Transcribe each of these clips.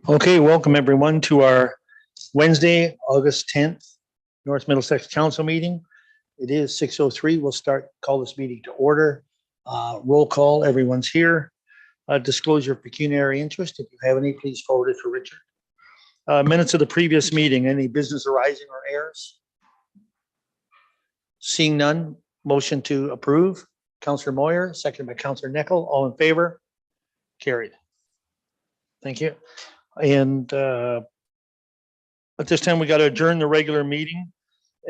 Okay, welcome everyone to our Wednesday, August 10th, North Middlesex Council meeting. It is 6:03. We'll call this meeting to order. Roll call, everyone's here. Disclosure of pecuniary interest. If you have any, please forward it to Richard. Minutes of the previous meeting, any business arising or errors? Seeing none, motion to approve. Councillor Moyer, second by Councillor Nickel. All in favor? Carried. Thank you. And at this time, we got to adjourn the regular meeting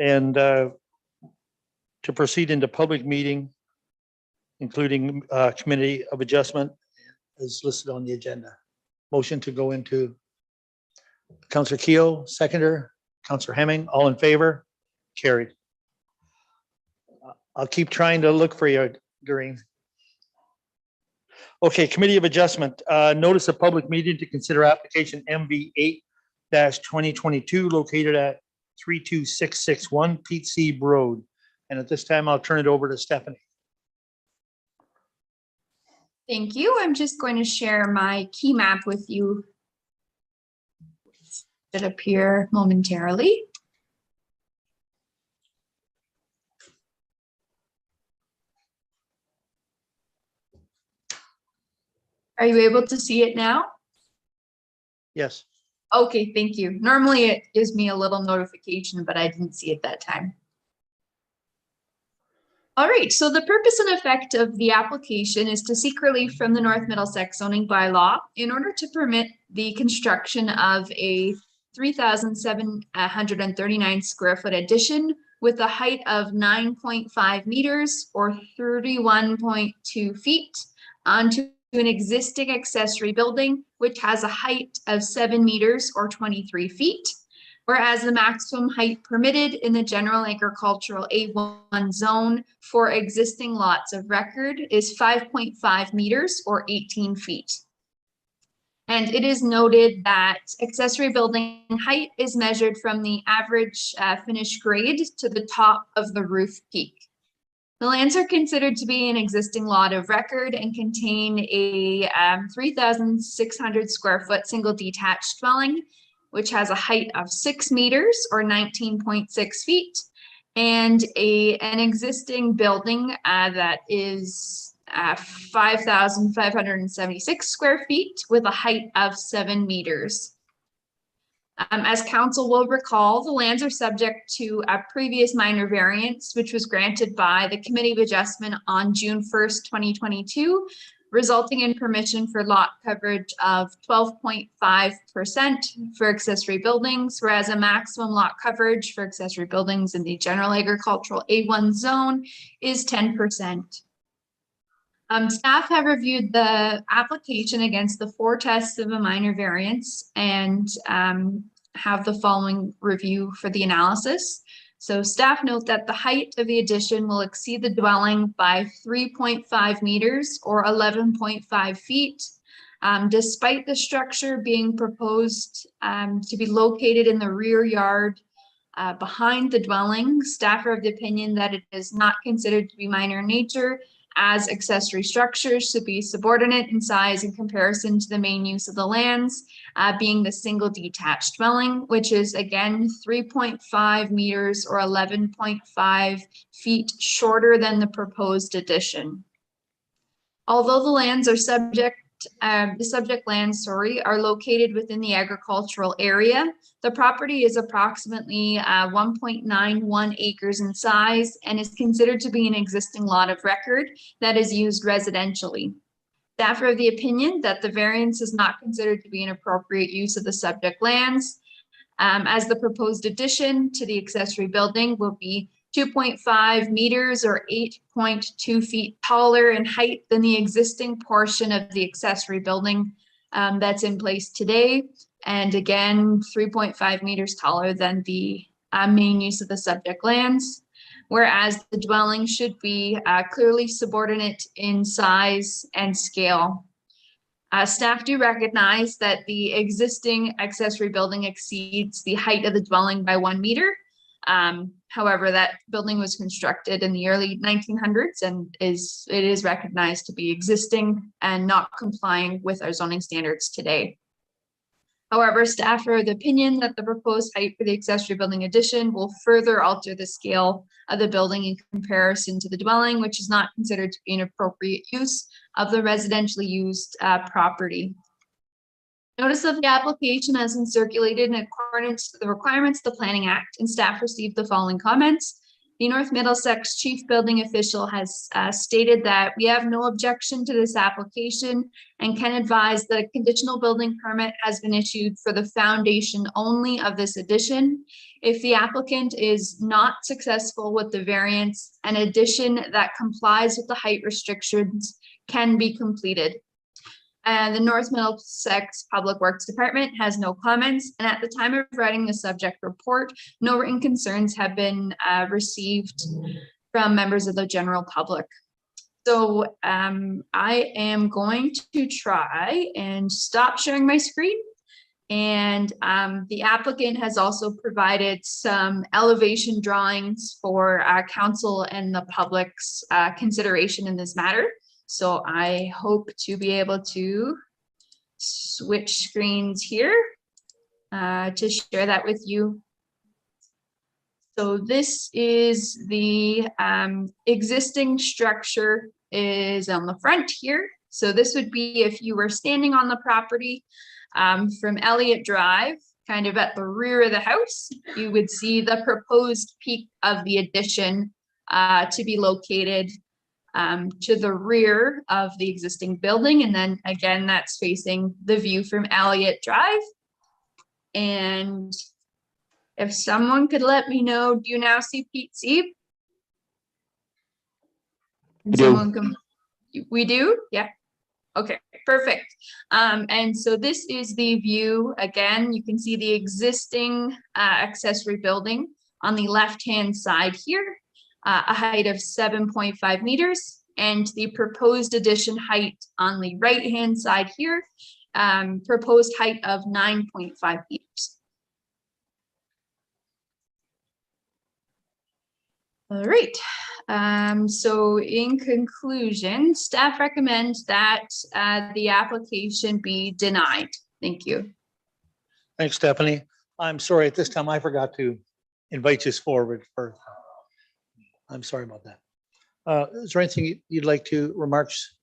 and to proceed into public meeting, including Committee of Adjustment as listed on the agenda. Motion to go into Councillor Keogh, seconder, Councillor Hemming, all in favor? Carried. I'll keep trying to look for you, Doreen. Okay, Committee of Adjustment, notice of public meeting to consider application MV 8-2022 located at 32661 Pete Seeb Road. And at this time, I'll turn it over to Stephanie. Thank you. I'm just going to share my key map with you. It appear momentarily. Are you able to see it now? Yes. Okay, thank you. Normally it gives me a little notification, but I didn't see it that time. All right, so the purpose and effect of the application is to seek relief from the North Middlesex zoning bylaw in order to permit the construction of a 3,739 square foot addition with a height of 9.5 meters or 31.2 feet onto an existing accessory building, which has a height of 7 meters or 23 feet, whereas the maximum height permitted in the general agricultural A1 zone for existing lots of record is 5.5 meters or 18 feet. And it is noted that accessory building height is measured from the average finished grade to the top of the roof peak. The lands are considered to be an existing lot of record and contain a 3,600 square foot single detached dwelling, which has a height of 6 meters or 19.6 feet, and an existing building that is 5,576 square feet with a height of 7 meters. As council will recall, the lands are subject to a previous minor variance, which was granted by the Committee of Adjustment on June 1st, 2022, resulting in permission for lot coverage of 12.5% for accessory buildings, whereas a maximum lot coverage for accessory buildings in the general agricultural A1 zone is 10%. Staff have reviewed the application against the 4 tests of a minor variance and have the following review for the analysis. So staff note that the height of the addition will exceed the dwelling by 3.5 meters or 11.5 feet. Despite the structure being proposed to be located in the rear yard behind the dwelling, staff are of the opinion that it is not considered to be minor in nature, as accessory structures should be subordinate in size in comparison to the main use of the lands, being the single detached dwelling, which is again 3.5 meters or 11.5 feet shorter than the proposed addition. Although the lands are subject lands are located within the agricultural area, the property is approximately 1.91 acres in size and is considered to be an existing lot of record that is used residentially. Staff are of the opinion that the variance is not considered to be an appropriate use of the subject lands, as the proposed addition to the accessory building will be 2.5 meters or 8.2 feet taller in height than the existing portion of the accessory building that's in place today. And again, 3.5 meters taller than the main use of the subject lands, whereas the dwelling should be clearly subordinate in size and scale. Staff do recognize that the existing accessory building exceeds the height of the dwelling by 1 meter. However, that building was constructed in the early 1900s and it is recognized to be existing and not complying with our zoning standards today. However, staff are of the opinion that the proposed height for the accessory building addition will further alter the scale of the building in comparison to the dwelling, which is not considered to be an appropriate use of the residentially used property. Notice of the application has been circulated in accordance to the requirements of the Planning Act, and staff received the following comments. The North Middlesex Chief Building Official has stated that we have no objection to this application and can advise that a conditional building permit has been issued for the foundation only of this addition. If the applicant is not successful with the variance, an addition that complies with the height restrictions can be completed. And the North Middlesex Public Works Department has no comments. And at the time of writing the subject report, no written concerns have been received from members of the general public. So I am going to try and stop sharing my screen. And the applicant has also provided some elevation drawings for council and the public's consideration in this matter. So I hope to be able to switch screens here to share that with you. So this is the existing structure is on the front here. So this would be if you were standing on the property from Elliott Drive, kind of at the rear of the house, you would see the proposed peak of the addition to be located to the rear of the existing building. And then again, that's facing the view from Elliott Drive. And if someone could let me know, do you now see Pete Sieb? We do? Yeah. Okay, perfect. And so this is the view. Again, you can see the existing accessory building on the left-hand side here. A height of 7.5 meters, and the proposed addition height on the right-hand side here, proposed height of 9.5 meters. All right. So in conclusion, staff recommends that the application be denied. Thank you. Thanks, Stephanie. I'm sorry, at this time, I forgot to invite you forward for. I'm sorry about that. Is there anything you'd like to remarks?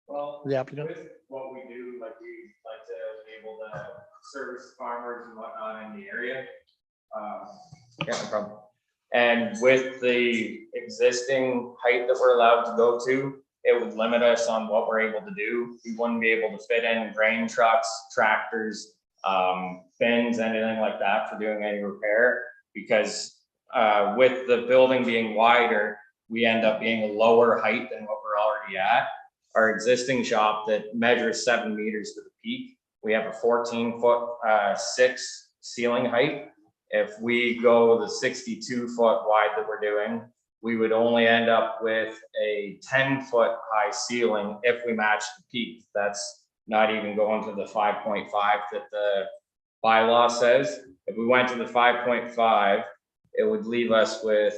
Well, the applicant? with what we do, like we like to be able to service farmers and whatnot in the area. Yeah, no problem. And with the existing height that we're allowed to go to, it would limit us on what we're able to do. We wouldn't be able to fit in grain trucks, tractors, bins, anything like that for doing any repair, because with the building being wider, we end up being a lower height than what we're already at. Our existing shop that measures 7 meters to the peak, we have a 14'6" ceiling height. If we go the 62-foot wide that we're doing, we would only end up with a 10-foot high ceiling if we match the peak. That's not even going to the 5.5 that the bylaw says. If we went to the 5.5, it would leave us with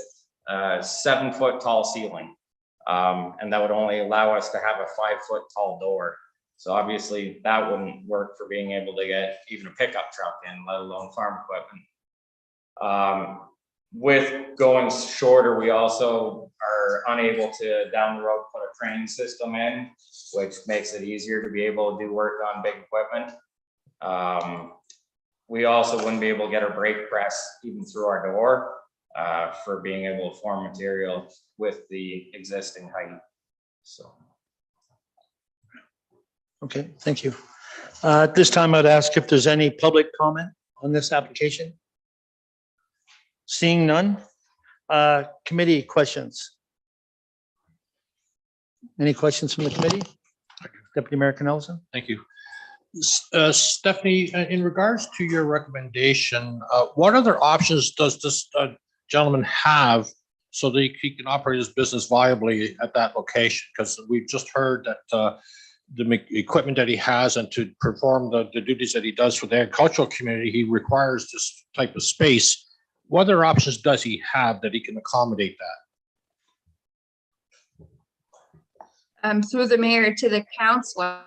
a 7-foot tall ceiling. And that would only allow us to have a 5-foot tall door. So obviously that wouldn't work for being able to get even a pickup truck in, let alone farm equipment. With going shorter, we also are unable to down the road put a crane system in, which makes it easier to be able to do work on big equipment. We also wouldn't be able to get our brake press even through our door for being able to form material with the existing height. So. Okay, thank you. At this time, I'd ask if there's any public comment on this application. Seeing none, committee questions. Any questions from the committee? Deputy Mayor Nelson. Thank you. Stephanie, in regards to your recommendation, what other options does this gentleman have so that he can operate his business viably at that location? Because we've just heard that the equipment that he has and to perform the duties that he does for the agricultural community, he requires this type of space. What other options does he have that he can accommodate that? Through the mayor to the councilor.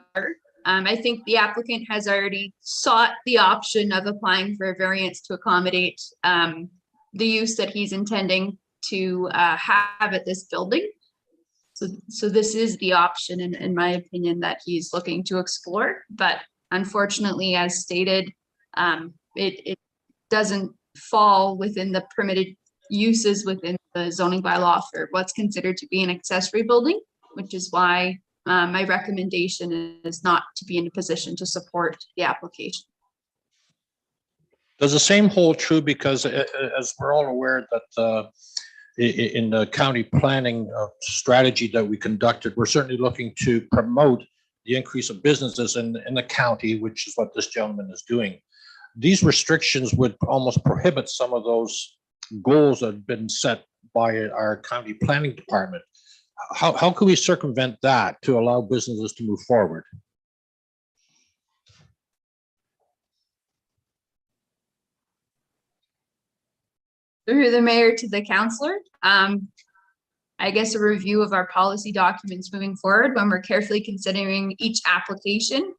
I think the applicant has already sought the option of applying for a variance to accommodate the use that he's intending to have at this building. So this is the option, in my opinion, that he's looking to explore. But unfortunately, as stated, it doesn't fall within the permitted uses within the zoning bylaw for what's considered to be an accessory building, which is why my recommendation is not to be in a position to support the application. Does the same hold true? Because as we're all aware that in the county planning strategy that we conducted, we're certainly looking to promote the increase of businesses in the county, which is what this gentleman is doing. These restrictions would almost prohibit some of those goals that have been set by our county planning department. How can we circumvent that to allow businesses to move forward? Through the mayor to the councillor, I guess a review of our policy documents moving forward when we're carefully considering each application.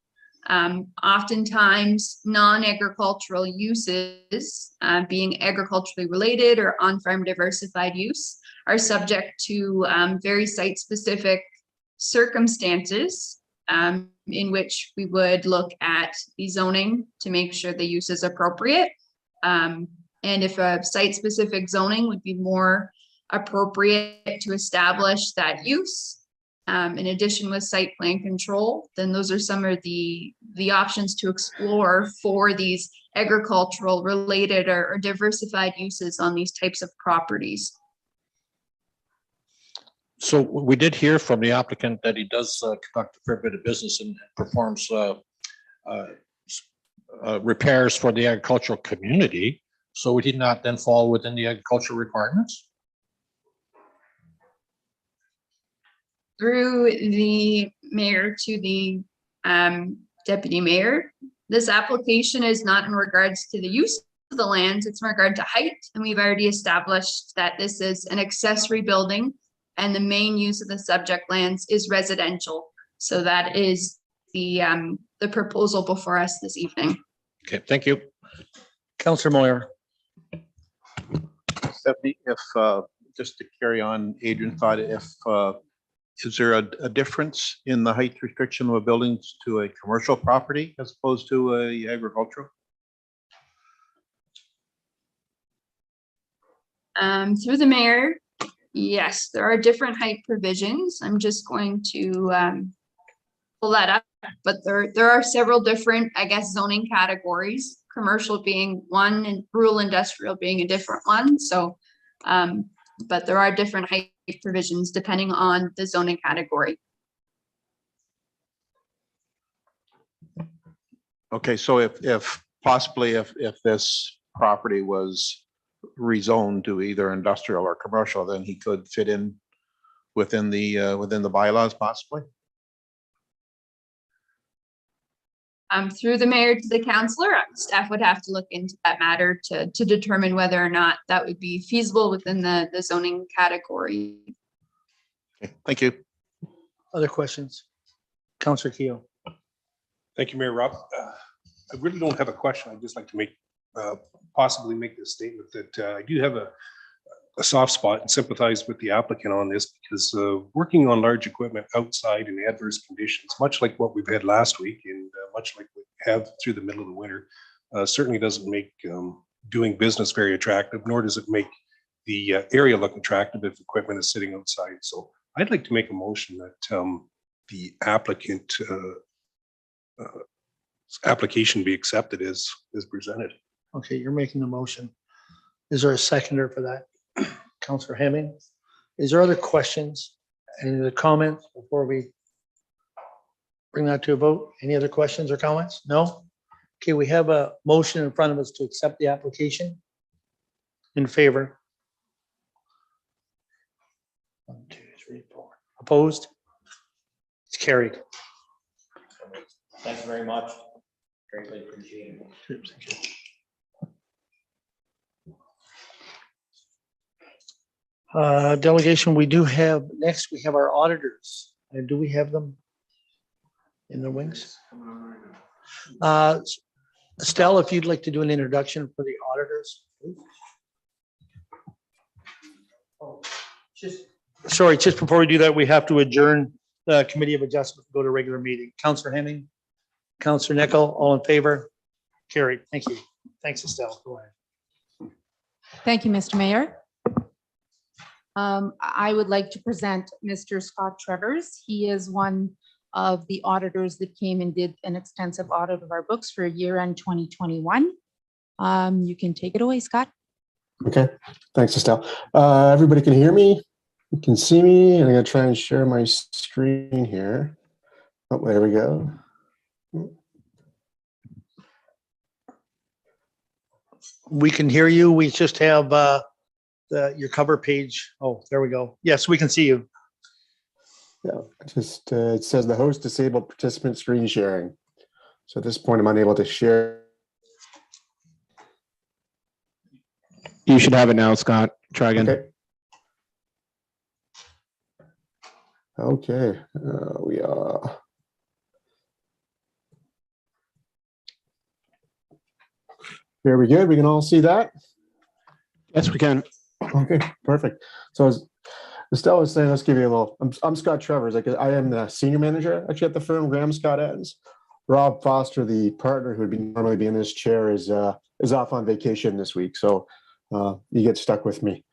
Oftentimes non-agricultural uses, being agriculturally related or on-farm diversified use, are subject to very site-specific circumstances in which we would look at the zoning to make sure the use is appropriate. And if a site-specific zoning would be more appropriate to establish that use, in addition with site plan control, then those are some of the options to explore for these agricultural related or diversified uses on these types of properties. So we did hear from the applicant that he does conduct a fair bit of business and performs repairs for the agricultural community. So would he not then fall within the agricultural requirements? Through the mayor to the deputy mayor, this application is not in regards to the use of the land, it's in regard to height. And we've already established that this is an accessory building and the main use of the subject lands is residential. So that is the proposal before us this evening. Okay, thank you. Councillor Moyer. Stephanie, if just to carry on Adrian's thought, if is there a difference in the height restriction of a building to a commercial property as opposed to a agricultural? Through the mayor, yes, there are different height provisions. I'm just going to pull that up, but there are several different, I guess, zoning categories, commercial being one and rural industrial being a different one. So, but there are different height provisions depending on the zoning category. Okay, so if possibly if this property was rezoned to either industrial or commercial, then he could fit in within the bylaws possibly? Through the mayor to the councillor, staff would have to look into that matter to determine whether or not that would be feasible within the zoning category. Okay, thank you. Other questions? Councillor Keough. Thank you, Mayor Rob. I really don't have a question. I'd just like to possibly make this statement that I do have a soft spot and sympathize with the applicant on this because working on large equipment outside in adverse conditions, much like what we've had last week and much like we have through the middle of the winter, certainly doesn't make doing business very attractive, nor does it make the area look attractive if equipment is sitting outside. So I'd like to make a motion that the applicant application be accepted as presented. Okay, you're making the motion. Is there a seconder for that? Councillor Hemming. Is there other questions? Any other comments before we bring that to a vote? Any other questions or comments? No? Okay, we have a motion in front of us to accept the application. In favor? 1, 2, 3, 4. Opposed? It's carried. Thank you very much. Greatly appreciated. Delegation, we do have, next we have our auditors. And do we have them? in the wings. Uh, Estelle, if you'd like to do an introduction for the auditors. Oh, sorry, just before we do that, we have to adjourn the Committee of Adjustment, go to regular meeting. Counselor Hemming, Counselor Nickel, all in favor? Carried. Thank you. Thanks, Estelle. Go ahead. Thank you, Mr. Mayor. I would like to present Mr. Scott Trevors. He is one of the auditors that came and did an extensive audit of our books for year-end 2021. You can take it away, Scott. Okay, thanks, Estelle. Everybody can hear me? You can see me, and I'm going to try and share my screen here. Oh, there we go. We can hear you. We just have your cover page. Oh, there we go. Yes, we can see you. Yeah, just it says the host disabled participant screen sharing. So at this point, I'm unable to share. You should have it now, Scott. Try again. Okay. Okay, we are. Here we good. We can all see that. Yes, we can. Okay, perfect. So as Estelle was saying, let's give you a little. I'm Scott Trevors. I am the senior manager actually at the firm. Graham Scott Adams. Rob Foster, the partner who would normally be in this chair, is off on vacation this week, so you get stuck with me.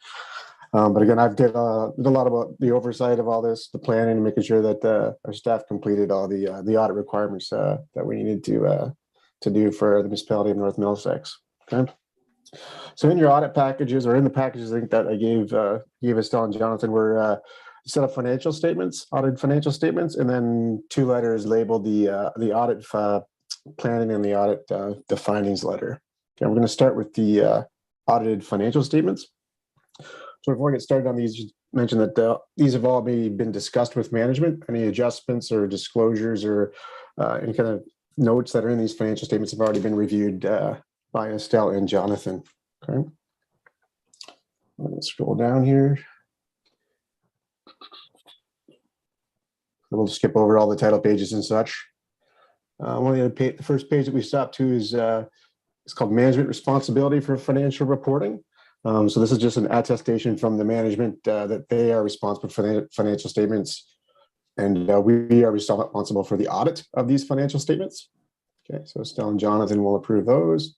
But again, I've did a lot about the oversight of all this, the planning, and making sure that our staff completed all the audit requirements that we needed to do for the municipality of North Middlesex. Okay. So in your audit packages, or in the packages, I think that I gave Estelle and Jonathan, were a set of financial statements, audited financial statements, and then 2 letters labeled the audit planning and the audit the findings letter. Okay, we're going to start with the audited financial statements. So before I get started on these, just mention that these have all been discussed with management. Any adjustments or disclosures or any kind of notes that are in these financial statements have already been reviewed by Estelle and Jonathan. Okay. I'm going to scroll down here. We'll skip over all the title pages and such. One of the first page that we stopped to is it's called Management Responsibility for Financial Reporting. So this is just an attestation from the management that they are responsible for the financial statements, and we are responsible for the audit of these financial statements. Okay, so Estelle and Jonathan will approve those.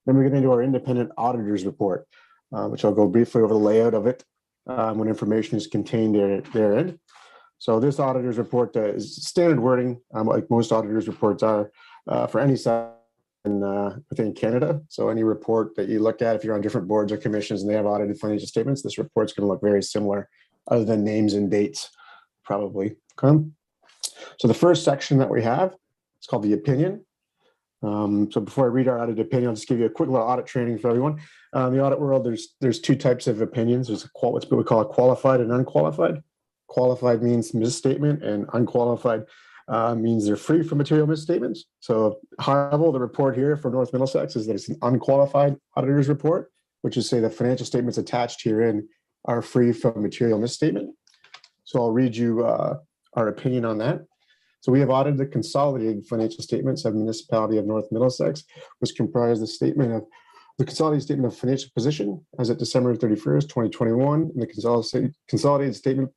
Then we get into our independent auditors report, which I'll go briefly over the layout of it when information is contained therein. So this auditor's report is standard wording, like most auditors' reports are for any size within Canada. So any report that you look at, if you're on different boards or commissions and they have audited financial statements, this report's going to look very similar, other than names and dates, probably. Okay. So the first section that we have, it's called the opinion. So before I read our audit opinion, I'll just give you a quick little audit training for everyone. In the audit world, there's 2 types of opinions. There's what we call a qualified and unqualified. Qualified means misstatement, and unqualified means they're free from material misstatements. So high level, the report here for North Middlesex is that it's an unqualified auditor's report, which is say the financial statements attached herein are free from material misstatement. So I'll read you our opinion on that. So we have audited the consolidated financial statements of municipality of North Middlesex, which comprise the consolidated statement of financial position as at December 31st, 2021, and the consolidated statement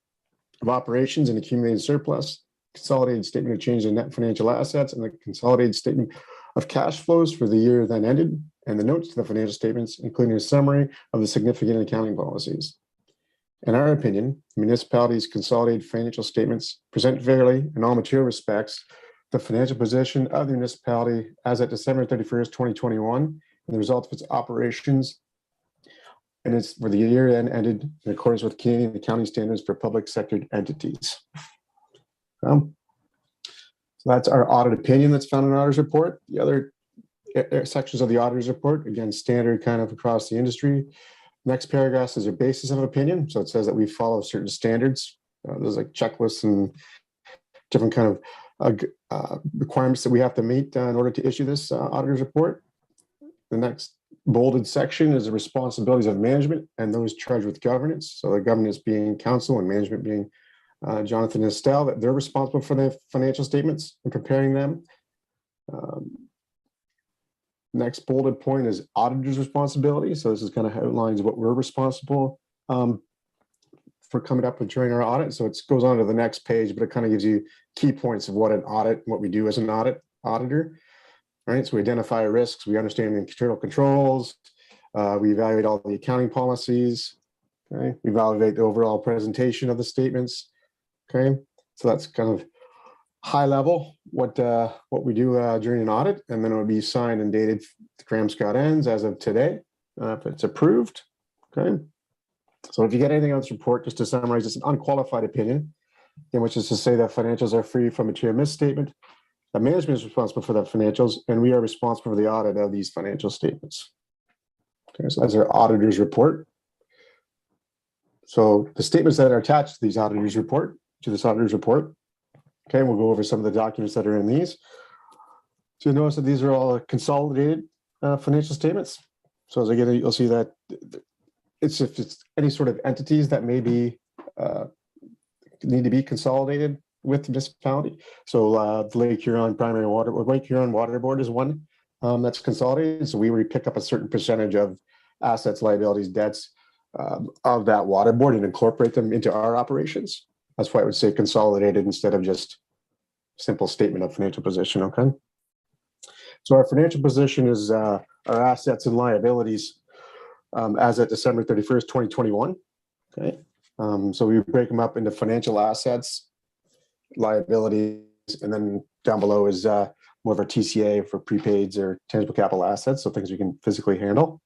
of operations and accumulated surplus, consolidated statement of change in net financial assets, and the consolidated statement of cash flows for the year then ended, and the notes to the financial statements, including a summary of the significant accounting policies. In our opinion, municipalities' consolidated financial statements present fairly, in all material respects, the financial position of the municipality as at December 31st, 2021, and the results of its operations, and it's for the year then ended in accordance with Canadian accounting standards for public sector entities. So that's our audit opinion that's found in our auditor's report. The other sections of the auditor's report, again, standard kind of across the industry. Next paragraph is a basis of opinion. So it says that we follow certain standards. There's like checklists and different kind of requirements that we have to meet in order to issue this auditor's report. The next bolded section is the responsibilities of management and those charged with governance. So the governance being council and management being Jonathan and Estelle, that they're responsible for the financial statements and preparing them. Next bolded point is auditor's responsibility. So this is kind of outlines what we're responsible for coming up with during our audit. So it goes on to the next page, but it kind of gives you key points of what an audit, what we do as an auditor. Right. So we identify risks, we understand the internal controls, we evaluate all the accounting policies. Okay. We evaluate the overall presentation of the statements. Okay. So that's kind of high level what we do during an audit, and then it would be signed and dated Graham Scott ends as of today if it's approved. Okay. So if you get anything on this report, just to summarize, it's an unqualified opinion, in which is to say that financials are free from material misstatement. The management is responsible for the financials, and we are responsible for the audit of these financial statements. Okay, so that's our auditor's report. So the statements that are attached to this auditor's report, okay, we'll go over some of the documents that are in these. So you'll notice that these are all consolidated financial statements. So as I get it, you'll see that if it's any sort of entities that may be need to be consolidated with the municipality. So the Lake Huron Primary Water, or Lake Huron Water Board is one that's consolidated. So we pick up a certain percentage of assets, liabilities, debts of that water board and incorporate them into our operations. That's why I would say consolidated instead of just simple statement of financial position. Okay. So our financial position is our assets and liabilities as at December 31st, 2021. Okay. So we break them up into financial assets, liabilities, and then down below is more of our TCA for prepaids or tangible capital assets, so things we can physically handle.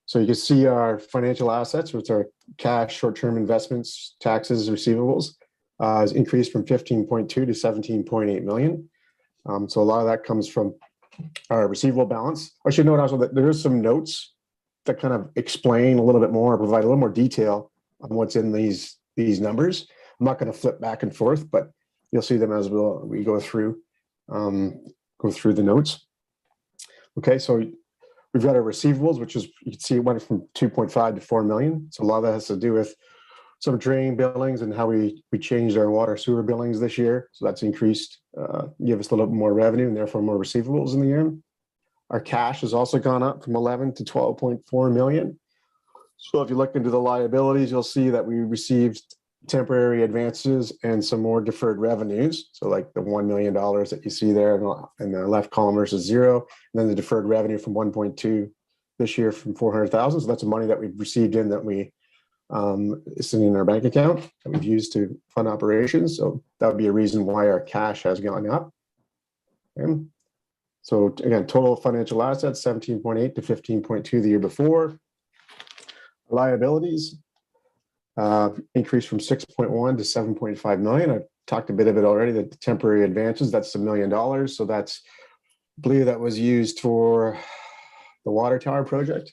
So you can see our financial assets, which are cash, short-term investments, taxes, receivables, has increased from 15.2 to 17.8 million. So a lot of that comes from our receivable balance. I should note also that there is some notes that kind of explain a little bit more, provide a little more detail on what's in these numbers. I'm not going to flip back and forth, but you'll see them as we go through the notes. Okay, so we've got our receivables, which is, you can see it went from 2.5 to 4 million. So a lot of that has to do with some drain billings and how we changed our water sewer billings this year. So that's increased, give us a little bit more revenue and therefore more receivables in the year. Our cash has also gone up from 11 to 12.4 million. So if you look into the liabilities, you'll see that we received temporary advances and some more deferred revenues. So like the $1 million that you see there in the left column versus 0, and then the deferred revenue from 1.2 this year from 400,000. So that's money that we've received in that we is sitting in our bank account that we've used to fund operations. So that would be a reason why our cash has gone up. Okay. So again, total financial assets 17.8 to 15.2 the year before. Liabilities increased from 6.1 to 7.5 million. I talked a bit of it already, the temporary advances, that's $1 million. So that's, I believe that was used for the water tower project.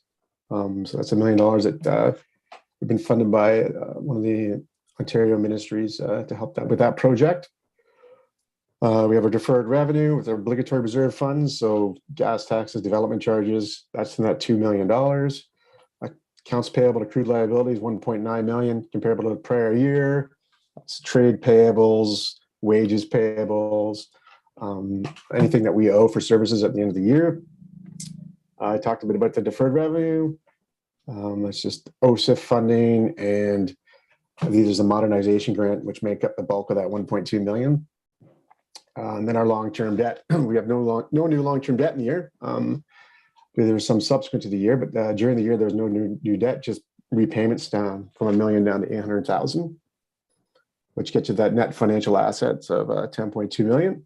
So that's $1 million that we've been funded by one of the Ontario ministries to help with that project. We have our deferred revenue with our obligatory reserve funds. So gas taxes, development charges, that's in that $2 million. Accounts payable to accrued liabilities, 1.9 million comparable to the prior year. That's trade payables, wages payables, anything that we owe for services at the end of the year. I talked a bit about the deferred revenue. It's just OSIF funding, and there's a modernization grant, which make up the bulk of that 1.2 million. And then our long-term debt, we have no new long-term debt in the year. There was some subsequent to the year, but during the year, there was no new debt, just repayments down from $1 million down to 800,000, which gets you that net financial assets of 10.2 million.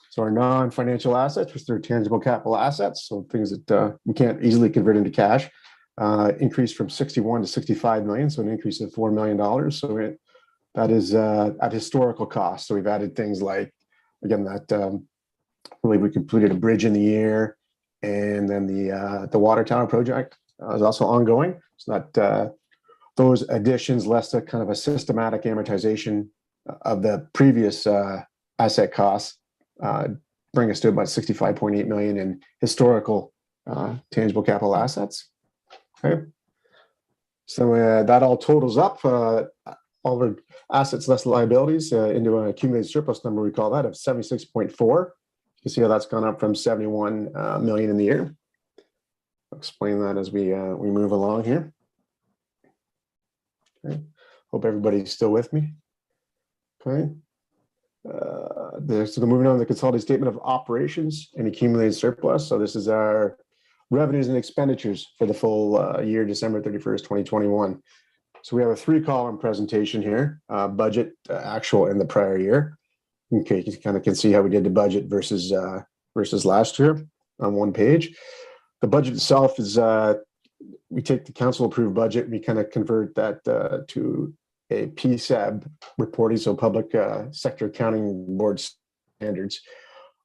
So our non-financial assets, which are tangible capital assets, so things that we can't easily convert into cash, increased from 61 to 65 million, so an increase of $4 million. So that is at historical cost. So we've added things like, again, that I believe we completed a bridge in the year. And then the water tower project is also ongoing. So that those additions, less a kind of a systematic amortization of the previous asset costs, bring us to about 65.8 million in historical tangible capital assets. Okay. So that all totals up all of our assets less liabilities into an accumulated surplus number, we call that, of 76.4. You see how that's gone up from 71 million in the year. I'll explain that as we move along here. Okay. Hope everybody's still with me. Okay. So moving on to the consolidated statement of operations and accumulated surplus. So this is our revenues and expenditures for the full year, December 31st, 2021. So we have a 3-column presentation here, budget, actual, and the prior year. Okay, you kind of can see how we did the budget versus last year on one page. The budget itself is, we take the council approved budget, we kind of convert that to a PSAB reporting, so public sector accounting board standards,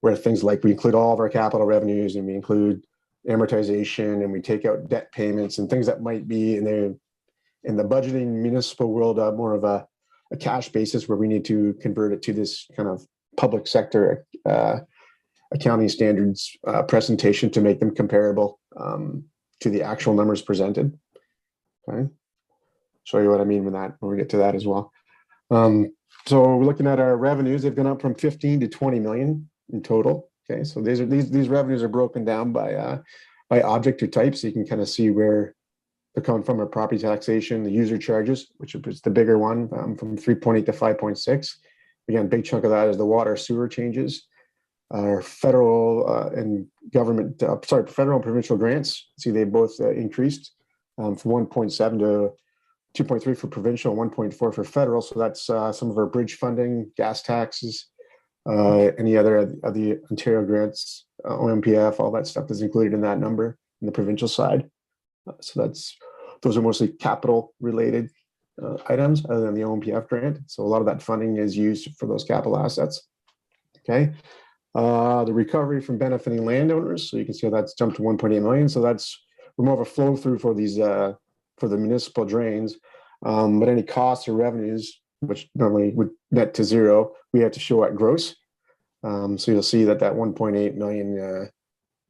where things like we include all of our capital revenues and we include amortization and we take out debt payments and things that might be in the budgeting municipal world, more of a cash basis where we need to convert it to this kind of public sector accounting standards presentation to make them comparable to the actual numbers presented. Okay. Show you what I mean with that when we get to that as well. So we're looking at our revenues. They've gone up from 15 to 20 million in total. Okay, so these revenues are broken down by object or type, so you can kind of see where they're coming from. Our property taxation, the user charges, which is the bigger one, from 3.8 to 5.6. Again, big chunk of that is the water sewer changes. Our federal and government, federal and provincial grants. See, they both increased from 1.7 to 2.3 for provincial, 1.4 for federal. So that's some of our bridge funding, gas taxes, any other of the Ontario grants, OMPF, all that stuff is included in that number in the provincial side. So those are mostly capital related items other than the OMPF grant. So a lot of that funding is used for those capital assets. Okay. The recovery from benefiting landowners. So you can see how that's jumped to 1.8 million. So that's more of a flow through for these, for the municipal drains. But any costs or revenues, which normally would net to zero, we have to show at gross. So you'll see that 1.8 million,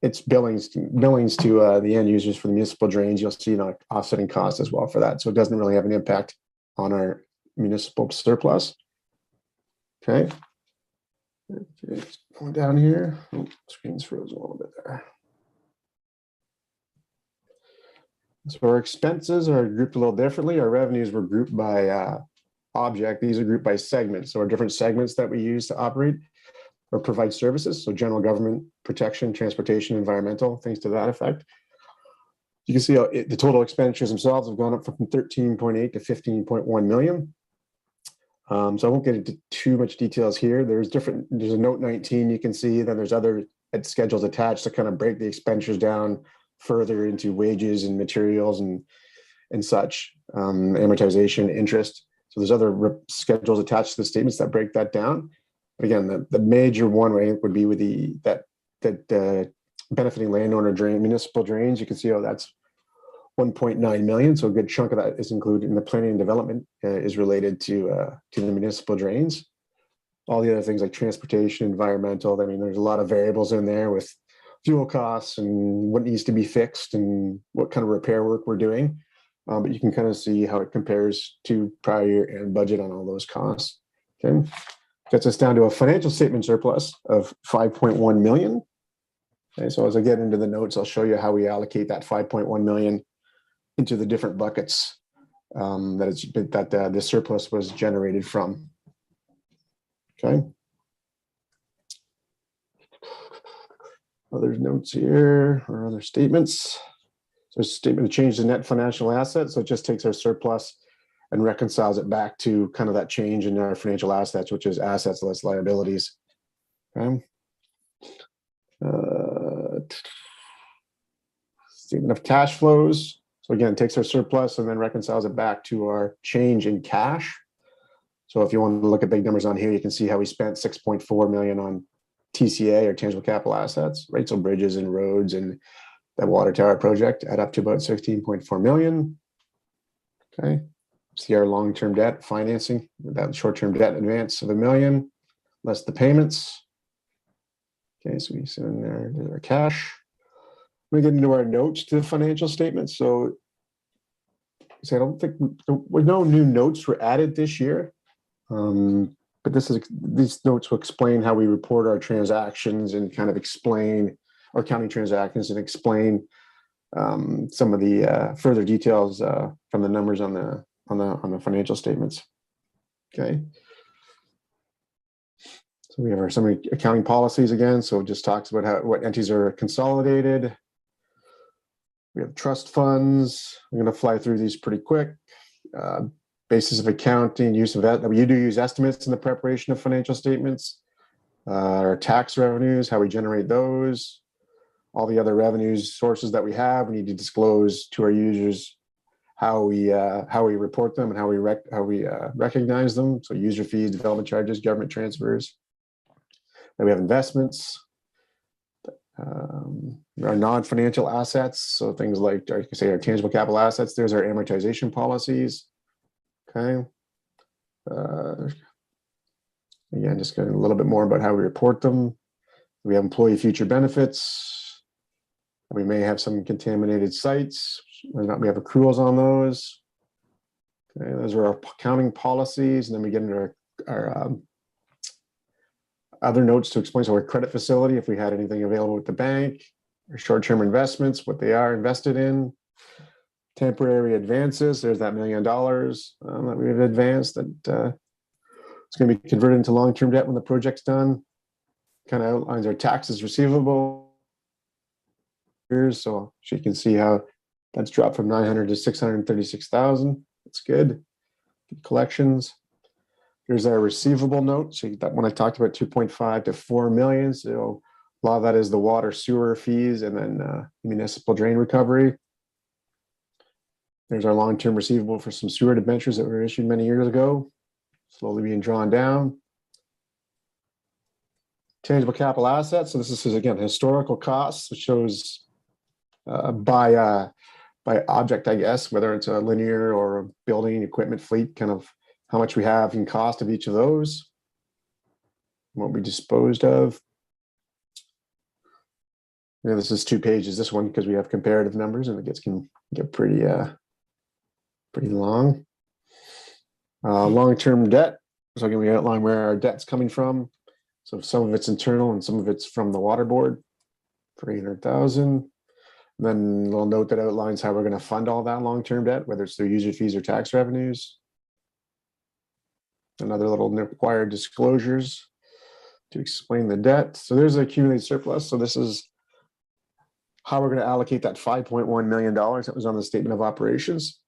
it's billings to the end users for the municipal drains. You'll see an offsetting cost as well for that. So it doesn't really have an impact on our municipal surplus. Okay. Going down here, screen's frozen a little bit there. So our expenses are grouped a little differently. Our revenues were grouped by object. These are grouped by segments. So our different segments that we use to operate or provide services. So general government, protection, transportation, environmental, things to that effect. You can see how the total expenditures themselves have gone up from 13.8 to 15.1 million. So I won't get into too much details here. There's a note 19 you can see, then there's other schedules attached to kind of break the expenditures down further into wages and materials and such, amortization, interest. So there's other schedules attached to the statements that break that down. But again, the major one would be with that benefiting landowner drain, municipal drains. You can see how that's 1.9 million. So a good chunk of that is included in the planning and development is related to the municipal drains. All the other things like transportation, environmental. I mean, there's a lot of variables in there with fuel costs and what needs to be fixed and what kind of repair work we're doing. But you can kind of see how it compares to prior year and budget on all those costs. Okay, gets us down to a financial statement surplus of 5.1 million. Okay, so as I get into the notes, I'll show you how we allocate that 5.1 million into the different buckets that the surplus was generated from. Okay. Other notes here or other statements. So a statement to change the net financial assets. So it just takes our surplus and reconciles it back to kind of that change in our financial assets, which is assets less liabilities. Okay. Statement of cash flows. So again, it takes our surplus and then reconciles it back to our change in cash. So if you want to look at big numbers on here, you can see how we spent 6.4 million on TCA or tangible capital assets, right? So bridges and roads and that water tower project add up to about 16.4 million. Okay. See our long-term debt financing, that short-term debt advance of $1 million, less the payments. Okay, so we send there, there's our cash. We get into our notes to the financial statements. So say, I don't think, with no new notes were added this year. But these notes will explain how we report our transactions and kind of explain our accounting transactions and explain some of the further details from the numbers on the financial statements. Okay. So we have our summary accounting policies again. So it just talks about what entities are consolidated. We have trust funds. I'm going to fly through these pretty quick. Basis of accounting, use of that. We do use estimates in the preparation of financial statements. Our tax revenues, how we generate those. All the other revenues sources that we have, we need to disclose to our users how we report them and how we recognize them. So user fees, development charges, government transfers. Then we have investments, our non-financial assets. So things like, I say, our tangible capital assets. There's our amortization policies. Okay. Again, just getting a little bit more about how we report them. We have employee future benefits. We may have some contaminated sites. We have accruals on those. Okay, those are our accounting policies. And then we get into our other notes to explain. So our credit facility, if we had anything available with the bank, our short-term investments, what they are invested in. Temporary advances, there's that $1 million that we've advanced that it's going to be converted into long-term debt when the project's done. Kind of outlines our taxes receivable. So you can see how that's dropped from 900 to 636,000. That's good. Good collections. Here's our receivable note. So that one I talked about 2.5 to 4 million. So a lot of that is the water sewer fees and then municipal drain recovery. There's our long-term receivable for some sewer debentures that were issued many years ago, slowly being drawn down. Tangible capital assets. So this is, again, historical costs, which shows by object, I guess, whether it's a linear or a building, equipment, fleet, kind of how much we have in cost of each of those, what we disposed of. Yeah, this is 2 pages, this one, because we have comparative numbers and it can get pretty long. Long-term debt. So again, we outline where our debt's coming from. So some of it's internal and some of it's from the water board for 800,000. Then a little note that outlines how we're going to fund all that long-term debt, whether it's through user fees or tax revenues. Another little required disclosures to explain the debt. So there's the accumulated surplus. So this is how we're going to allocate that $5.1 million that was on the statement of operations.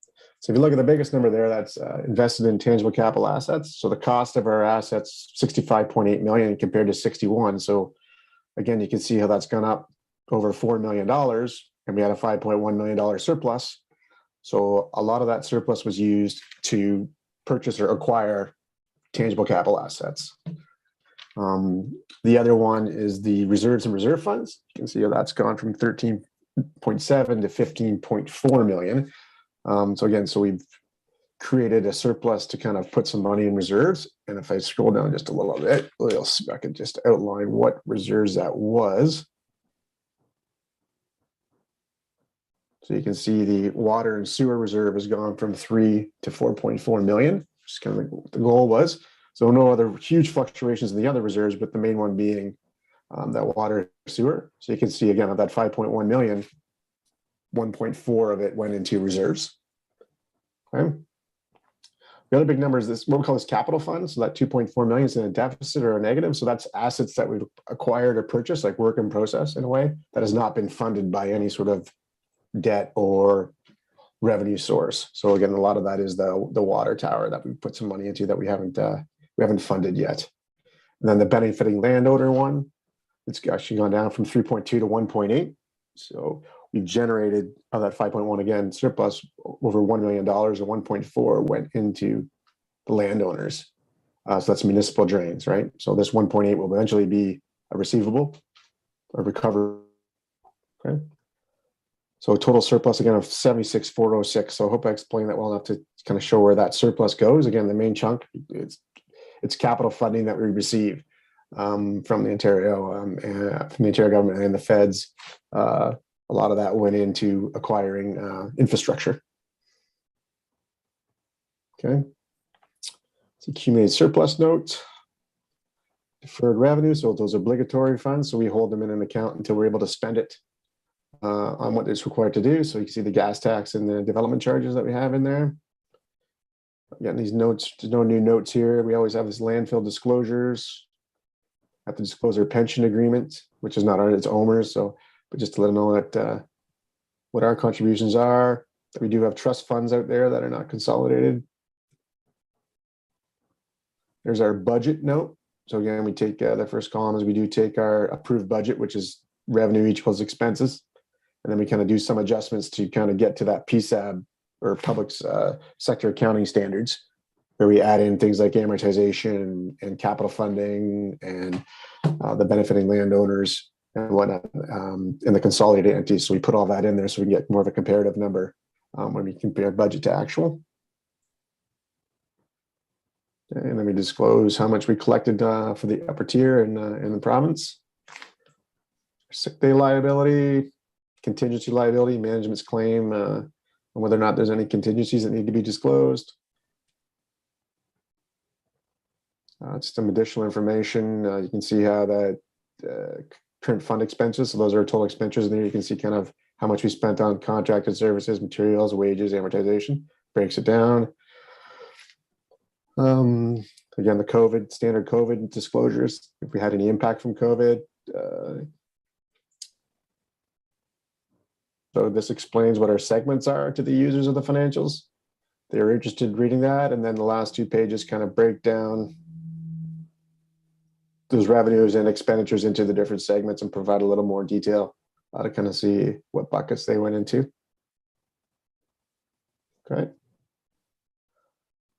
So if you look at the biggest number there, that's invested in tangible capital assets. So the cost of our assets, 65.8 million compared to 61. So again, you can see how that's gone up over $4 million, and we had a $5.1 million surplus. So a lot of that surplus was used to purchase or acquire tangible capital assets. The other one is the reserves and reserve funds. You can see how that's gone from 13.7 to 15.4 million. So again, so we've created a surplus to kind of put some money in reserves. And if I scroll down just a little bit, I can just outline what reserves that was. So you can see the water and sewer reserve has gone from 3 to 4.4 million, which is kind of what the goal was. So no other huge fluctuations in the other reserves, but the main one being that water sewer. So you can see again of that 5.1 million, 1.4 of it went into reserves. Okay. The other big number is this, what we call this capital fund. So that 2.4 million is in a deficit or a negative. So that's assets that we've acquired or purchased, like work in process in a way, that has not been funded by any sort of debt or revenue source. So again, a lot of that is the water tower that we put some money into that we haven't funded yet. And then the benefiting landowner one, it's actually gone down from 3.2 to 1.8. So we've generated of that 5.1 again surplus over $1 million, and 1.4 went into the landowners. So that's municipal drains, right? So this 1.8 will eventually be a receivable, a recovery. Okay. So total surplus again of 76,406. So I hope I explained that well enough to kind of show where that surplus goes. Again, the main chunk, it's capital funding that we receive from the Ontario government and the feds. A lot of that went into acquiring infrastructure. Okay. It's accumulated surplus note. Deferred revenue, so those obligatory funds, so we hold them in an account until we're able to spend it on what it's required to do. So you can see the gas tax and the development charges that we have in there. Again, these notes, there's no new notes here. We always have this landfill disclosures. Have to disclose our pension agreement, which is not our, it's OMERS. So, but just to let them know that what our contributions are, that we do have trust funds out there that are not consolidated. There's our budget note. So again, we take the first column is we do take our approved budget, which is revenue equals expenses. And then we kind of do some adjustments to kind of get to that PSAB or public sector accounting standards, where we add in things like amortization and capital funding and the benefiting landowners and whatnot in the consolidated entities. So we put all that in there so we can get more of a comparative number when we compare budget to actual. And then we disclose how much we collected for the upper tier in the province. Sick day liability, contingency liability, management's claim, and whether or not there's any contingencies that need to be disclosed. Just some additional information. You can see how that current fund expenses, so those are total expenditures, and there you can see kind of how much we spent on contracted services, materials, wages, amortization, breaks it down. Again, the COVID, standard COVID disclosures, if we had any impact from COVID. So this explains what our segments are to the users of the financials. They're interested in reading that. And then the last 2 pages kind of break down those revenues and expenditures into the different segments and provide a little more detail to kind of see what buckets they went into. Okay.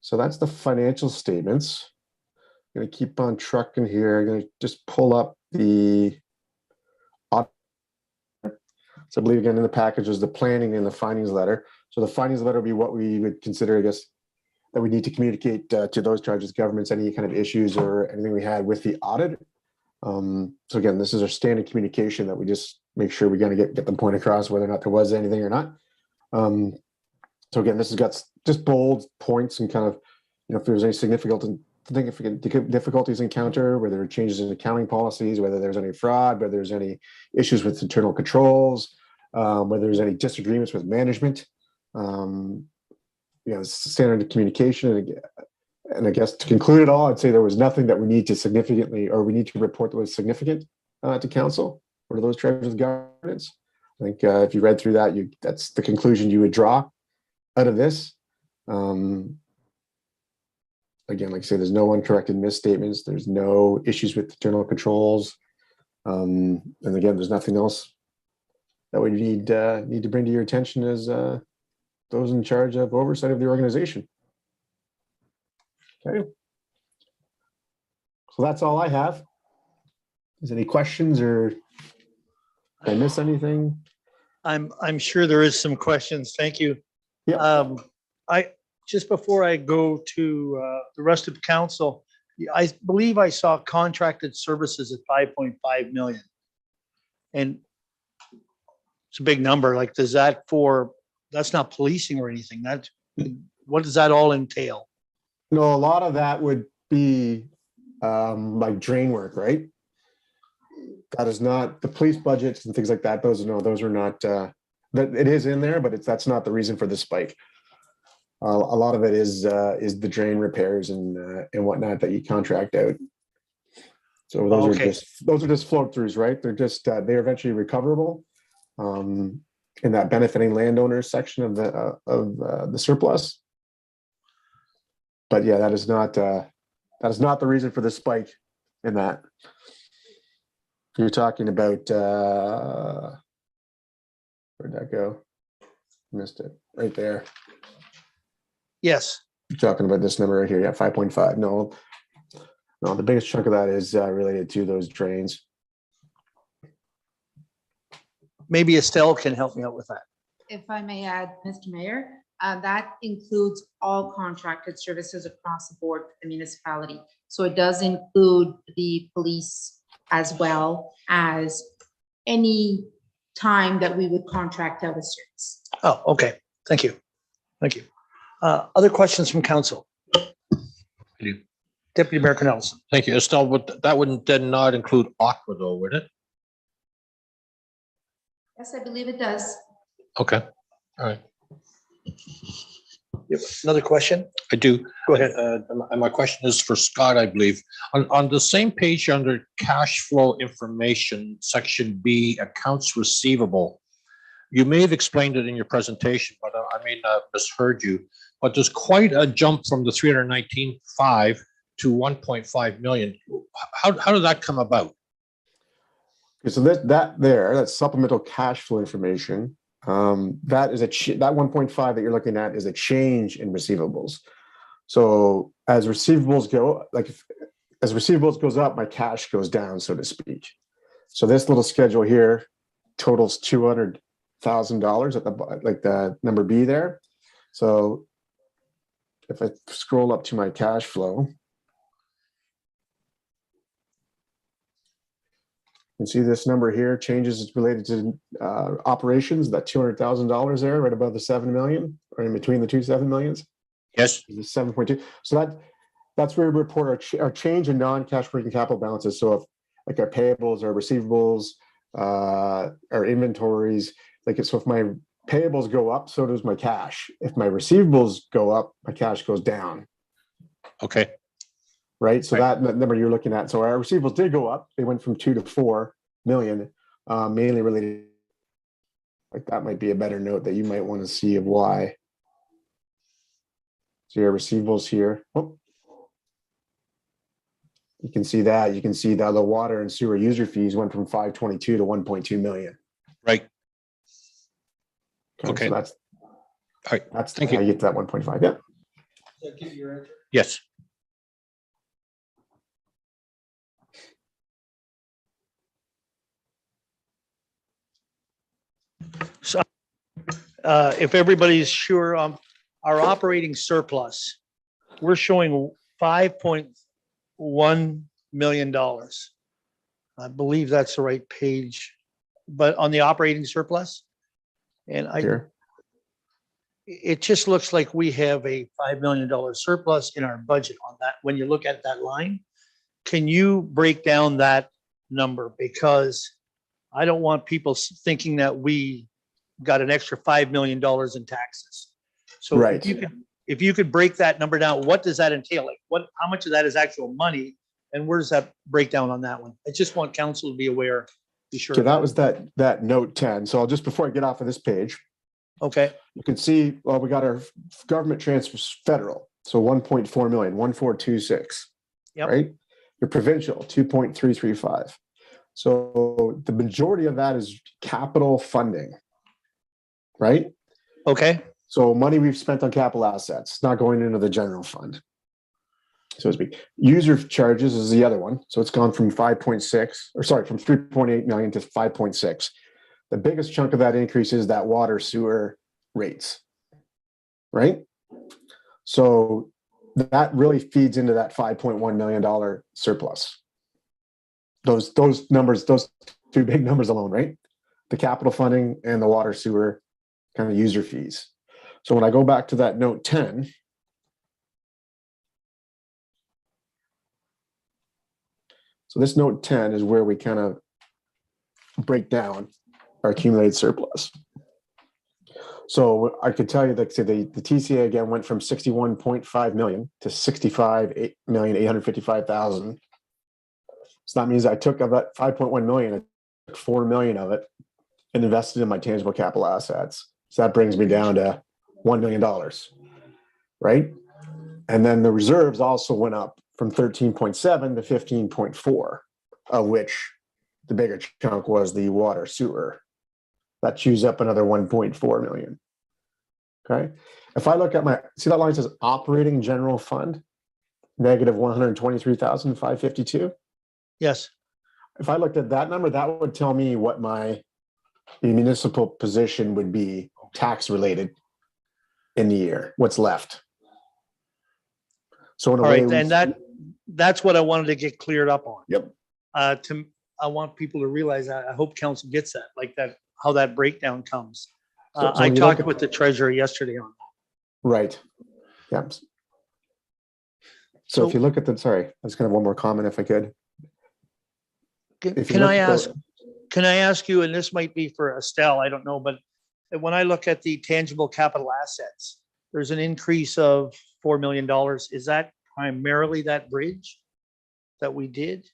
So that's the financial statements. I'm going to keep on trucking here. I'm going to just pull up the audit. So I believe again in the package is the planning and the findings letter. So the findings letter would be what we would consider, I guess, that we need to communicate to those charges governments, any kind of issues or anything we had with the audit. So again, this is our standard communication that we just make sure we're going to get the point across whether or not there was anything or not. So again, this has got just bold points and kind of, you know, if there's any significant difficulties encountered, whether there are changes in accounting policies, whether there's any fraud, whether there's any issues with internal controls, whether there's any disagreements with management, you know, standard communication. And I guess to conclude it all, I'd say there was nothing that we need to significantly, or we need to report that was significant to council or to those charged with governance. I think if you read through that, that's the conclusion you would draw out of this. Again, like I say, there's no uncorrected misstatements. There's no issues with internal controls. And again, there's nothing else that we need to bring to your attention as those in charge of oversight of the organization. Okay. So that's all I have. Is any questions or did I miss anything? I'm sure there is some questions. Thank you. Yeah. I just before I go to the rest of the council, I believe I saw contracted services at 5.5 million. And it's a big number. Like, does that that's not policing or anything. What does that all entail? No, a lot of that would be like drain work, right? That is not the police budgets and things like that. Those are not, that it is in there, but that's not the reason for the spike. A lot of it is the drain repairs and whatnot that you contract out. So those are just float throughs, right? They're just they're eventually recoverable in that benefiting landowners section of the surplus. But yeah, that is not the reason for the spike in that. You're talking about where'd that go? Missed it right there. Yes. You're talking about this number right here. Yeah, 5.5. No, the biggest chunk of that is related to those drains. Maybe Estelle can help me out with that. If I may add, Mr. Mayor, that includes all contracted services across the board for the municipality. So it does include the police as well as any time that we would contract out a service. Oh, okay. Thank you. Thank you. Other questions from council? do. Deputy Mayor Canelson. Thank you. Estelle, but that would then not include Aqua though, would it? Yes, I believe it does. Okay, all right. Another question? I do. Go ahead. And my question is for Scott, I believe. On the same page under cash flow information, section B, accounts receivable. You may have explained it in your presentation, but I may not have misheard you. But there's quite a jump from the 319.5 to 1.5 million. How did that come about? Okay, so that's supplemental cash flow information. That is that 1.5 that you're looking at is a change in receivables. So as receivables go, as receivables goes up, my cash goes down, so to speak. So this little schedule here totals $200,000 at the number B there. So if I scroll up to my cash flow, you can see this number here changes. It's related to operations, that $200,000 there, right above the 7 million, or in between the two 7 millions. Yes. The 7.2. So that's where we report our change in non-cash working capital balances. So if like our payables, our receivables, our inventories, so if my payables go up, so does my cash. If my receivables go up, my cash goes down. Okay. Right. So that number you're looking at. So our receivables did go up. They went from 2 to 4 million, mainly related. Like that might be a better note that you might want to see of why. So your receivables here. Oh. You can see that. You can see that the water and sewer user fees went from 522 to 1.2 million. Right. Okay. So that's all right. That's Thank how you. you get to that 1.5. Yeah. Does that give you your answer? Yes. So, if everybody's sure, our operating surplus, we're showing $5.1 million. I believe that's the right page, but on the operating surplus, and Here. it just looks like we have a $5 million surplus in our budget on that. When you look at that line, can you break down that number? Because I don't want people thinking that we got an extra $5 million in taxes. So Right. if you could break that number down, what does that entail? Like how much of that is actual money, and where's that breakdown on that one? I just want council to be aware, be sure. So that was that note 10. So just before I get off of this page, Okay, you can see, well, we got our government transfers federal. So 1.4 million, 1.426. Yep. Right. Your provincial 2.335. So the majority of that is capital funding. Right. okay, So money we've spent on capital assets, not going into the general fund, so to speak. User charges is the other one. So it's gone from 3.8 million to 5.6. The biggest chunk of that increase is that water sewer rates, right? So that really feeds into that $5.1 million surplus. Those numbers, those two big numbers alone, right? The capital funding and the water sewer kind of user fees. So when I go back to that note 10, so this note 10 is where we kind of break down our accumulated surplus. So I could tell you that the TCA again went from 61.5 million to 65,855,000. So that means I took of that 5.1 million, I took 4 million of it and invested in my tangible capital assets. So that brings me down to $1 million, right? And then the reserves also went up from 13.7 to 15.4, of which the bigger chunk was the water sewer. That chews up another 1.4 million. Okay. If I look at see that line says operating general fund, negative 123,552. yes, If I looked at that number, that would tell me what my municipal position would be tax related in the year, what's left. So in a all way, right, and that's what I wanted to get cleared up on. Yep. I want people to realize that. I hope council gets that, like that, how that breakdown comes. So I when you talked look at- with the treasurer yesterday on that. Right. Yeah. So if you look at the, sorry, I was kind of one more comment if I could. If you Can look I at the- ask, can I ask you, and this might be for Estelle, I don't know, but when I look at the tangible capital assets, there's an increase of $4 million. Is that primarily that bridge that we did?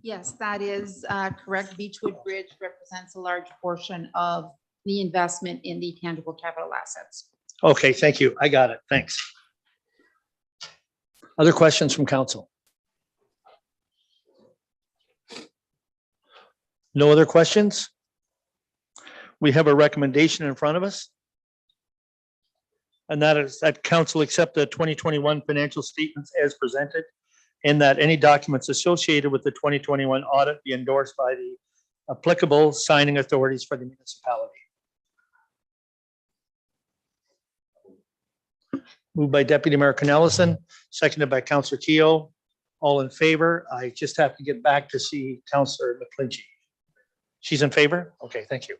Yes, that is correct. Beechwood Bridge represents a large portion of the investment in the tangible capital assets. Okay, thank you. I got it. Thanks. Other questions from council? No other questions? We have a recommendation in front of us. And that is that council accept the 2021 financial statements as presented, and that any documents associated with the 2021 audit be endorsed by the applicable signing authorities for the municipality. Moved by Deputy Mayor Cornelison, seconded by Councillor Keogh. All in favor? I just have to get back to see Councillor McClinchy. She's in favor? Okay, thank you.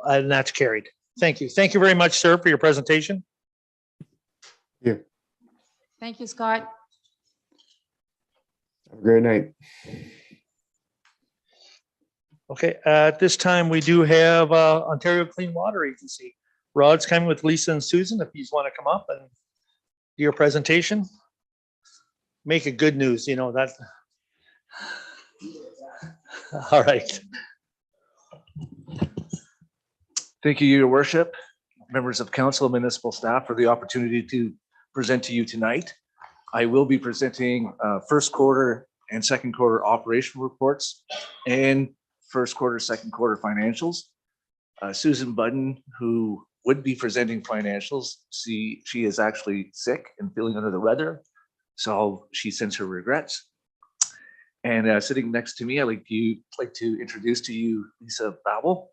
And that's carried. Thank you. Thank you very much, sir, for your presentation. Yeah. Thank you, Scott. Have a great night. Okay, at this time, we do have Ontario Clean Water Agency. Rod's coming with Lisa and Susan, if you want to come up and do your presentation. Make it good news, you know, that. All right. Thank you, Your Worship, members of council, municipal staff, for the opportunity to present to you tonight. I will be presenting first quarter and second quarter operational reports and first quarter, second quarter financials. Susan Budden, who would be presenting financials, she is actually sick and feeling under the weather, so she sends her regrets. And sitting next to me, I'd like to introduce to you Lisa Babel.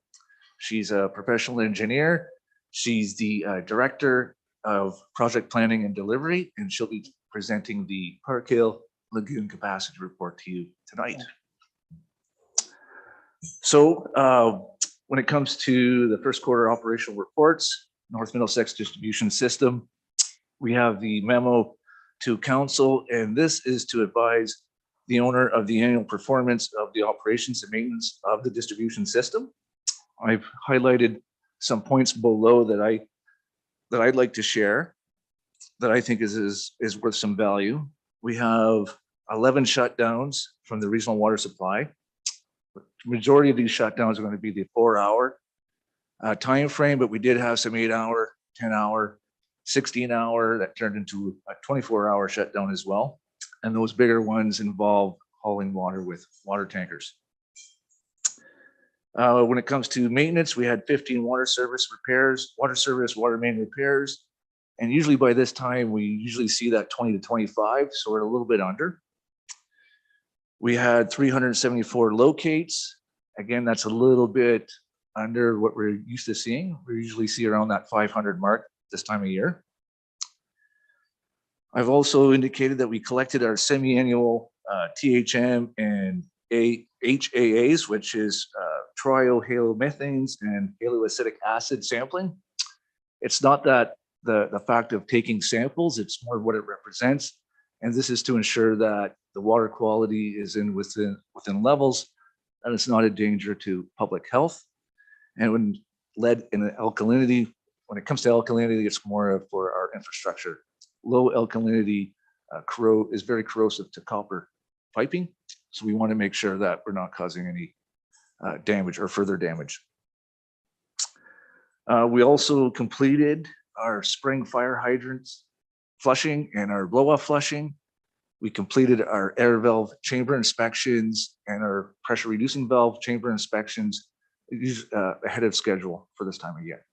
She's a professional engineer. She's the director of project planning and delivery, and she'll be presenting the Parkhill Lagoon capacity report to you tonight. So when it comes to the first quarter operational reports, North Middlesex distribution system, we have the memo to council, and this is to advise the owner of the annual performance of the operations and maintenance of the distribution system. I've highlighted some points below that I'd like to share that I think is worth some value. We have 11 shutdowns from the regional water supply. The majority of these shutdowns are going to be the 4-hour time frame, but we did have some 8-hour, 10-hour, 16-hour that turned into a 24-hour shutdown as well. And those bigger ones involve hauling water with water tankers. When it comes to maintenance, we had 15 water service repairs, water main repairs. And usually by this time, we usually see that 20 to 25, so we're a little bit under. We had 374 locates. Again, that's a little bit under what we're used to seeing. We usually see around that 500 mark this time of year. I've also indicated that we collected our semi-annual THM and HAAs, which is triohalomethanes and haloacetic acid sampling. It's not that the fact of taking samples, it's more what it represents. And this is to ensure that the water quality is within levels and it's not a danger to public health. And when lead in alkalinity, when it comes to alkalinity, it's more for our infrastructure. Low alkalinity is very corrosive to copper piping. So we want to make sure that we're not causing any damage or further damage. We also completed our spring fire hydrants flushing and our blow-off flushing. We completed our air valve chamber inspections and our pressure reducing valve chamber inspections ahead of schedule for this time of year.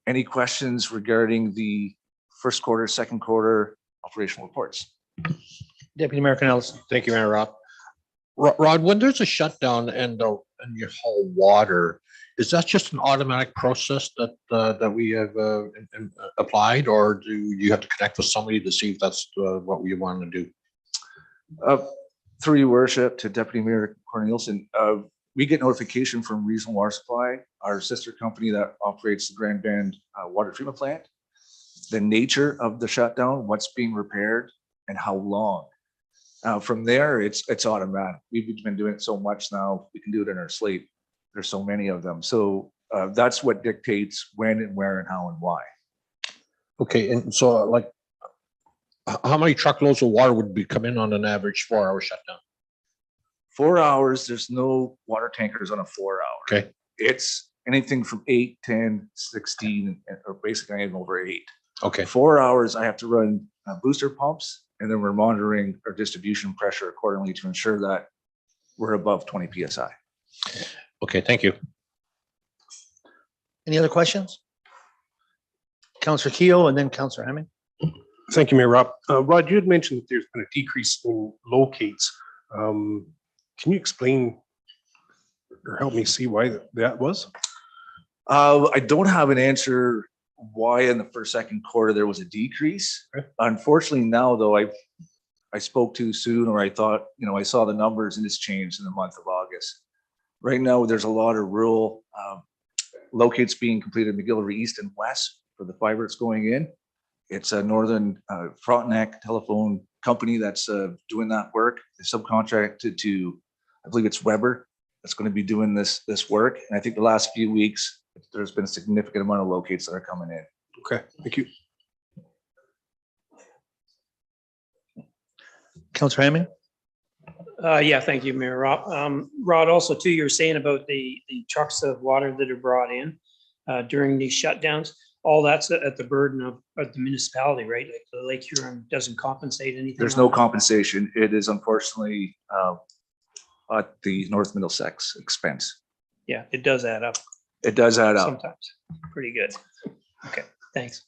Any questions regarding the first quarter, second quarter operational reports? Deputy Mayor Cornelison. Thank you, Mayor Rob. Rod, when there's a shutdown and you haul water, is that just an automatic process that we have applied, or do you have to connect with somebody to see if that's what we want to do? Through your worship to Deputy Mayor Cornelison, we get notification from Regional Water Supply, our sister company that operates the Grand Bend water treatment plant, the nature of the shutdown, what's being repaired, and how long. From there, it's automatic. We've been doing it so much now, we can do it in our sleep. There's so many of them. So that's what dictates when and where and how and why. Okay, and so like, how many truckloads of water would be coming on an average 4-hour shutdown? 4 hours, there's no water tankers on a 4 hour. Okay. It's anything from 8, 10, 16, or basically anything over 8. Okay, 4 hours, I have to run booster pumps, and then we're monitoring our distribution pressure accordingly to ensure that we're above 20 PSI. okay, thank you. Any other questions? Counselor Keel and then Counselor Hemming. Thank you, Mayor Rob. Rod, you had mentioned that there's been a decrease in locates. Can you explain or help me see why that was? I don't have an answer why in the second quarter there was a decrease. Okay. Unfortunately, now though, I spoke too soon, or I thought, I saw the numbers and it's changed in the month of August. Right now, there's a lot of rural locates being completed in McGillivray East and West for the fiber that's going in. It's a Northern Frontenac telephone company that's doing that work. They subcontracted to, I believe it's Weber, that's going to be doing this work. And I think the last few weeks, there's been a significant amount of locates that are coming in. Okay, thank you. Counselor Hemming. Yeah, thank you, Mayor Rod. Rod, also too, you're saying about the trucks of water that are brought in during these shutdowns. All that's at the burden of the municipality, right? Like the Lake Huron doesn't compensate anything. There's on no that? compensation. It is unfortunately at the North Middlesex expense. Yeah, it does add up It does add up. sometimes. Pretty good. Okay, thanks.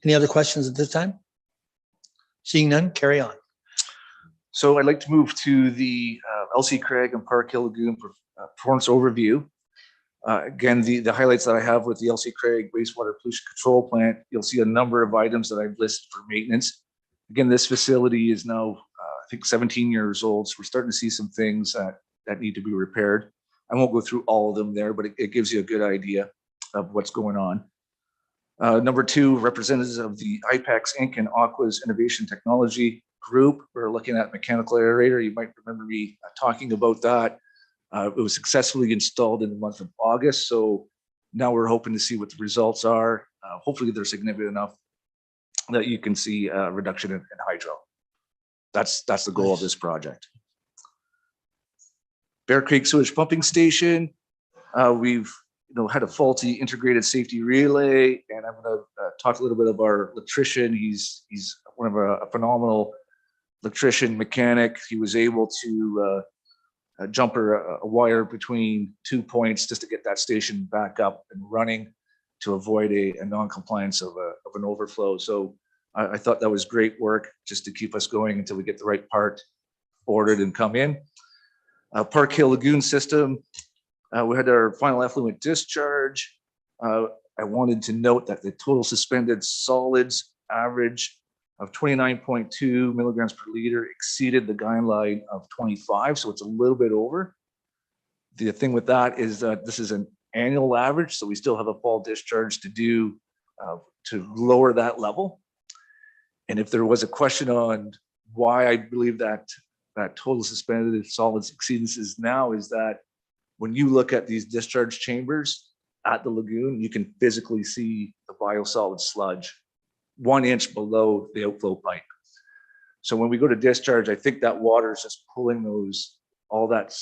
Any other questions at this time? Seeing none, carry on. So I'd like to move to the LC Craig and Parkhill Lagoon performance overview. Again, the highlights that I have with the LC Craig wastewater pollution control plant, you'll see a number of items that I've listed for maintenance. Again, this facility is now, I think 17 years old. So we're starting to see some things that need to be repaired. I won't go through all of them there, but it gives you a good idea of what's going on. Number two, representatives of the IPEX Inc. and Aqua's Innovation Technology Group. We're looking at mechanical aerator. You might remember me talking about that. It was successfully installed in the month of August. So now we're hoping to see what the results are. Hopefully they're significant enough that you can see a reduction in hydro. That's the goal of this project. Bear Creek Sewage Pumping Station. We've had a faulty integrated safety relay, and I'm going to talk a little bit about our electrician. He's one of a phenomenal electrician mechanic. He was able to jumper a wire between 2 points just to get that station back up and running to avoid a non-compliance of an overflow. So I thought that was great work just to keep us going until we get the right part ordered and come in. Parkhill Lagoon system. We had our final effluent discharge. I wanted to note that the total suspended solids average of 29.2 milligrams per liter exceeded the guideline of 25, so it's a little bit over. The thing with that is that this is an annual average, so we still have a fall discharge to do to lower that level. And if there was a question on why I believe that total suspended solids exceedances now, is that when you look at these discharge chambers at the lagoon, you can physically see the biosolid sludge 1 inch below the outflow pipe. So when we go to discharge, I think that water is just pulling all that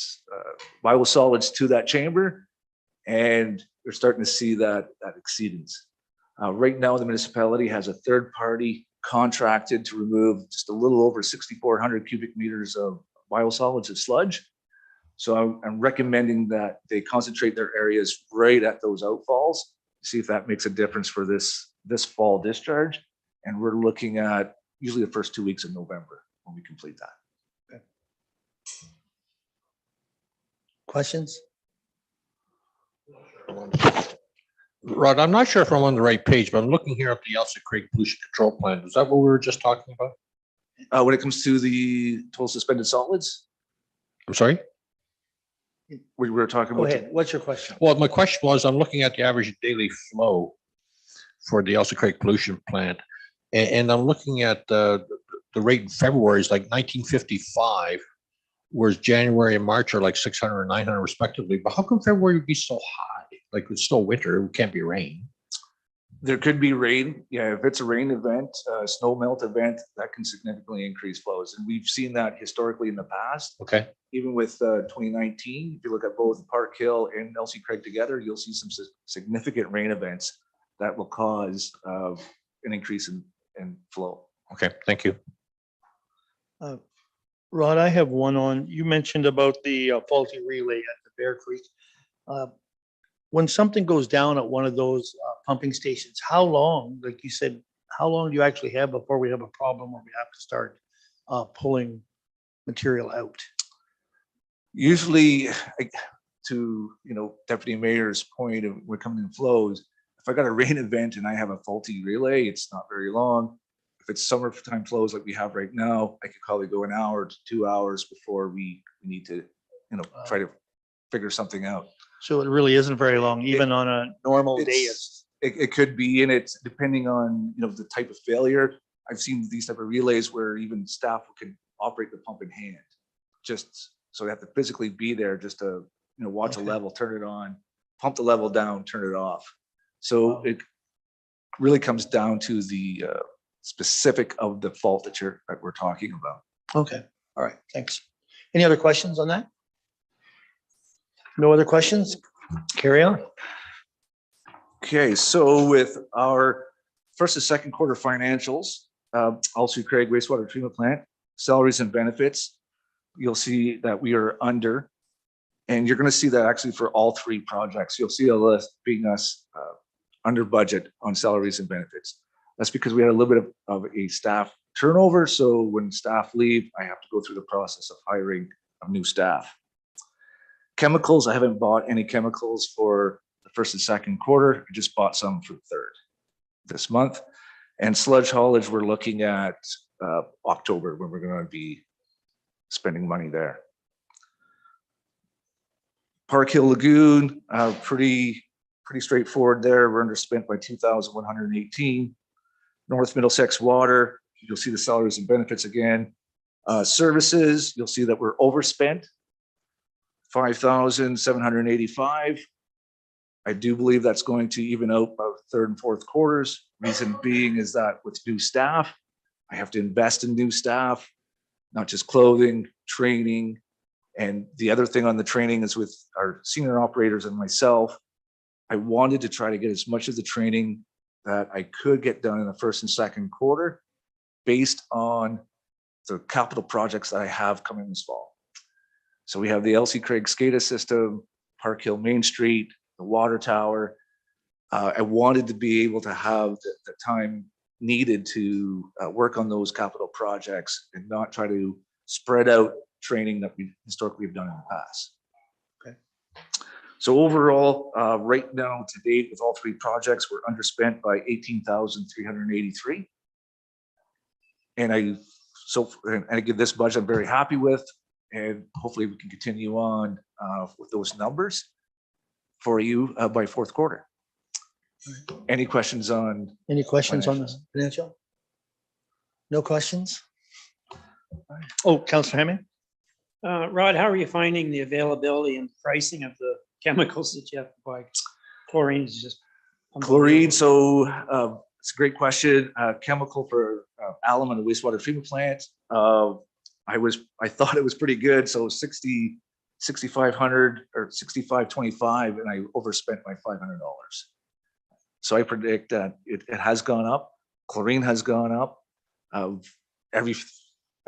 biosolids to that chamber, and we're starting to see that exceedance. Right now, the municipality has a third party contracted to remove just a little over 6,400 cubic meters of biosolids of sludge. So I'm recommending that they concentrate their areas right at those outfalls, see if that makes a difference for this fall discharge. And we're looking at usually the first 2 weeks of November when we complete that. Okay. Questions? Rod, I'm not sure if I'm on the right page, but I'm looking here at the Elsa Creek Pollution Control Plan. Is that what we were just talking about? When it comes to the total suspended solids, I'm sorry? We were talking Go about. ahead. What's your question? Well, my question was, I'm looking at the average daily flow for the Elsie Craig pollution plant. And I'm looking at the rate in February is like 1955, whereas January and March are like 600 and 900 respectively. But how come February would be so high? Like it's still winter, it can't be rain. There could be rain. Yeah, if it's a rain event, snow melt event, that can significantly increase flows. And we've seen that historically in the past. Okay. Even with 2019, if you look at both Parkhill and Elsie Craig together, you'll see some significant rain events that will cause an increase in flow. Okay, thank you. Rod, I have one on, you mentioned about the faulty relay at the Bear Creek. When something goes down at one of those pumping stations, how long, like you said, how long do you actually have before we have a problem where we have to start pulling material out? Usually, to Deputy Mayor's point of we're coming in flows, if I got a rain event and I have a faulty relay, it's not very long. If it's summertime flows like we have right now, I could probably go an hour to 2 hours before we need to, try to figure something out. So it really isn't very long, even on a normal day. It could be in it, depending on, the type of failure. I've seen these type of relays where even staff can operate the pump in hand. Just so they have to physically be there just to, watch a level, turn it on, pump the level down, turn it off. So it really comes down to the specific of the fault that we're talking about. Okay, all right, thanks. Any other questions on that? No other questions? Carry on. Okay, so with our first and second quarter financials, also Craig wastewater treatment plant, salaries and benefits, you'll see that we are under, and you're going to see that actually for all three projects. You'll see a list being us under budget on salaries and benefits. That's because we had a little bit of a staff turnover. So when staff leave, I have to go through the process of hiring of new staff. Chemicals, I haven't bought any chemicals for the first and second quarter. I just bought some for the third this month. And sludge haulage, we're looking at October when we're going to be spending money there. Parkhill Lagoon, pretty straightforward there. We're underspent by 2,118. North Middlesex Water, you'll see the salaries and benefits again. Services, you'll see that we're overspent, 5,785. I do believe that's going to even out by third and fourth quarters. Reason being is that with new staff, I have to invest in new staff, not just clothing, training. And the other thing on the training is with our senior operators and myself, I wanted to try to get as much of the training that I could get done in the first and second quarter based on the capital projects that I have coming this fall. So we have the Elsie Craig SCADA system, Parkhill Main Street, the water tower. I wanted to be able to have the time needed to work on those capital projects and not try to spread out training that we historically have done in the past. Okay. So overall, right now to date with all three projects, we're underspent by 18,383. And again, this budget I'm very happy with, and hopefully we can continue on with those numbers for you by fourth quarter. Any questions on? Any questions on the financial? No questions? Oh, Councillor Hemming? Rod, how are you finding the availability and pricing of the chemicals that you have to buy? Chlorine is just. Chlorine, so it's a great question. Chemical for alum and the wastewater treatment plant. I thought it was pretty good. So 6,500 or 6,525, and I overspent by $500. So I predict that it has gone up. Chlorine has gone up.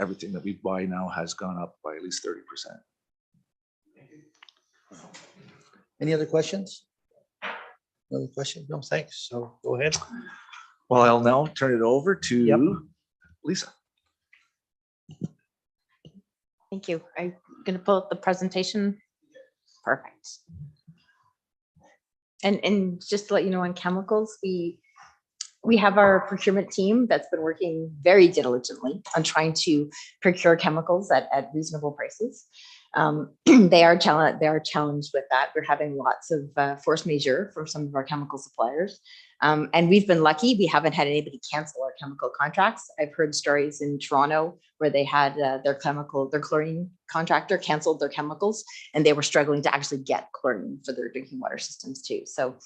Everything that we buy now has gone up by at least 30%. Any other questions? No other questions? No, thanks. So go ahead. Well, I'll now turn it over to Lisa. Thank you. I'm going to pull up the presentation. Perfect. And just to let you know, on chemicals, we have our procurement team that's been working very diligently on trying to procure chemicals at reasonable prices. They are challenged with that. We're having lots of force majeure for some of our chemical suppliers. And we've been lucky. We haven't had anybody cancel our chemical contracts. I've heard stories in Toronto where they had their chlorine contractor canceled their chemicals, and they were struggling to actually get chlorine for their drinking water systems too. So,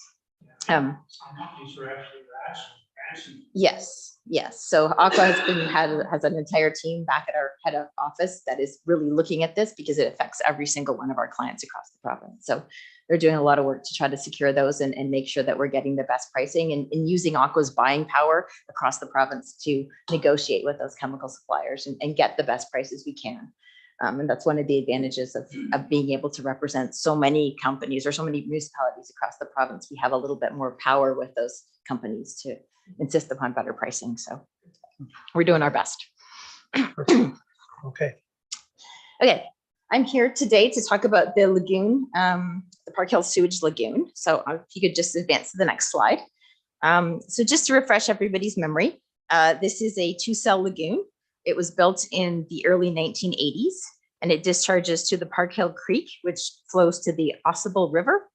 yes. So Aqua has an entire team back at our head of office that is really looking at this because it affects every single one of our clients across the province. So they're doing a lot of work to try to secure those and make sure that we're getting the best pricing and using Aqua's buying power across the province to negotiate with those chemical suppliers and get the best prices we can. And that's one of the advantages of being able to represent so many companies or so many municipalities across the province. We have a little bit more power with those companies to insist upon better pricing. So we're doing our best. Okay. Okay, I'm here today to talk about the lagoon, the Parkhill Sewage Lagoon. So if you could just advance to the next slide. So just to refresh everybody's memory, this is a 2-cell lagoon. It was built in the early 1980s, and it discharges to the Parkhill Creek, which flows to the Auditor River.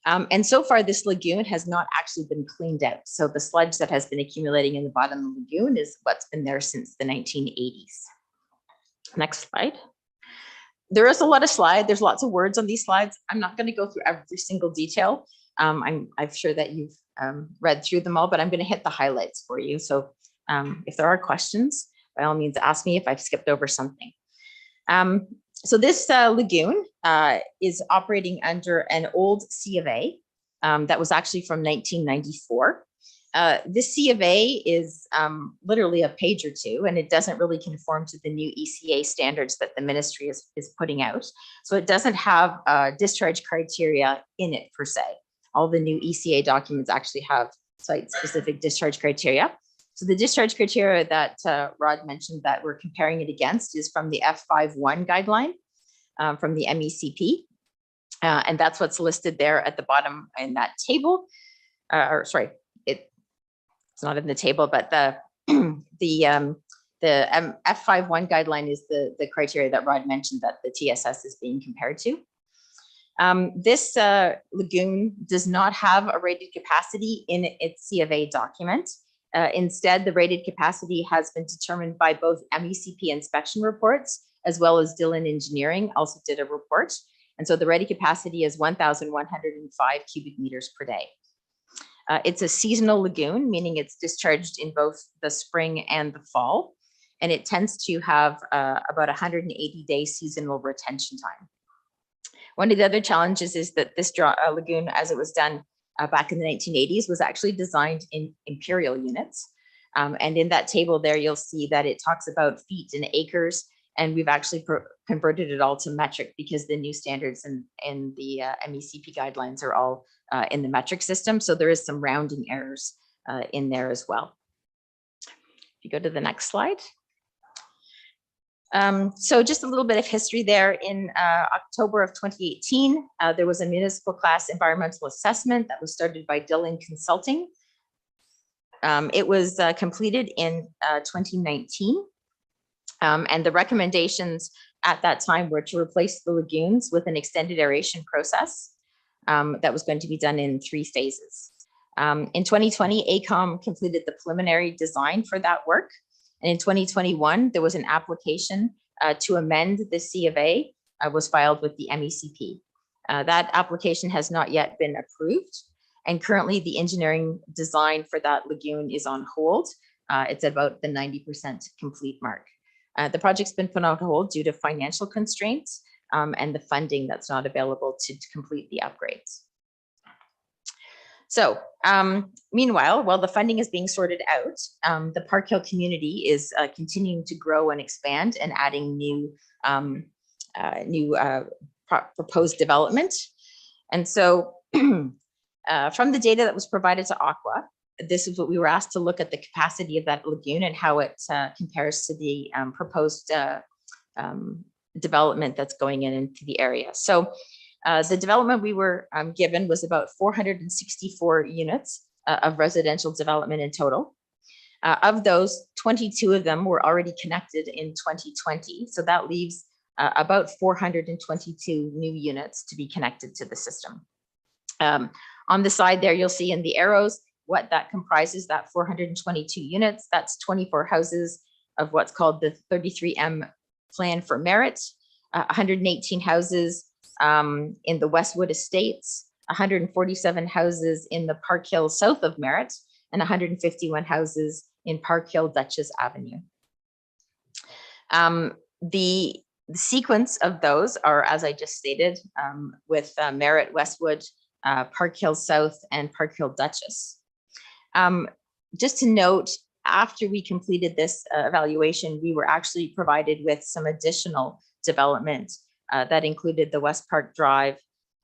And so far, this lagoon has not actually been cleaned out. So the sludge that has been accumulating in the bottom of the lagoon is what's been there since the 1980s. Next slide. There is a lot of slides. There's lots of words on these slides. I'm not going to go through every single detail. I'm sure that you've read through them all, but I'm going to hit the highlights for you. So if there are questions, by all means, ask me if I've skipped over something. So this lagoon is operating under an old C of A that was actually from 1994. This C of A is literally a page or two, and it doesn't really conform to the new ECA standards that the ministry is putting out. So it doesn't have discharge criteria in it per se. All the new ECA documents actually have site-specific discharge criteria. So the discharge criteria that Rod mentioned that we're comparing it against is from the F.1 guideline from the MECP. And that's what's listed there at the bottom in that table. It's not in the table, but the F.1 guideline is the criteria that Rod mentioned that the TSS is being compared to. This lagoon does not have a rated capacity in its C of A document. Instead, the rated capacity has been determined by both MECP inspection reports, as well as Dillon Engineering also did a report. And so the rated capacity is 1,105 cubic meters per day. It's a seasonal lagoon, meaning it's discharged in both the spring and the fall. And it tends to have about 180-day seasonal retention time. One of the other challenges is that this lagoon, as it was done back in the 1980s, was actually designed in imperial units. And in that table there, you'll see that it talks about feet and acres, and we've actually converted it all to metric because the new standards and the MECP guidelines are all in the metric system. So there is some rounding errors in there as well. If you go to the next slide. So just a little bit of history there. In October of 2018, there was a municipal class environmental assessment that was started by Dillon Consulting. It was completed in 2019. And the recommendations at that time were to replace the lagoons with an extended aeration process that was going to be done in 3 phases. In 2020, AECOM completed the preliminary design for that work. And in 2021, there was an application to amend the C of A was filed with the MECP. That application has not yet been approved. And currently the engineering design for that lagoon is on hold. It's about the 90% complete mark. The project's been put on hold due to financial constraints and the funding that's not available to complete the upgrades. So meanwhile, while the funding is being sorted out, the Parkhill community is continuing to grow and expand and adding new proposed development. And so from the data that was provided to Aqua, this is what we were asked to look at the capacity of that lagoon and how it compares to the proposed development that's going into the area. So the development we were given was about 464 units of residential development in total. Of those, 22 of them were already connected in 2020. So that leaves about 422 new units to be connected to the system. On the side there, you'll see in the arrows what that comprises, that 422 units. That's 24 houses of what's called the 33M plan for merit, 118 houses in the Westwood Estates, 147 houses in the Parkhill south of Merritt, and 151 houses in Parkhill Duchess Avenue. The sequence of those are, as I just stated, with Merritt, Westwood, Parkhill South, and Parkhill Duchess. Just to note, after we completed this evaluation, we were actually provided with some additional development that included the West Park Drive,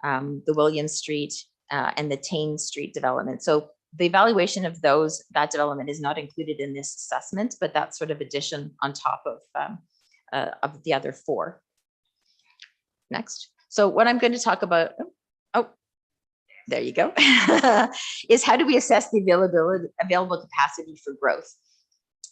the William Street, and the Tane Street development. So the evaluation of that development is not included in this assessment, but that's sort of addition on top of the other four. Next. So what I'm going to talk about, there you go, is how do we assess the available capacity for growth?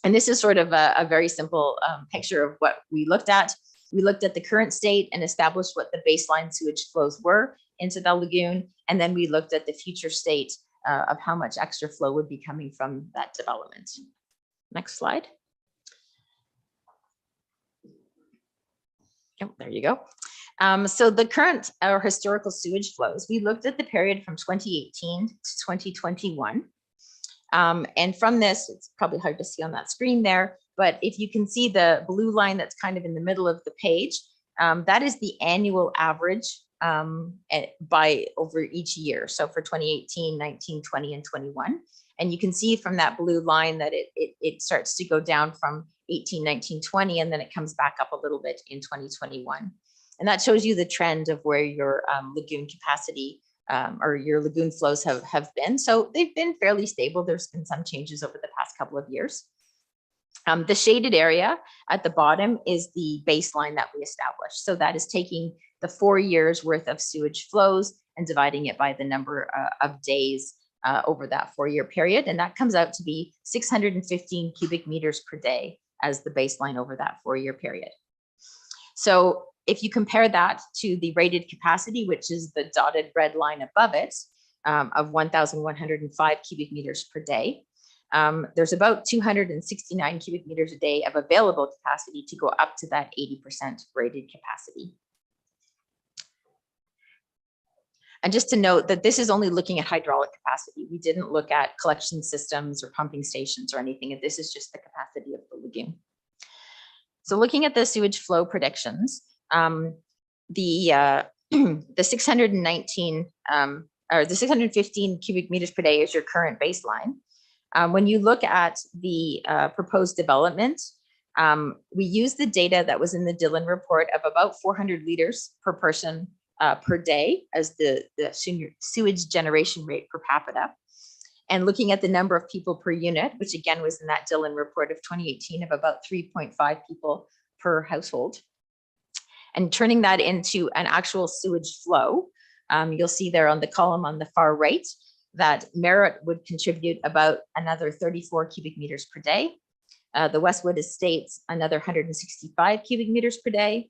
And this is sort of a very simple picture of what we looked at. We looked at the current state and established what the baseline sewage flows were into the lagoon. And then we looked at the future state of how much extra flow would be coming from that development. Next slide. Oh, there you go. So the current or historical sewage flows, we looked at the period from 2018 to 2021. And from this, it's probably hard to see on that screen there, but if you can see the blue line that's kind of in the middle of the page, that is the annual average by over each year. So for 2018, 19, 20, and 21. And you can see from that blue line that it starts to go down from 18, 19, 20, and then it comes back up a little bit in 2021. And that shows you the trend of where your lagoon capacity or your lagoon flows have been. So they've been fairly stable. There's been some changes over the past couple of years. The shaded area at the bottom is the baseline that we established. So that is taking the 4 years worth of sewage flows and dividing it by the number of days over that 4-year period. And that comes out to be 615 cubic meters per day as the baseline over that 4-year period. So if you compare that to the rated capacity, which is the dotted red line above it, of 1,105 cubic meters per day, there's about 269 cubic meters a day of available capacity to go up to that 80% rated capacity. And just to note that this is only looking at hydraulic capacity. We didn't look at collection systems or pumping stations or anything, and this is just the capacity of the lagoon. So looking at the sewage flow predictions, the 619 or the 615 cubic meters per day is your current baseline. When you look at the proposed development, we use the data that was in the Dillon report of about 400 liters per person per day as the sewage generation rate per capita. And looking at the number of people per unit, which again was in that Dillon report of 2018 of about 3.5 people per household. And turning that into an actual sewage flow, you'll see there on the column on the far right that Merritt would contribute about another 34 cubic meters per day. The Westwood Estates, another 165 cubic meters per day.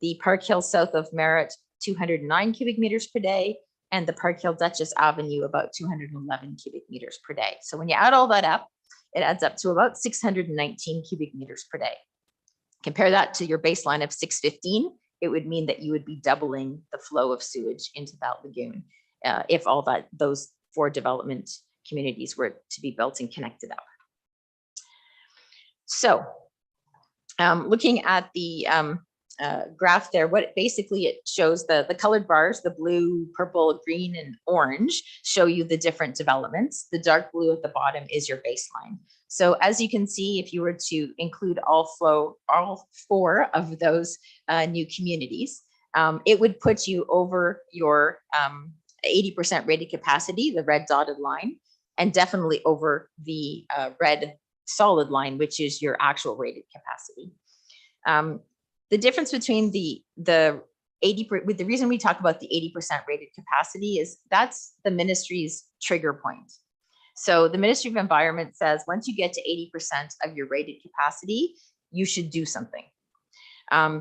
The Parkhill south of Merritt, 209 cubic meters per day. And the Parkhill Duchess Avenue, about 211 cubic meters per day. So when you add all that up, it adds up to about 619 cubic meters per day. Compare that to your baseline of 615, it would mean that you would be doubling the flow of sewage into that lagoon if all those 4 development communities were to be built and connected up. So looking at the graph there, what basically it shows the colored bars, the blue, purple, green, and orange show you the different developments. The dark blue at the bottom is your baseline. So as you can see, if you were to include all 4 of those new communities, it would put you over your 80% rated capacity, the red dotted line, and definitely over the red solid line, which is your actual rated capacity. The difference between the reason we talk about the 80% rated capacity is that's the ministry's trigger point. So the Ministry of Environment says once you get to 80% of your rated capacity, you should do something.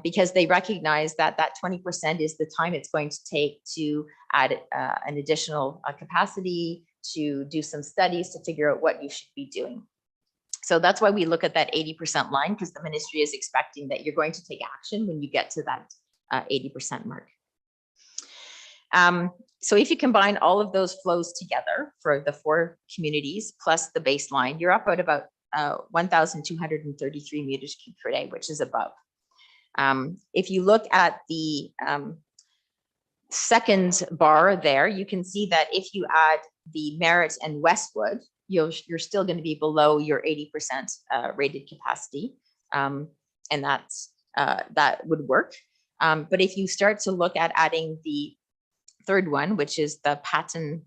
because they recognize that that 20% is the time it's going to take to add an additional capacity, to do some studies to figure out what you should be doing. So that's why we look at that 80% line, because the ministry is expecting that you're going to take action when you get to that 80% mark. So if you combine all of those flows together for the 4 communities plus the baseline, you're up at about 1,233 meters cubed per day, which is above. If you look at the second bar there, you can see that if you add the Merritt and Westwood, you're still going to be below your 80% rated capacity, and that would work. But if you start to look at adding the third one, which is the Patton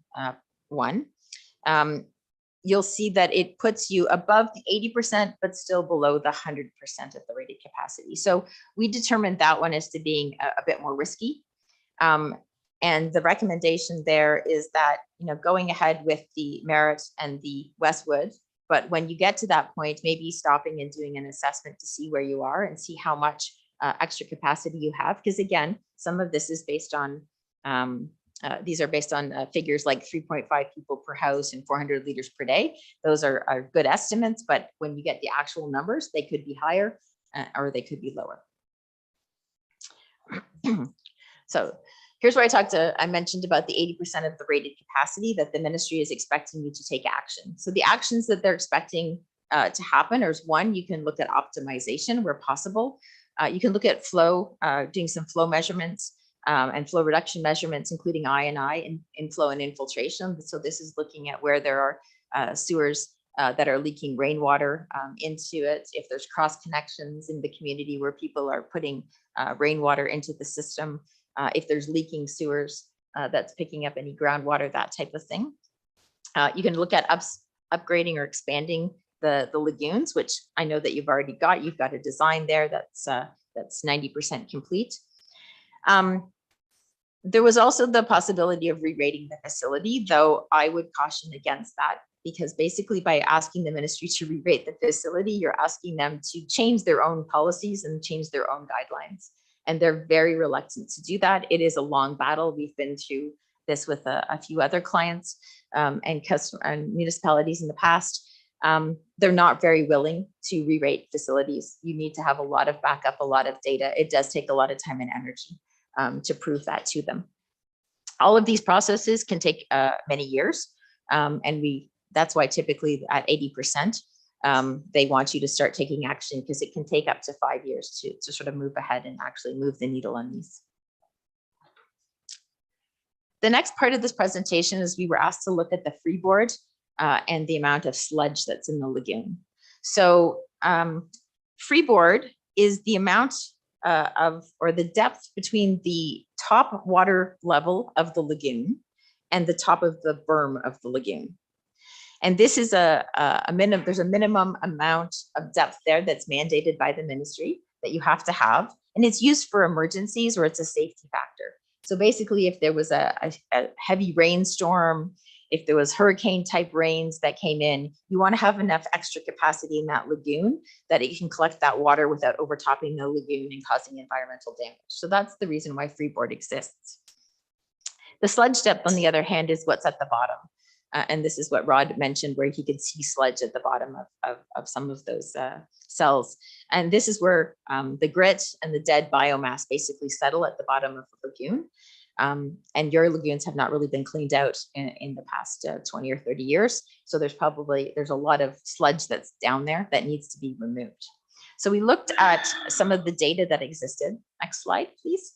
one, you'll see that it puts you above the 80%, but still below the 100% of the rated capacity. So we determined that one as to being a bit more risky. And the recommendation there is that, going ahead with the Merritt and the Westwood, but when you get to that point, maybe stopping and doing an assessment to see where you are and see how much extra capacity you have. Because again, some of this is based on, these are based on figures like 3.5 people per house and 400 liters per day. Those are good estimates, but when you get the actual numbers, they could be higher or they could be lower. So here's where I mentioned about the 80% of the rated capacity that the ministry is expecting you to take action. So the actions that they're expecting to happen is, one, you can look at optimization where possible. You can look at flow, doing some flow measurements and flow reduction measurements, including I&I, inflow and infiltration. So this is looking at where there are sewers that are leaking rainwater into it. If there's cross connections in the community where people are putting rainwater into the system, if there's leaking sewers that's picking up any groundwater, that type of thing. You can look at upgrading or expanding the lagoons, which I know that you've already got. You've got a design there that's 90% complete. There was also the possibility of re-rating the facility, though I would caution against that, because basically by asking the ministry to re-rate the facility, you're asking them to change their own policies and change their own guidelines. And they're very reluctant to do that. It is a long battle. We've been through this with a few other clients and municipalities in the past. They're not very willing to re-rate facilities. You need to have a lot of backup, a lot of data. It does take a lot of time and energy to prove that to them. All of these processes can take many years. And that's why typically at 80%, they want you to start taking action, because it can take up to 5 years to sort of move ahead and actually move the needle on these. The next part of this presentation is we were asked to look at the freeboard and the amount of sludge that's in the lagoon. So freeboard is the amount or the depth between the top water level of the lagoon and the top of the berm of the lagoon. And this is there's a minimum amount of depth there that's mandated by the ministry that you have to have. And it's used for emergencies, or it's a safety factor. So basically, if there was a heavy rainstorm, if there was hurricane type rains that came in, you want to have enough extra capacity in that lagoon that it can collect that water without overtopping the lagoon and causing environmental damage. So that's the reason why freeboard exists. The sludge depth, on the other hand, is what's at the bottom. And this is what Rod mentioned, where he could see sludge at the bottom of some of those cells. And this is where the grit and the dead biomass basically settle at the bottom of the lagoon. And your lagoons have not really been cleaned out in the past 20 or 30 years. So there's a lot of sludge that's down there that needs to be removed. So we looked at some of the data that existed. Next slide, please.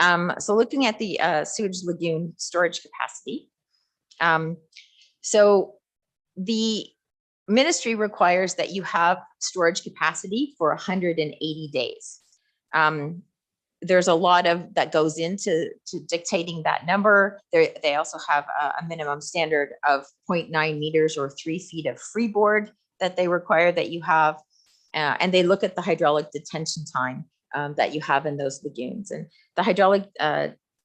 So looking at the sewage lagoon storage capacity. So the ministry requires that you have storage capacity for 180 days. There's a lot of that goes into dictating that number. They also have a minimum standard of 0.9 meters or 3 feet of freeboard that they require that you have. And they look at the hydraulic detention time that you have in those lagoons. And the hydraulic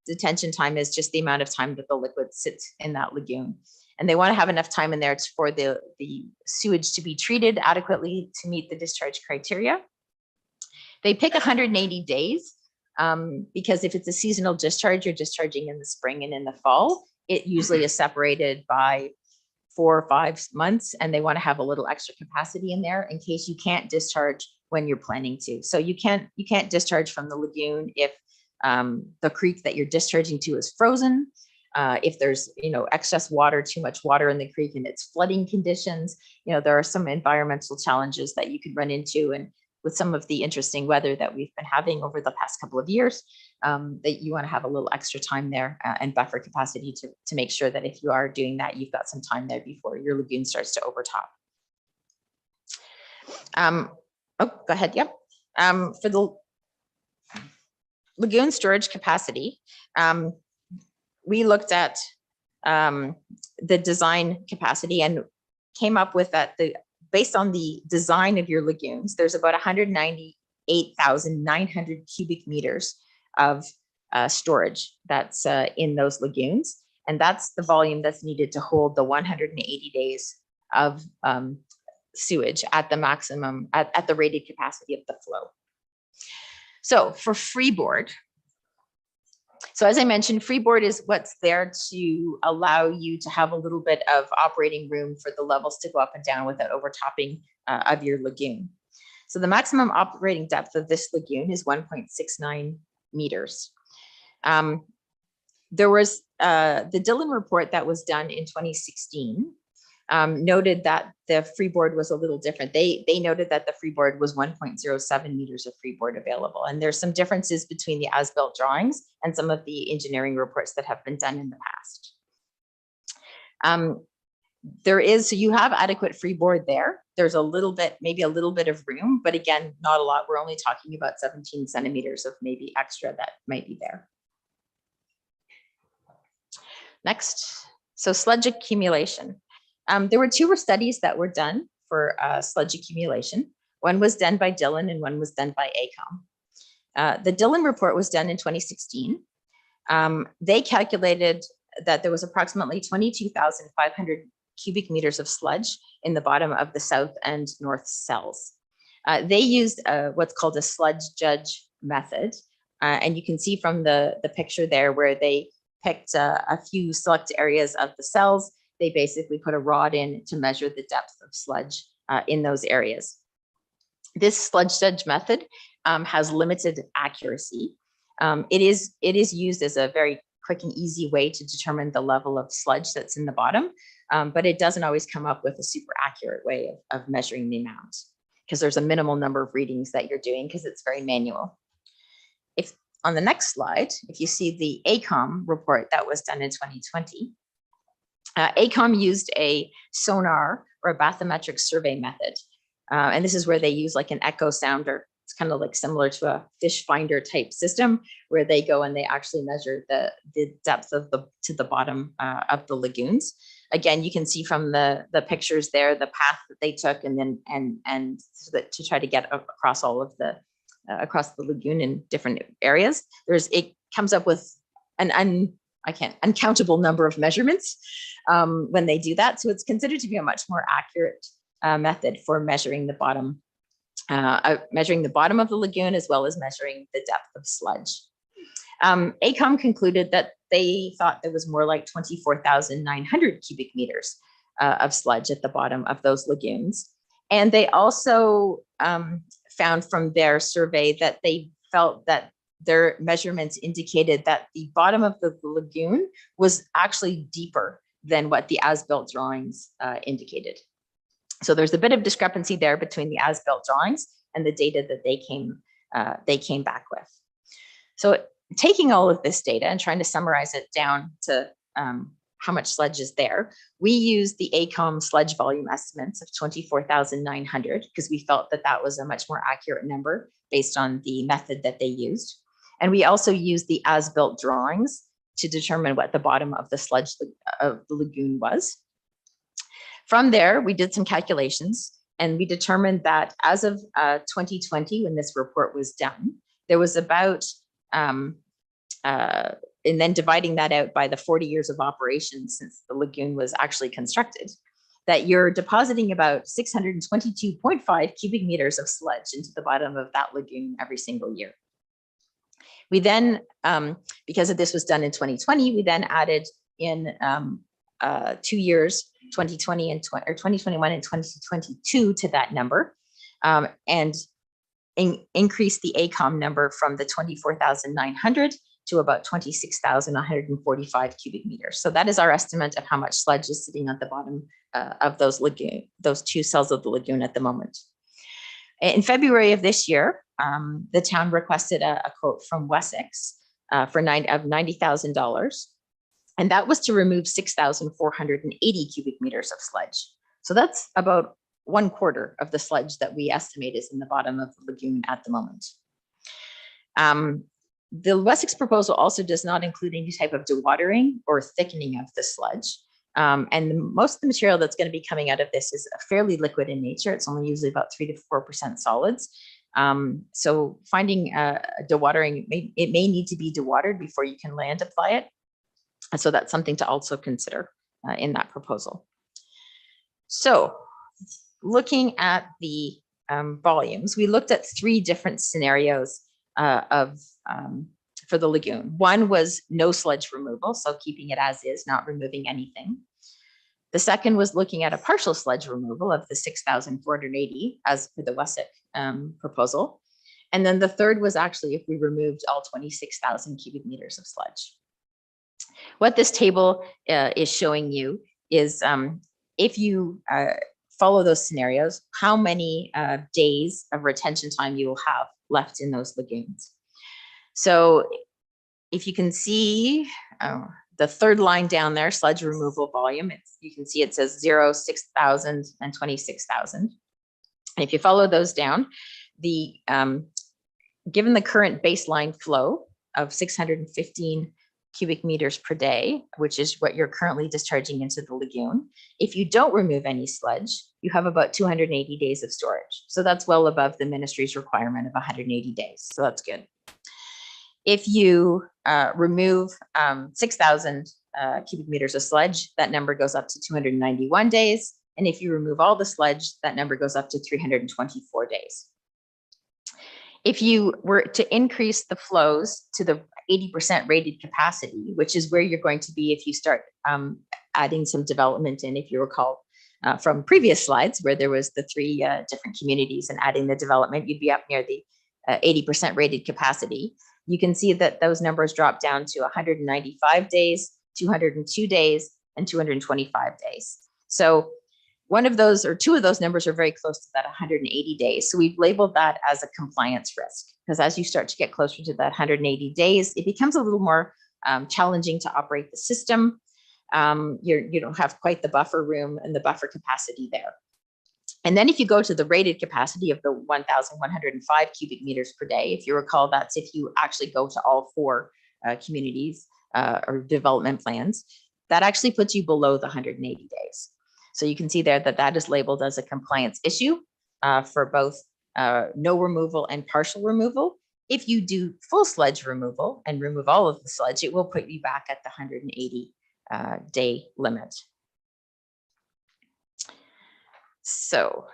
detention time is just the amount of time that the liquid sits in that lagoon. And they want to have enough time in there for the sewage to be treated adequately to meet the discharge criteria. They pick 180 days because if it's a seasonal discharge, you're discharging in the spring and in the fall. It usually is separated by 4 or 5 months, and they want to have a little extra capacity in there in case you can't discharge when you're planning to. So you can't discharge from the lagoon if the creek that you're discharging to is frozen. If there's, excess water, too much water in the creek and it's flooding conditions, there are some environmental challenges that you could run into. And with some of the interesting weather that we've been having over the past couple of years, that you want to have a little extra time there and buffer capacity to make sure that if you are doing that, you've got some time there before your lagoon starts to overtop. Go ahead. Yep. For the lagoon storage capacity, we looked at the design capacity and came up with that based on the design of your lagoons, there's about 198,900 cubic meters of storage that's in those lagoons. And that's the volume that's needed to hold the 180 days of sewage at the maximum, at the rated capacity of the flow. So for freeboard, so as I mentioned, freeboard is what's there to allow you to have a little bit of operating room for the levels to go up and down without overtopping of your lagoon. So the maximum operating depth of this lagoon is 1.69 meters. There was the Dillon report that was done in 2016 noted that the freeboard was a little different. They noted that the freeboard was 1.07 meters of freeboard available. And there's some differences between the as-built drawings and some of the engineering reports that have been done in the past. So you have adequate freeboard there. There's a little bit, maybe a little bit of room, but again, not a lot. We're only talking about 17 centimeters of maybe extra that might be there. Next, so sludge accumulation. There were 2 studies that were done for sludge accumulation. One was done by Dillon and one was done by AECOM. The Dillon report was done in 2016. They calculated that there was approximately 22,500 cubic meters of sludge in the bottom of the south and north cells. They used what's called a sludge judge method. And you can see from the picture there where they picked a few select areas of the cells. They basically put a rod in to measure the depth of sludge in those areas. This sludge judge method has limited accuracy. It is used as a very quick and easy way to determine the level of sludge that's in the bottom, but it doesn't always come up with a super accurate way of measuring the amount because there's a minimal number of readings that you're doing because it's very manual. If on the next slide, if you see the AECOM report that was done in 2020, AECOM used a sonar or a bathymetric survey method. And this is where they use like an echo sounder. It's kind of like similar to a fish finder type system where they go and they actually measure the depth of to the bottom of the lagoons. Again, you can see from the pictures there, the path that they took and then so that to try to get across all of across the lagoon in different areas. It comes up with an uncountable number of measurements when they do that. So it's considered to be a much more accurate method for measuring the bottom of the lagoon as well as measuring the depth of sludge. AECOM concluded that they thought there was more like 24,900 cubic meters of sludge at the bottom of those lagoons. And they also found from their survey that they felt that their measurements indicated that the bottom of the lagoon was actually deeper than what the as-built drawings indicated. So there's a bit of discrepancy there between the as-built drawings and the data that they came back with. So taking all of this data and trying to summarize it down to how much sludge is there, we used the AECOM sludge volume estimates of 24,900 because we felt that that was a much more accurate number based on the method that they used. And we also used the as-built drawings to determine what the bottom of the sludge of the lagoon was. From there, we did some calculations and we determined that as of 2020, when this report was done, there was about, and then dividing that out by the 40 years of operation since the lagoon was actually constructed, that you're depositing about 622.5 cubic meters of sludge into the bottom of that lagoon every single year. We then, because of this was done in 2020, we then added in 2 years, 2020 and 2021 and 2022 to that number, and increased the ACOM number from the 24,900 to about 26,145 cubic meters. So that is our estimate of how much sludge is sitting at the bottom of those 2 cells of the lagoon at the moment. In February of this year, the town requested a quote from Wessex for $90,000. And that was to remove 6,480 cubic meters of sludge. So that's about 1/4 of the sludge that we estimate is in the bottom of the lagoon at the moment. The Wessex proposal also does not include any type of dewatering or thickening of the sludge. Most of the material that's going to be coming out of this is fairly liquid in nature. It's only usually about 3 to 4% solids. So finding dewatering, it may need to be dewatered before you can land apply it. So that's something to also consider in that proposal. So looking at the volumes, we looked at 3 different scenarios for the lagoon. One was no sludge removal, so keeping it as is, not removing anything. The second was looking at a partial sludge removal of the 6,480 as per the Wessex proposal. And then the third was actually if we removed all 26,000 cubic meters of sludge. What this table is showing you is if you follow those scenarios, how many days of retention time you will have left in those lagoons. So if you can see the third line down there, sludge removal volume, you can see it says 0, 6,000 and 26,000. And if you follow those down, given the current baseline flow of 615 cubic meters per day, which is what you're currently discharging into the lagoon, if you don't remove any sludge, you have about 280 days of storage. So that's well above the ministry's requirement of 180 days. So that's good. If you remove 6,000 cubic meters of sludge, that number goes up to 291 days. And if you remove all the sludge, that number goes up to 324 days. If you were to increase the flows to the 80% rated capacity, which is where you're going to be if you start adding some development in, if you recall from previous slides where there was the 3 different communities and adding the development, you'd be up near the 80% rated capacity. You can see that those numbers drop down to 195 days, 202 days, and 225 days. So one of those or 2 of those numbers are very close to that 180 days. So we've labeled that as a compliance risk, because as you start to get closer to that 180 days, it becomes a little more challenging to operate the system. You don't have quite the buffer room and the buffer capacity there. And then if you go to the rated capacity of the 1,105 cubic meters per day, if you recall, that's if you actually go to all 4 communities or development plans, that actually puts you below the 180 days. So you can see there that that is labeled as a compliance issue for both no removal and partial removal. If you do full sludge removal and remove all of the sludge, it will put you back at the 180 day limit. So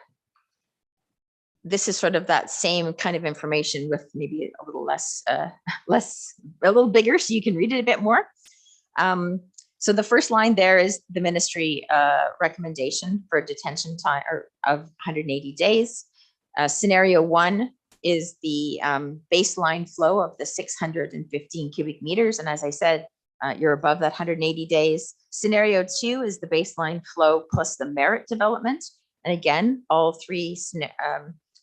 this is sort of that same kind of information with maybe a little a little bigger, so you can read it a bit more. So the first line there is the ministry recommendation for detention time of 180 days. Scenario 1 is the baseline flow of the 615 cubic meters. And as I said, you're above that 180 days. Scenario 2 is the baseline flow plus the merit development. And again, all 3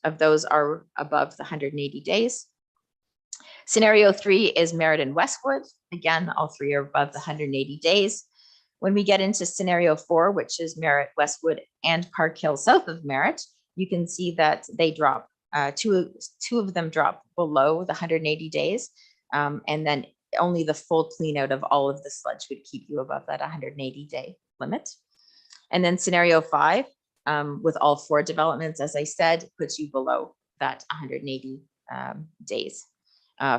of those are above the 180 days. Scenario 3 is Merritt and Westwood. Again, all 3 are above the 180 days. When we get into scenario 4, which is Merritt, Westwood, and Parkhill south of Merritt, you can see that they drop, two of them drop below the 180 days. And then only the full clean out of all of the sludge would keep you above that 180 day limit. And then scenario 5, with all 4 developments, as I said, puts you below that 180 days.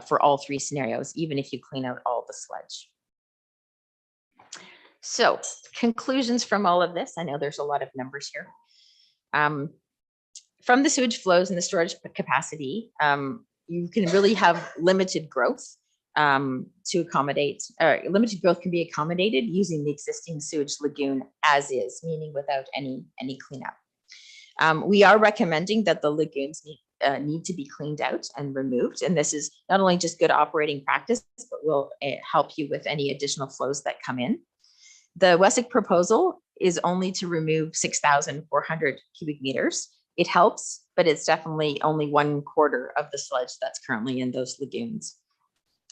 for all three scenarios, even if you clean out all the sludge. So conclusions from all of this. I know there's a lot of numbers here. From the sewage flows and the storage capacity, you can really have limited growth to accommodate, limited growth can be accommodated using the existing sewage lagoon as is, meaning without any cleanup. We are recommending that the lagoons need to be cleaned out and removed. And this is not only just good operating practice, but will help you with any additional flows that come in. The Wessex proposal is only to remove 6,400 cubic meters. It helps, but it's definitely only 1/4 of the sludge that's currently in those lagoons.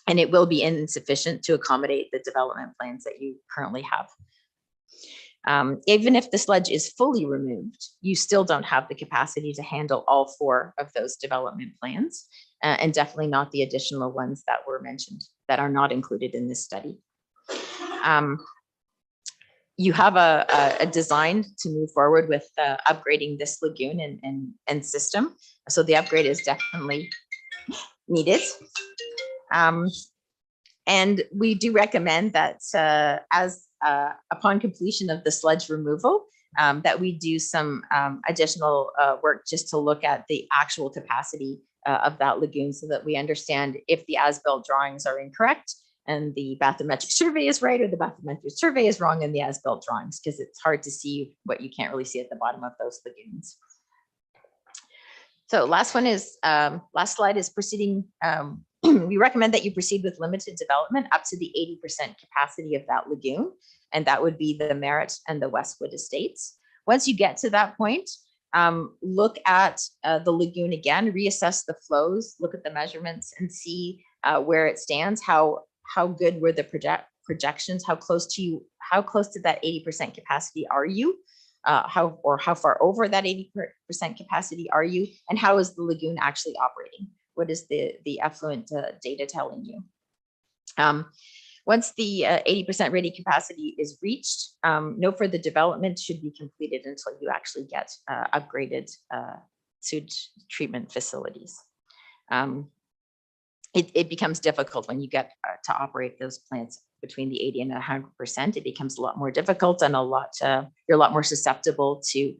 And it will be insufficient to accommodate the development plans that you currently have. Even if the sludge is fully removed, you still don't have the capacity to handle all 4 of those development plans, and definitely not the additional ones that were mentioned that are not included in this study. You have a design to move forward with upgrading this lagoon and system. So the upgrade is definitely needed. And we do recommend that upon completion of the sludge removal, that we do some additional work just to look at the actual capacity of that lagoon so that we understand if the as-built drawings are incorrect and the bathymetric survey is right, or the bathymetric survey is wrong in the as-built drawings, because it's hard to see what you can't really see at the bottom of those lagoons. So last slide is proceeding. We recommend that you proceed with limited development up to the 80% capacity of that lagoon, and that would be the Merritt and the Westwood estates. Once you get to that point, look at the lagoon again, reassess the flows, look at the measurements, and see where it stands. How good were the projections? How close to that 80% capacity are you? How far over that 80% capacity are you? And how is the lagoon actually operating? What is the effluent data telling you? Once the 80% ready capacity is reached, no further development should be completed until you actually get upgraded sewage treatment facilities. It becomes difficult when you get to operate those plants between the 80 and 100%. It becomes a lot more difficult, and you're a lot more susceptible to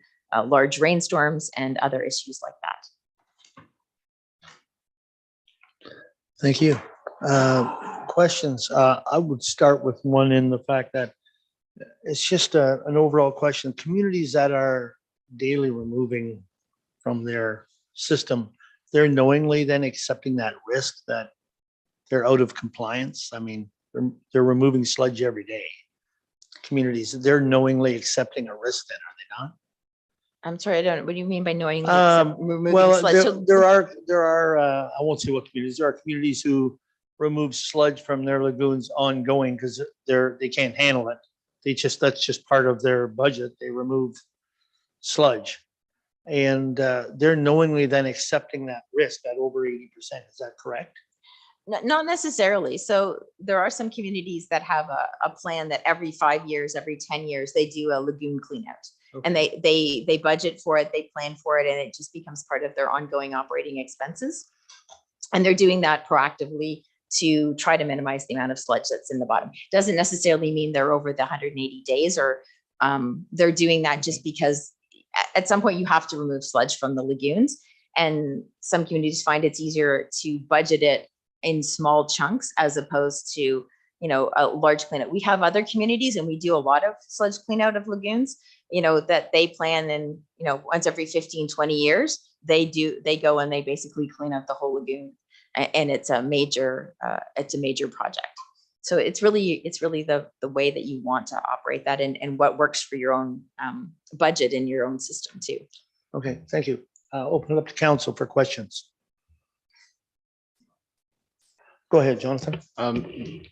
large rainstorms and other issues like that. Thank you. Questions? I would start with one in the fact that it's just an overall question. Communities that are daily removing from their system, they're knowingly then accepting that risk that they're out of compliance. I mean, they're removing sludge every day. Communities, they're knowingly accepting a risk then, are they not? I'm sorry, I don't, what do you mean by knowingly removing Well, sludge? So- there are, I won't say what communities, there are communities who remove sludge from their lagoons ongoing because they can't handle it. That's just part of their budget. They remove sludge. And they're knowingly then accepting that risk at over 80%. Is that correct? Not necessarily. So there are some communities that have a plan that every 5 years, every 10 years, they do a lagoon clean out. Okay. And they budget for it, they plan for it, and it just becomes part of their ongoing operating expenses. And they're doing that proactively to try to minimize the amount of sludge that's in the bottom. Doesn't necessarily mean they're over the 180 days, or they're doing that just because at some point you have to remove sludge from the lagoons. And some communities find it's easier to budget it in small chunks as opposed to, a large cleanup. We have other communities, and we do a lot of sludge clean out of lagoons, that they plan, and, once every 15, 20 years, they go and they basically clean out the whole lagoon. And it's a major project. So it's really the way that you want to operate that, and what works for your own budget and your own system too. Okay, thank you. Open it up to council for questions. Go ahead, Jonathan.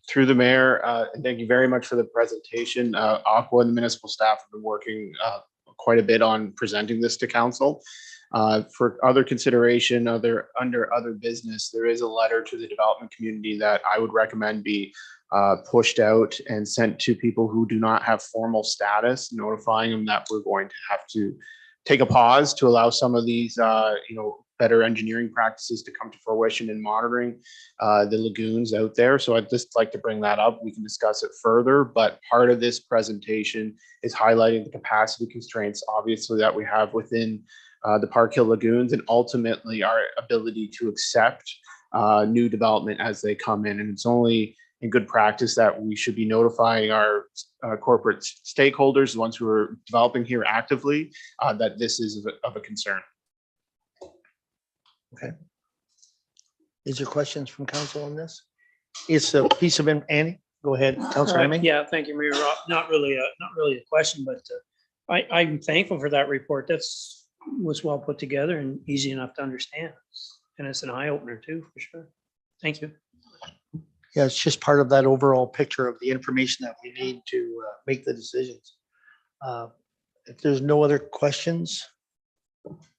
Through the mayor, thank you very much for the presentation. Aqua and the municipal staff have been working quite a bit on presenting this to council. For other consideration, under other business, there is a letter to the development community that I would recommend be pushed out and sent to people who do not have formal status, notifying them that we're going to have to take a pause to allow some of these, better engineering practices to come to fruition in monitoring the lagoons out there. So I'd just like to bring that up. We can discuss it further, but part of this presentation is highlighting the capacity constraints, obviously, that we have within the Parkhill lagoons, and ultimately our ability to accept new development as they come in. And it's only in good practice that we should be notifying our corporate stakeholders, the ones who are developing here actively, that this is of a concern. Okay. Is there questions from council on this? It's a piece of, Annie, go ahead, Councilor Hemming. Yeah, thank you, Mayor Rob. Not really a question, but I'm thankful for that report. Was well put together and easy enough to understand. And it's an eye opener too, for sure. Thank you. Yeah, it's just part of that overall picture of the information that we need to make the decisions. If there's no other questions.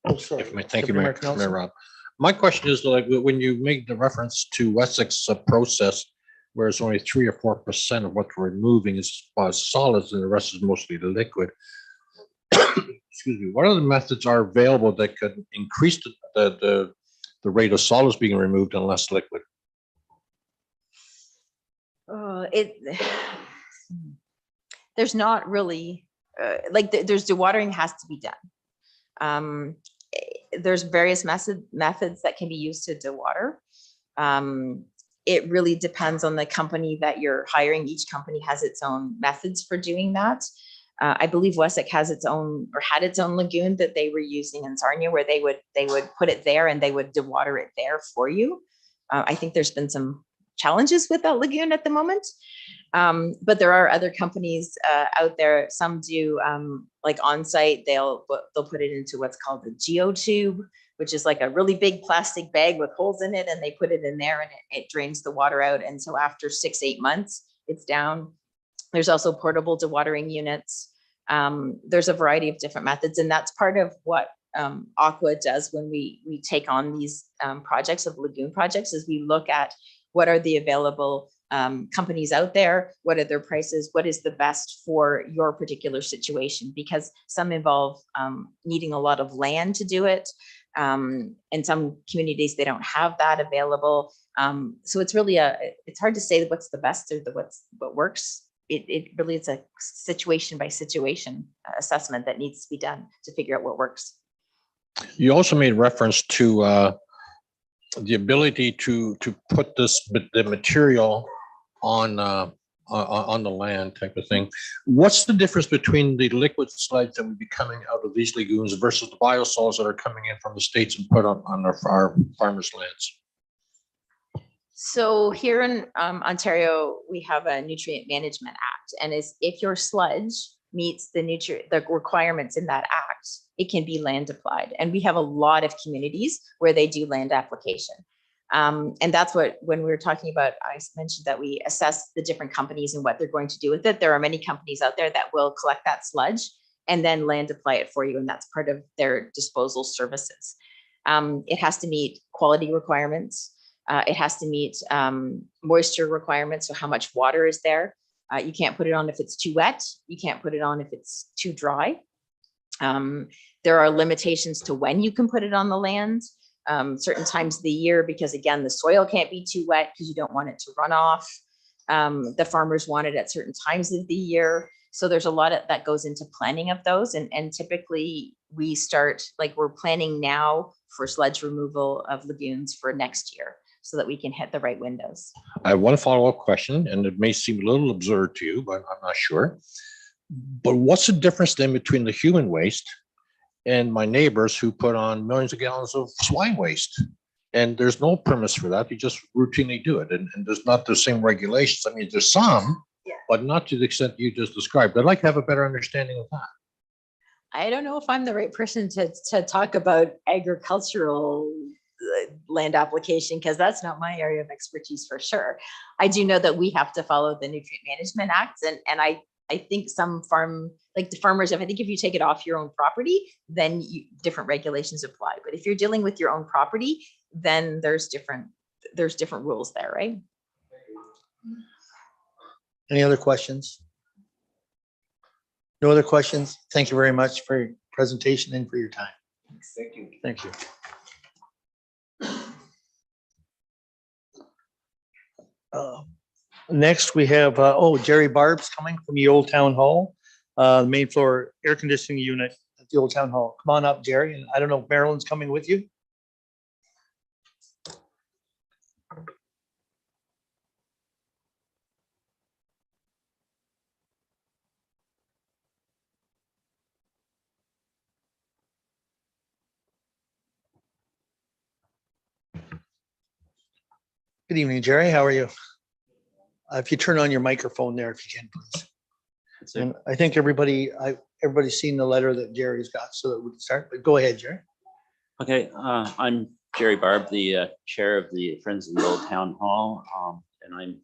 Oh, sorry. Thank you, Deputy Mayor Council. Rob. My question is, like, when you make the reference to Wessex process, where it's only 3 or 4% of what we're removing is solids and the rest is mostly the liquid. Excuse me, what other methods are available that could increase the rate of solids being removed and less liquid? There's not really, there's dewatering has to be done. There's various methods that can be used to dewater. It really depends on the company that you're hiring. Each company has its own methods for doing that. I believe Wessex has its own, or had its own lagoon that they were using in Sarnia, where they would put it there and they would dewater it there for you. I think there's been some challenges with that lagoon at the moment. But there are other companies out there. Some do like on-site, they'll put it into what's called the geotube, which is like a really big plastic bag with holes in it, and they put it in there and it drains the water out. And so after 6-8 months, it's down. There's also portable dewatering units. There's a variety of different methods, and that's part of what Aqua does when we take on these projects of lagoon projects, is we look at what are the available companies out there, what are their prices, what is the best for your particular situation, because some involve needing a lot of land to do it. In some communities, they don't have that available. So it's really it's hard to say what's the best or what works. It really is a situation by situation assessment that needs to be done to figure out what works. You also made reference to the ability to put the material on the land type of thing. What's the difference between the liquid sludge that would be coming out of these lagoons versus the biosolids that are coming in from the States and put on our farmers' lands? So here in Ontario, we have a Nutrient Management Act, and if your sludge meets the requirements in that act, it can be land applied. And we have a lot of communities where they do land application. And that's when we were talking about, I mentioned that we assess the different companies and what they're going to do with it. There are many companies out there that will collect that sludge and then land apply it for you. And that's part of their disposal services. It has to meet quality requirements. It has to meet moisture requirements. So how much water is there? You can't put it on if it's too wet. You can't put it on if it's too dry. There are limitations to when you can put it on the land, certain times of the year, because again, the soil can't be too wet because you don't want it to run off. The farmers want it at certain times of the year. So there's a lot that goes into planning of those. And typically we start, we're planning now for sludge removal of lagoons for next year, so that we can hit the right windows. I have one follow-up question, and it may seem a little absurd to you, but I'm not sure. But what's the difference then between the human waste and my neighbors who put on millions of gallons of swine waste? And there's no permits for that. You just routinely do it. And there's not the same regulations. I mean, there's some, but not to the extent you just described. I'd like to have a better understanding of that. I don't know if I'm the right person to talk about agricultural land application, because that's not my area of expertise for sure. I do know that we have to follow the Nutrient Management Act, and I think some the farmers, if you take it off your own property, then different regulations apply. But if you're dealing with your own property, then there's different rules there, right? Any other questions? No other questions? Thank you very much for your presentation and for your time. Thank you. Thank you. Next, we have, Jerry Barb's coming from the Old Town Hall, main floor air conditioning unit at the Old Town Hall. Come on up, Jerry. And I don't know if Marilyn's coming with you. Good evening, Jerry. How are you? If you turn on your microphone there, if you can, please. And I think everybody's seen the letter that Jerry's got, so that we can start, but go ahead, Jerry. Okay, I'm Jerry Barb, the chair of the Friends of the Old Town Hall, and I'm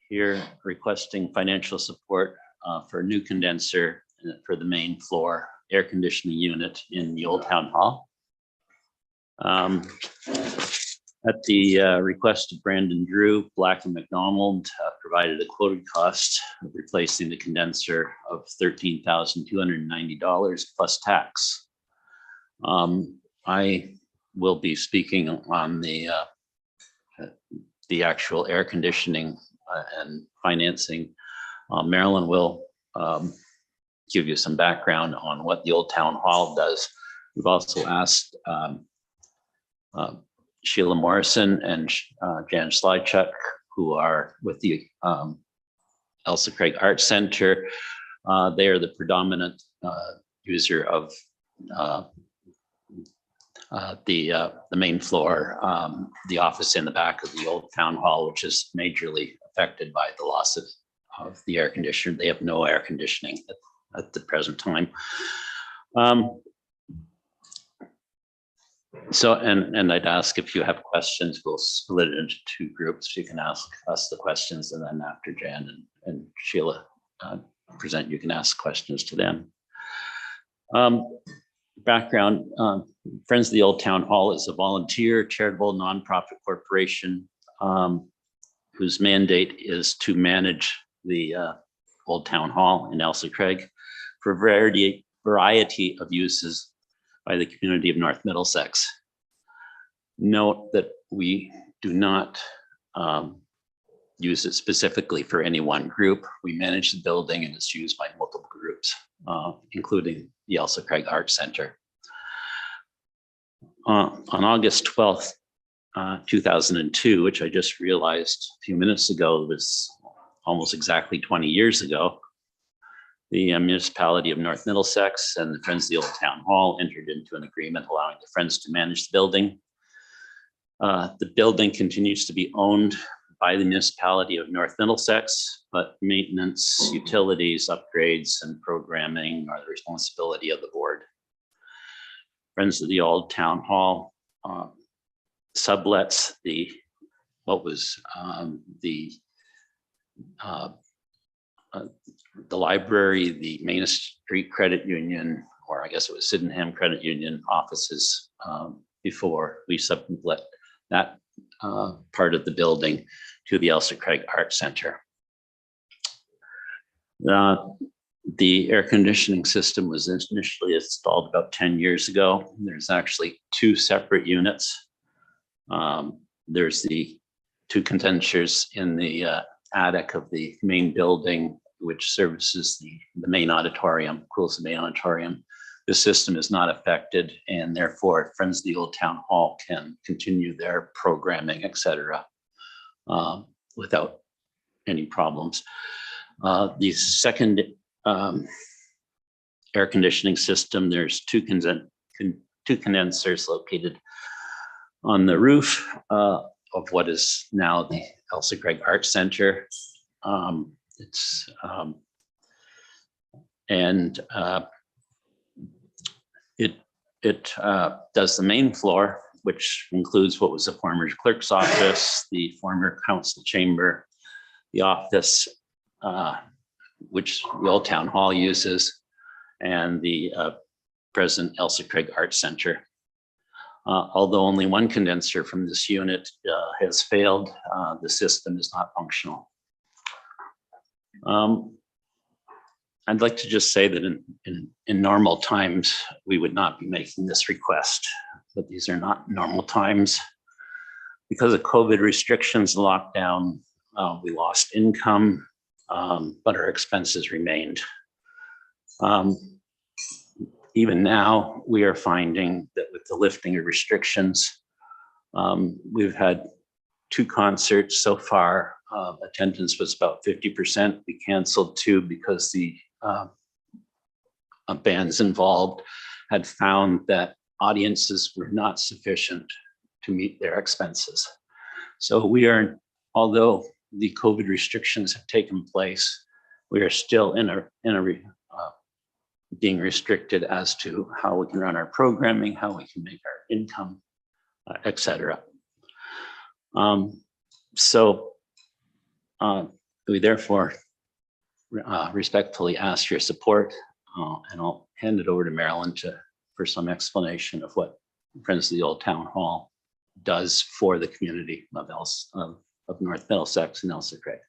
here requesting financial support for a new condenser for the main floor air conditioning unit in the Old Town Hall. At the request of Brandon Drew, Black and McDonald provided a quoted cost of replacing the condenser of $13,290 plus tax. I will be speaking on the actual air conditioning and financing. Marilyn will give you some background on what the Old Town Hall does. We've also asked Sheila Morrison and Jan Slydchuk, who are with the Elsa Craig Art Center. They are the predominant user of the main floor, the office in the back of the Old Town Hall, which is majorly affected by the loss of the air conditioner. They have no air conditioning at the present time. So, and I'd ask if you have questions, we'll split it into two groups. You can ask us the questions, and then after Jan and Sheila present, you can ask questions to them. Background, Friends of the Old Town Hall is a volunteer charitable nonprofit corporation whose mandate is to manage the Old Town Hall in Elsa Craig for a variety of uses by the community of North Middlesex. Note that we do not use it specifically for any one group. We manage the building and it's used by multiple groups, including the Elsa Craig Art Center. On August 12th, 2002, which I just realized a few minutes ago was almost exactly 20 years ago, the municipality of North Middlesex and the Friends of the Old Town Hall entered into an agreement allowing the Friends to manage the building. The building continues to be owned by the municipality of North Middlesex, but maintenance, utilities, upgrades, and programming are the responsibility of the board. Friends of the Old Town Hall sublets the library, the Main Street Credit Union, or I guess it was Sydenham Credit Union offices before we sublet that part of the building to the Elsa Craig Art Center. The air conditioning system was initially installed about 10 years ago. There's actually two separate units. There's the two condensers in the attic of the main building, which services the main auditorium, cools the main auditorium. The system is not affected, and therefore Friends of the Old Town Hall can continue their programming, et cetera, without any problems. The second air conditioning system, there's two condensers located on the roof of what is now the Elsa Craig Art Center. It does the main floor, which includes what was the former clerk's office, the former council chamber, the office, which the Old Town Hall uses, and the present Elsa Craig Art Center. Although only one condenser from this unit has failed, the system is not functional. I'd like to just say that in normal times, we would not be making this request, but these are not normal times. Because of COVID restrictions and lockdown, We lost income, but our expenses remained. Even now, we are finding that with the lifting of restrictions, we've had 2 concerts so far. Attendance was about 50%. We canceled 2 because the bands involved had found that audiences were not sufficient to meet their expenses. So we are, although the COVID restrictions have taken place, we are still being restricted as to how we can run our programming, how we can make our income, et cetera. We therefore respectfully ask your support, and I'll hand it over to Marilyn for some explanation of what Friends of the Old Town Hall does for the community of North Middlesex and Elsa Craig.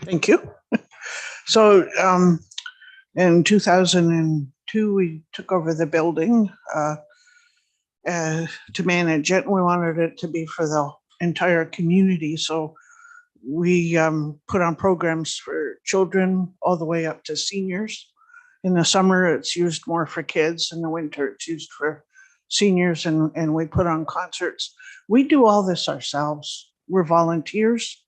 Thank you. So in 2002, we took over the building to manage it. We wanted it to be for the entire community. So we put on programs for children all the way up to seniors. In the summer, it's used more for kids. In the winter, it's used for seniors, and we put on concerts. We do all this ourselves. We're volunteers.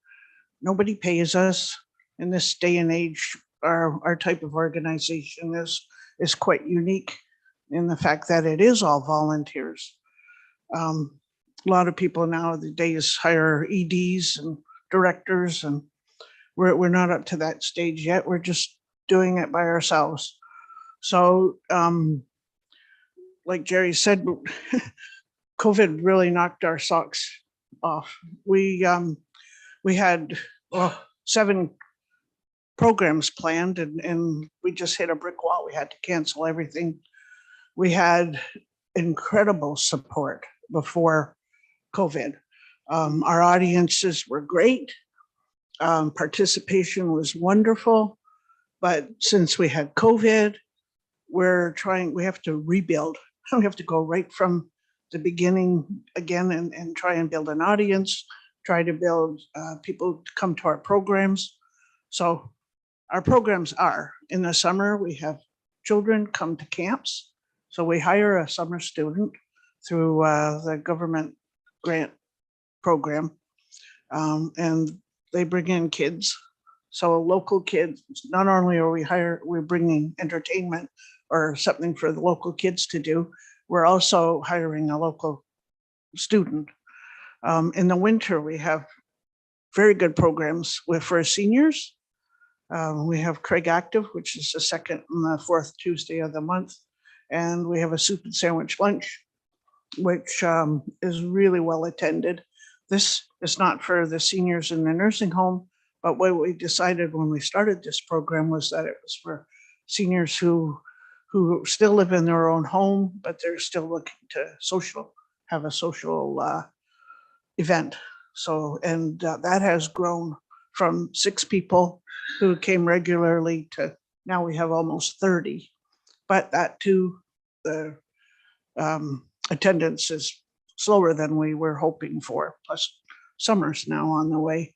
Nobody pays us. In this day and age, our type of organization is quite unique in the fact that it is all volunteers. A lot of people nowadays hire EDs and directors, and we're not up to that stage yet. We're just doing it by ourselves. So like Jerry said, COVID really knocked our socks off. We had 7 programs planned, and we just hit a brick wall. We had to cancel everything. We had incredible support before COVID. Our audiences were great. Participation was wonderful. But since we had COVID, we have to rebuild. We have to go right from the beginning again and try and build an audience, try to build people to come to our programs. So our programs are, in the summer, we have children come to camps. So we hire a summer student through the government grant program, and they bring in kids. So local kids, not only are we're bringing entertainment or something for the local kids to do, we're also hiring a local student. In the winter, we have very good programs for seniors. We have Craig Active, which is the 2nd and the 4th Tuesday of the month. And we have a soup and sandwich lunch, which is really well attended. This is not for the seniors in the nursing home, but what we decided when we started this program was that it was for seniors who still live in their own home, but they're still looking to have a social event. So, and that has grown from 6 people who came regularly to now we have almost 30. But that too, the attendance is slower than we were hoping for, plus summer's now on the way.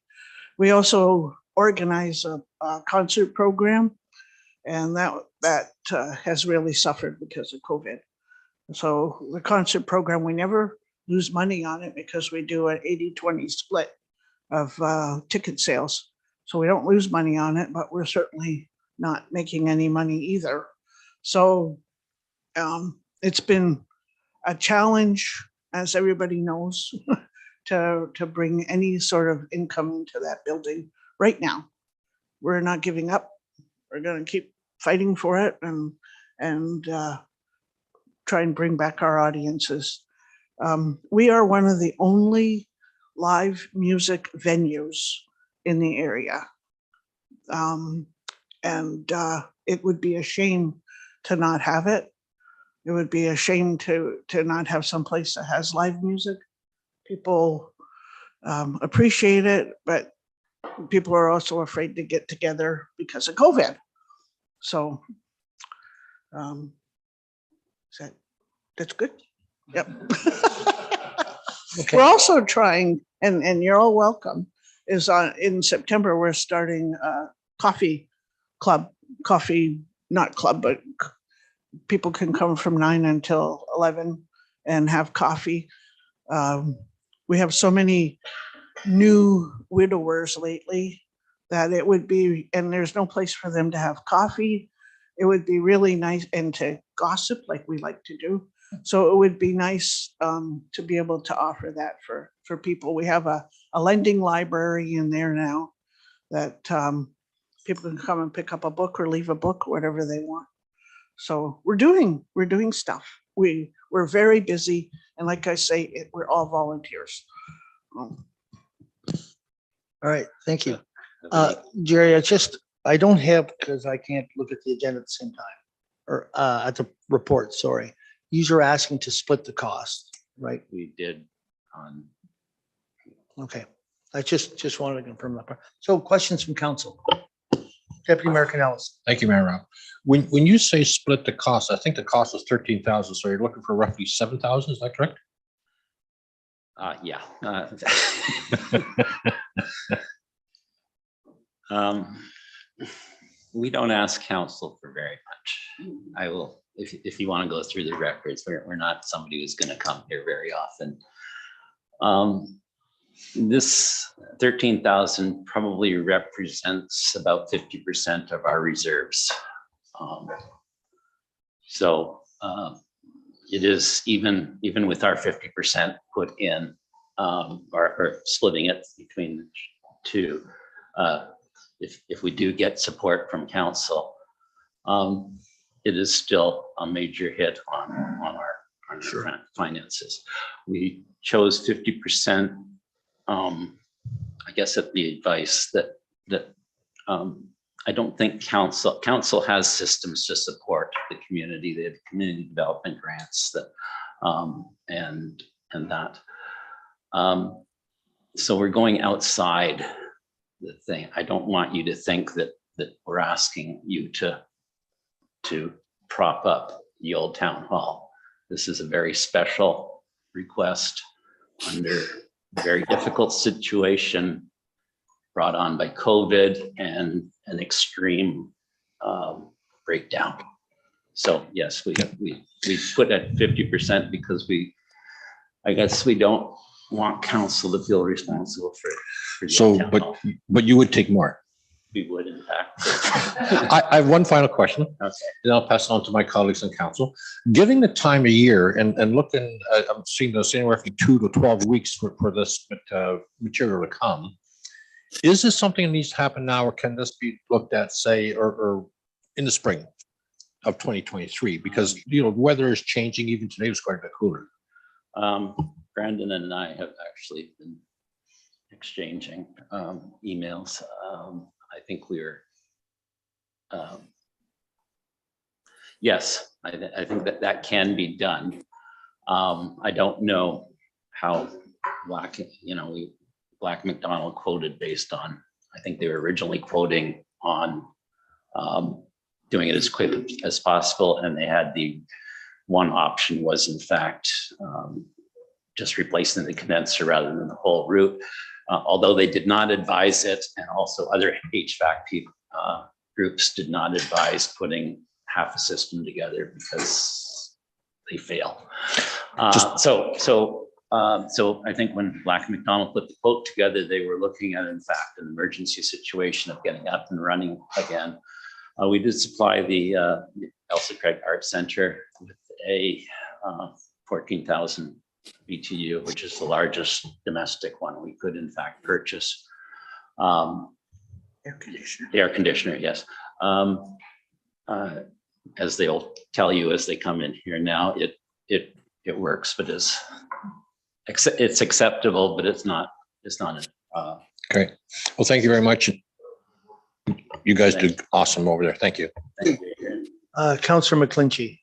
We also organize a concert program, and that has really suffered because of COVID. So the concert program, we never lose money on it because we do an 80-20 split of ticket sales. So we don't lose money on it, but we're certainly not making any money either. So it's been a challenge, as everybody knows, to bring any sort of income into that building right now. We're not giving up. We're going to keep fighting for it and try and bring back our audiences. We are one of the only live music venues in the area. It would be a shame to not have it. It would be a shame to not have some place that has live music. People appreciate it, but people are also afraid to get together because of COVID. So that's good. Yep. Okay. We're also trying, and you're all welcome, is in September, we're starting a coffee club, not club, but people can come from 9 until 11 and have coffee. We have so many new widowers lately that it would be, and there's no place for them to have coffee. It would be really nice, and to gossip like we like to do. So it would be nice to be able to offer that for people. We have a lending library in there now that people can come and pick up a book or leave a book, whatever they want. So we're doing stuff. We're very busy, and like I say, we're all volunteers. All right, thank you. Jerry, I don't have, because I can't look at the agenda at the same time, or at the report, sorry. You're asking to split the cost, right? We did on, Okay, I just wanted to confirm that part. So questions from council? Deputy Mayor Canales. Thank you, Mayor Rob. When you say split the cost, I think the cost was 13,000, so you're looking for roughly 7,000, is that correct? yeah. We don't ask council for very much. I will, if you want to go through the records, we're not somebody who's going to come here very often. This 13,000 probably represents about 50% of our reserves. So it is even with our 50% put in, or splitting it between the two. If we do get support from council, it is still a major hit on our finances. We chose 50%, I guess, at the advice that I don't think council has systems to support the community. They have community development grants that and that. So we're going outside the thing. I don't want you to think that we're asking you to prop up the old town hall. This is a very special request under a very difficult situation brought on by COVID and an extreme breakdown. So yes, we put at 50% because I guess we don't want council to feel responsible for the So, town hall. but you would take more. We would, in fact. I have one final question, Okay. and I'll pass it on to my colleagues in council. Given the time of year and looking, I'm seeing this anywhere from 2 to 12 weeks for this material to come. Is this something that needs to happen now, or can this be looked at, say, or in the spring of 2023? Because, weather is changing. Even today was quite a bit cooler. Brandon and I have actually been exchanging emails. I think we're, yes, I think that can be done. I don't know how Black McDonald quoted based on, I think they were originally quoting on doing it as quick as possible. And they had the one option was in fact just replacing the condenser rather than the whole route. Although they did not advise it, and also other HVAC groups did not advise putting half a system together because they fail. So I think when Black McDonald put the quote together, they were looking at, in fact, an emergency situation of getting up and running again. We did supply the Elsa Craig Art Center with a 14,000 BTU, which is the largest domestic one we could in fact purchase. Air conditioner. The air conditioner, yes. As they'll tell you as they come in here now, it works, but it's acceptable, but it's not. Great. Well, thank you very much. You guys did awesome over there. Thank you. Thank you. Councillor McClinchy.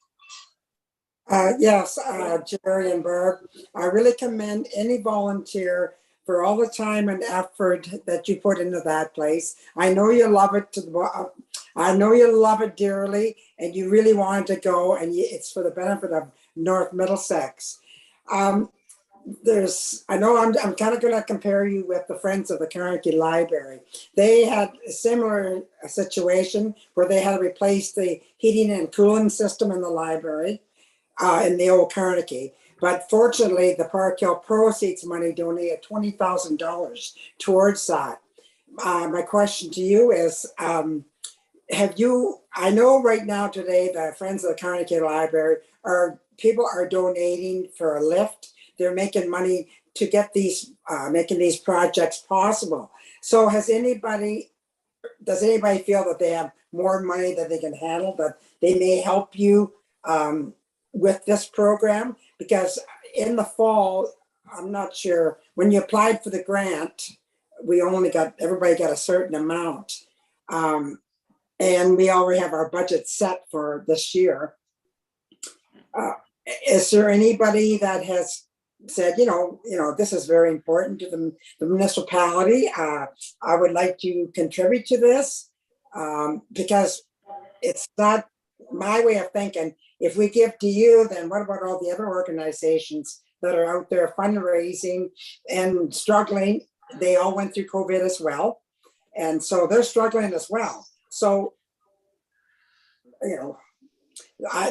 Yes, Jerry and Barb, I really commend any volunteer for all the time and effort that you put into that place. I know you love it I know you love it dearly, and you really wanted to go, and it's for the benefit of North Middlesex. I know I'm kind of going to compare you with the Friends of the Carnegie Library. They had a similar situation where they had to replace the heating and cooling system in the library in the old Carnegie. But fortunately, the Parkhill proceeds money donated $20,000 towards that. My question to you is, I know right now today the Friends of the Carnegie Library people are donating for a lift. They're making money to get making these projects possible. So does anybody feel that they have more money that they can handle, that they may help you with this program? Because in the fall, I'm not sure, when you applied for the grant, everybody got a certain amount. And we already have our budget set for this year. Is there anybody that has said, this is very important to the municipality. I would like to contribute to this because it's not my way of thinking. If we give to you, then what about all the other organizations that are out there fundraising and struggling? They all went through COVID as well. And so they're struggling as well. So,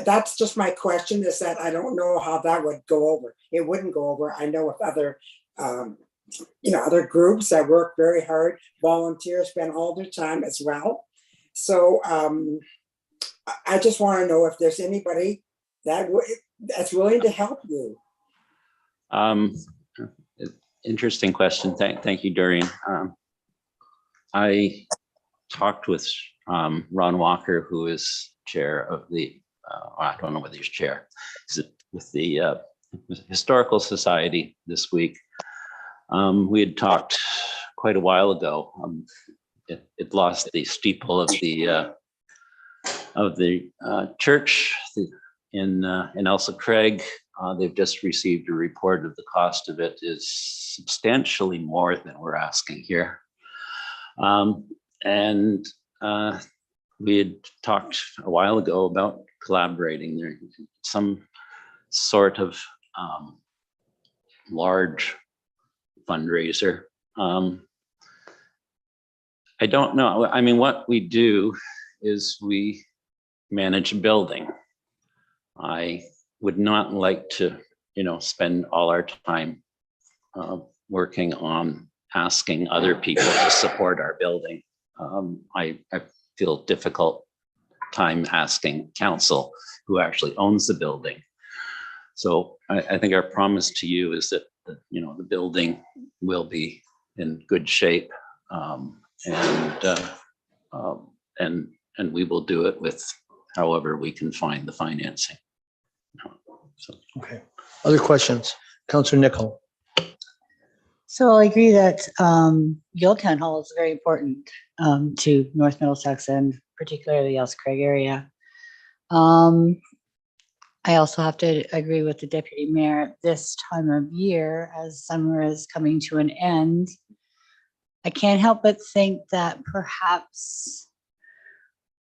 that's just my question, is that I don't know how that would go over. It wouldn't go over. I know with other, other groups that work very hard, volunteers spend all their time as well. So I just want to know if there's anybody that's willing to help you. Interesting question. Thank you, Doreen. I talked with Ron Walker, who is chair of the, I don't know whether he's chair, with the Historical Society this week. We had talked quite a while ago. It lost the steeple of the church in Elsa Craig. They've just received a report of the cost of it is substantially more than we're asking here. And we had talked a while ago about collaborating. There some sort of large fundraiser. I don't know. I mean, what we do is we manage a building. I would not like to, spend all our time working on asking other people to support our building. I feel difficult time asking council, who actually owns the building. So I think our promise to you is that the building will be in good shape, and we will do it with however we can find the financing. Okay. Other questions? Councillor Nicol. So I agree that Town Hall is very important to North Middlesex and particularly the Elsa Craig area. I also have to agree with the deputy mayor at this time of year, as summer is coming to an end. I can't help but think that perhaps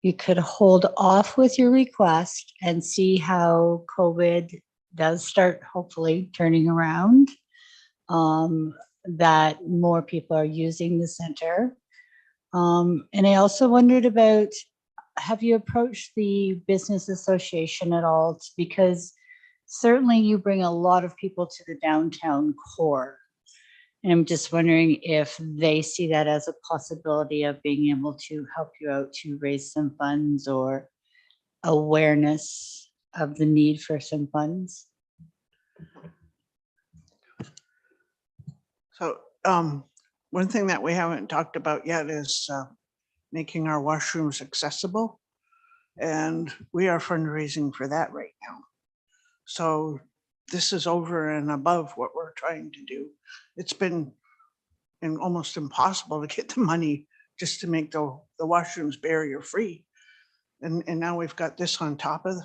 you could hold off with your request and see how COVID does start hopefully turning around, that more people are using the center. And I also wondered about, have you approached the business association at all? Because certainly you bring a lot of people to the downtown core. And I'm just wondering if they see that as a possibility of being able to help you out to raise some funds or awareness of the need for some funds. So one thing that we haven't talked about yet is making our washrooms accessible. And we are fundraising for that right now. So this is over and above what we're trying to do. It's been almost impossible to get the money just to make the washrooms barrier free. And now we've got this on top of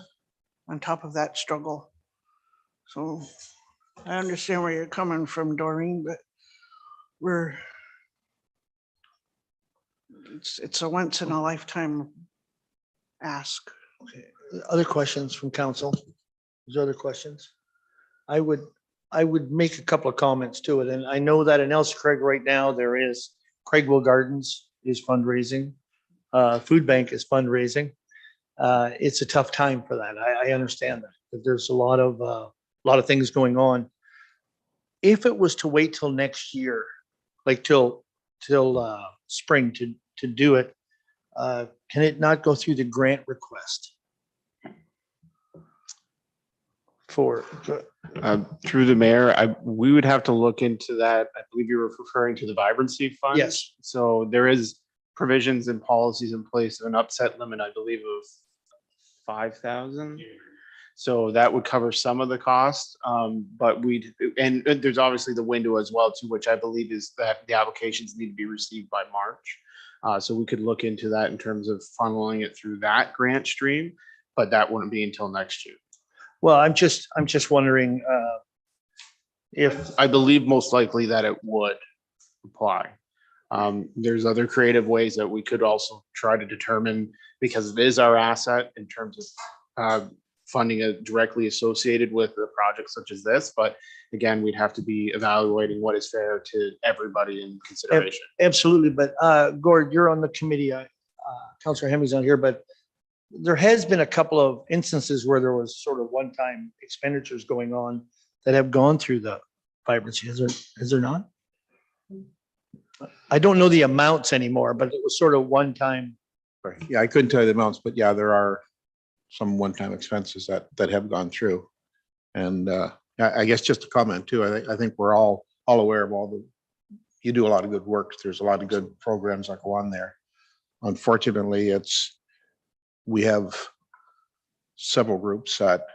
that struggle. So I understand where you're coming from, Doreen, but it's a once in a lifetime ask. Okay. Other questions from council? There's other questions? I would I would make a couple of comments to it. And I know that in Elsa Craig right now, there is Craigwell Gardens is fundraising. Food Bank is fundraising. It's a tough time for that. I understand that there's a lot of things going on. If it was to wait till next year, like till spring to do it, can it not go through the grant request? Through the mayor, we would have to look into that. I believe you were referring to the vibrancy fund. Yes. So there is provisions and policies in place of an upset limit, I believe, of 5,000. So that would cover some of the cost. But and there's obviously the window as well too, which I believe is that the applications need to be received by March. So we could look into that in terms of funneling it through that grant stream, but that wouldn't be until next year. Well, I'm just wondering if, I believe most likely that it would apply. There's other creative ways that we could also try to determine, because it is our asset in terms of funding it directly associated with a project such as this. But again, we'd have to be evaluating what is fair to everybody in consideration. absolutely. But Gord, you're on the committee. Councillor Hemmy's on here, but there has been a couple of instances where there was sort of one-time expenditures going on that have gone through the vibrancy. Is there not? I don't know the amounts anymore, but it was sort of one-time. Right. Yeah, I couldn't tell you the amounts, but yeah, there are some one-time expenses that have gone through. And I guess just a comment too, I think we're all aware of you do a lot of good work. There's a lot of good programs that go on there. Unfortunately, we have several groups that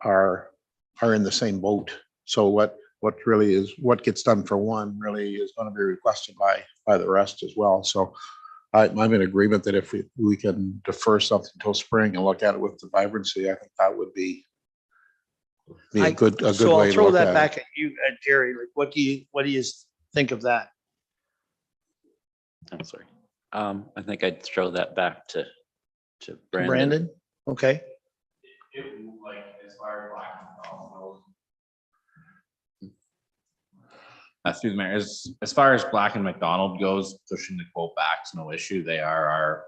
are in the same boat. So what gets done for one really is going to be requested by the rest as well. So I'm in agreement that if we can defer something until spring and look at it with the vibrancy, I think that would be a good So way I'll to throw look that at back it. at you, Jerry. Like, what do you think of that? I'm sorry. I think I'd throw that back to Brandon. Brandon? Okay. Like as far as Black and Through the mayor, as far as Black and McDonald goes, pushing the quote back is no issue. They are our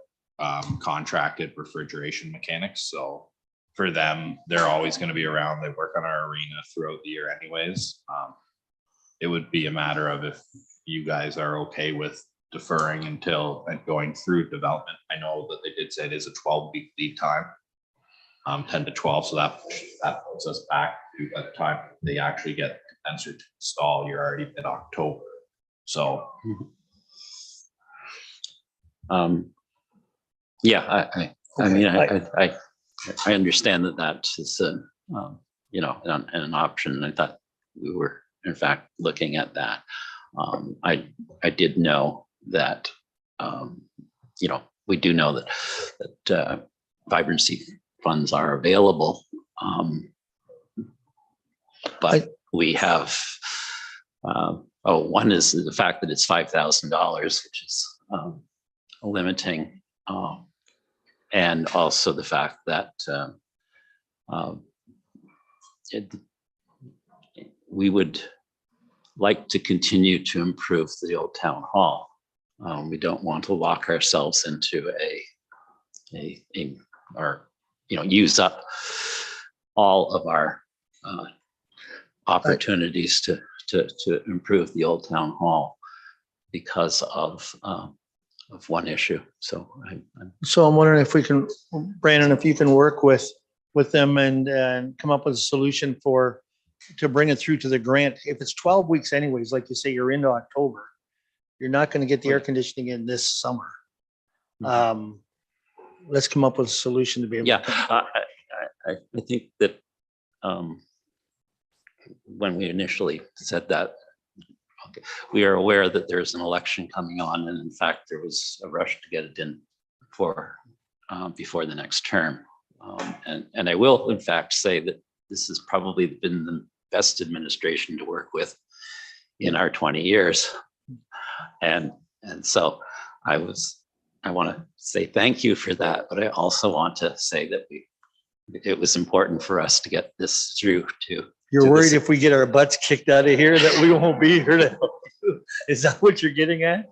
contracted refrigeration mechanics. So for them, they're always going to be around. They work on our arena throughout the year anyways. It would be a matter of if you guys are okay with deferring until and going through development. I know that they did say it is a 12-week lead time, 10 to 12. So that puts us back to by the time they actually get condenser to install, you're already in October. So yeah, I mean, I understand that is an option. I thought we were in fact looking at that. I did know that we do know that vibrancy funds are available, but we have one is the fact that it's $5,000, which is limiting, and also the fact that we would like to continue to improve the old town hall. We don't want to lock ourselves into use up all of our opportunities to improve the old town hall because of one issue. So I'm wondering if we can, Brandon, if you can work with them and come up with a solution to bring it through to the grant. If it's 12 weeks anyways, like you say, you're into October, you're not going to get the air conditioning in this summer. Let's come up with a solution to be able to. I think that when we initially said that, we are aware that there's an election coming on, and in fact, there was a rush to get it in before the next term. And I will, in fact, say that this has probably been the best administration to work with in our 20 years. And so I want to say thank you for that, but I also want to say that it was important for us to get this through to You're to the worried ci- if we get our butts kicked out of here that we won't be here to help you? Is that what you're getting at?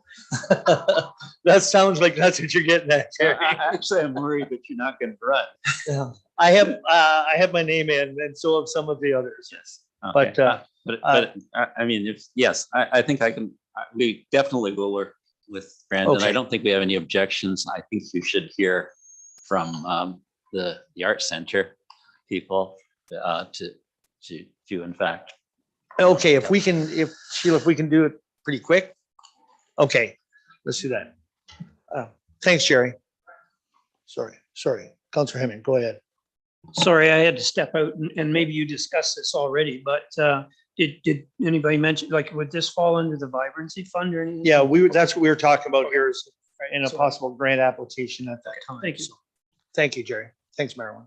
That sounds like that's what you're getting at, Jerry. Actually, I'm worried that you're not going to run. Yeah. I have my name in, and so have some of the others. Yes. But, I mean, yes, I think we definitely will work with Brandon. Okay. I don't think we have any objections. I think you should hear from the Art Center people to in fact. Okay, if Sheila, if we can do it pretty quick. Okay, let's do that. Thanks, Jerry. Sorry, Counselor Hemming, go ahead. Sorry, I had to step out and maybe you discussed this already, but did anybody mention, like, would this fall under the vibrancy fund or anything? Yeah, that's what we were talking about here is in a possible grant application at that time. Thank you. So, thank you, Jerry. Thanks, Marilyn.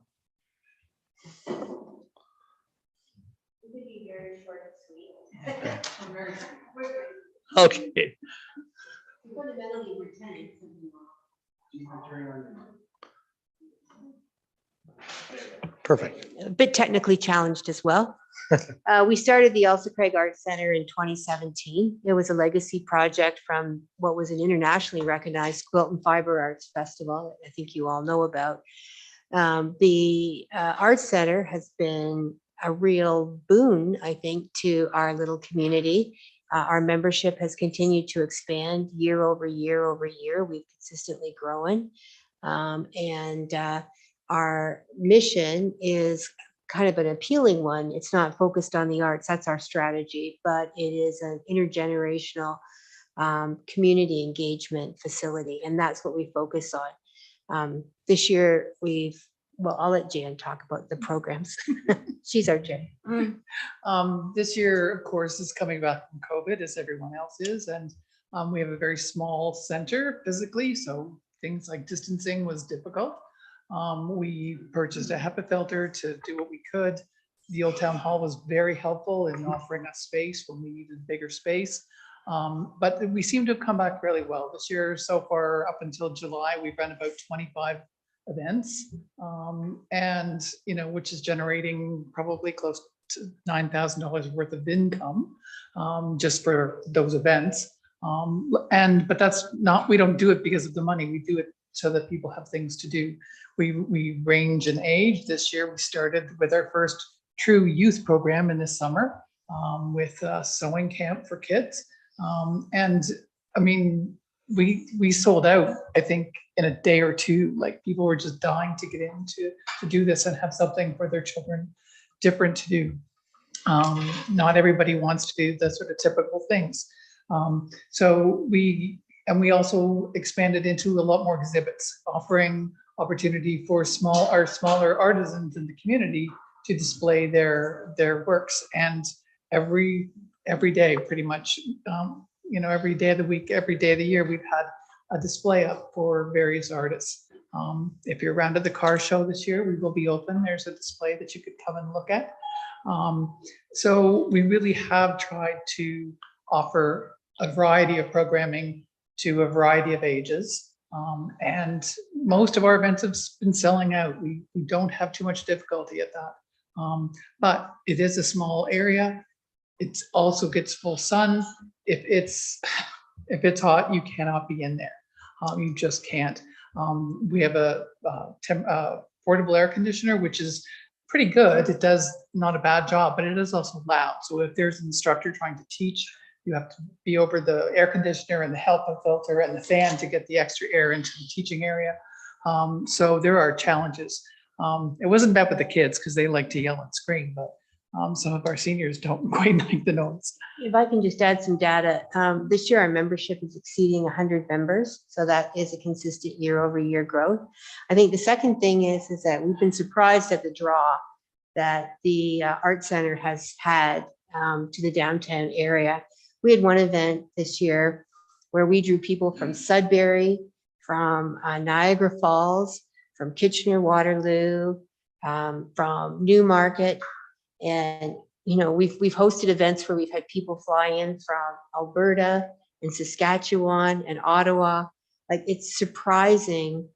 Okay. Perfect. A bit technically challenged as well. We started the Elsa Craig Arts Center in 2017. It was a legacy project from what was an internationally recognized Quilt and Fiber Arts Festival, I think you all know about. The Arts Center has been a real boon, I think, to our little community. Our membership has continued to expand year over year over year. We've consistently grown. Our mission is kind of an appealing one. It's not focused on the arts, that's our strategy, but it is an intergenerational community engagement facility, and that's what we focus on. This year I'll let Jan talk about the programs. She's our Jan. This year, of course, is coming back from COVID as everyone else is. And we have a very small center physically, so things like distancing was difficult. We purchased a HEPA filter to do what we could. The Old Town Hall was very helpful in offering us space when we needed bigger space. But we seem to have come back really well this year. So far, up until July, we've run about 25 events, and which is generating probably close to $9,000 worth of income just for those events. But that's not, we don't do it because of the money. We do it so that people have things to do. We range in age. This year we started with our first true youth program in the summer with a sewing camp for kids. And I mean, we sold out, I think, in a day or two. Like, people were just dying to get in to do this and have something for their children different to do. Not everybody wants to do the sort of typical things. So we also expanded into a lot more exhibits, offering opportunity for smaller artisans in the community to display their works. And every day, pretty much, every day of the week, every day of the year, we've had a display up for various artists. If you're around at the car show this year, we will be open. There's a display that you could come and look at. So we really have tried to offer a variety of programming to a variety of ages. And most of our events have been selling out. We don't have too much difficulty at that. But it is a small area. It also gets full sun. If it's hot, you cannot be in there. You just can't. We have a portable air conditioner, which is pretty good. It does not a bad job, but it is also loud. So if there's an instructor trying to teach, you have to be over the air conditioner and the HEPA filter and the fan to get the extra air into the teaching area. So there are challenges. It wasn't bad with the kids because they like to yell and scream, but some of our seniors don't quite like the noise. If I can just add some data, this year our membership is exceeding 100 members. So that is a consistent year over year growth. I think the second thing is that we've been surprised at the draw that the Art Center has had to the downtown area. We had one event this year where we drew people from Sudbury, from Niagara Falls, from Kitchener-Waterloo, from Newmarket. And, we've hosted events where we've had people fly in from Alberta and Saskatchewan and Ottawa. Like, it's surprising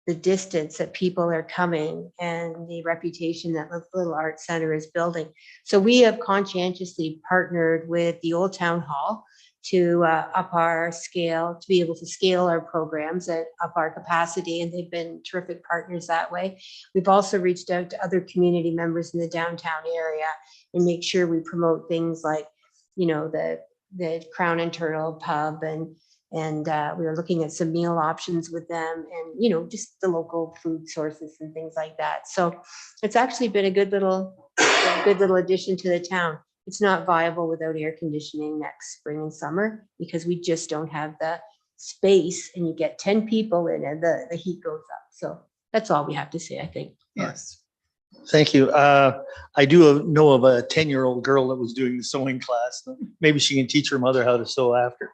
the distance that people are coming and the reputation that the Little Art Center is building. So we have conscientiously partnered with the Old Town Hall to up our scale, to be able to scale our programs and up our capacity, and they've been terrific partners that way. We've also reached out to other community members in the downtown area and make sure we promote things like, you know, the Crown and Turtle pub, and we were looking at some meal options with them, and, you know, just the local food sources and things like that. So it's actually been a good little addition to the town. It's not viable without air conditioning next spring and summer because we just don't have the space, and you get 10 people in and the heat goes up. So that's all we have to say, I think. Yes. Thank you. I do know of a 10-year-old girl that was doing the sewing class. Maybe she can teach her mother how to sew after.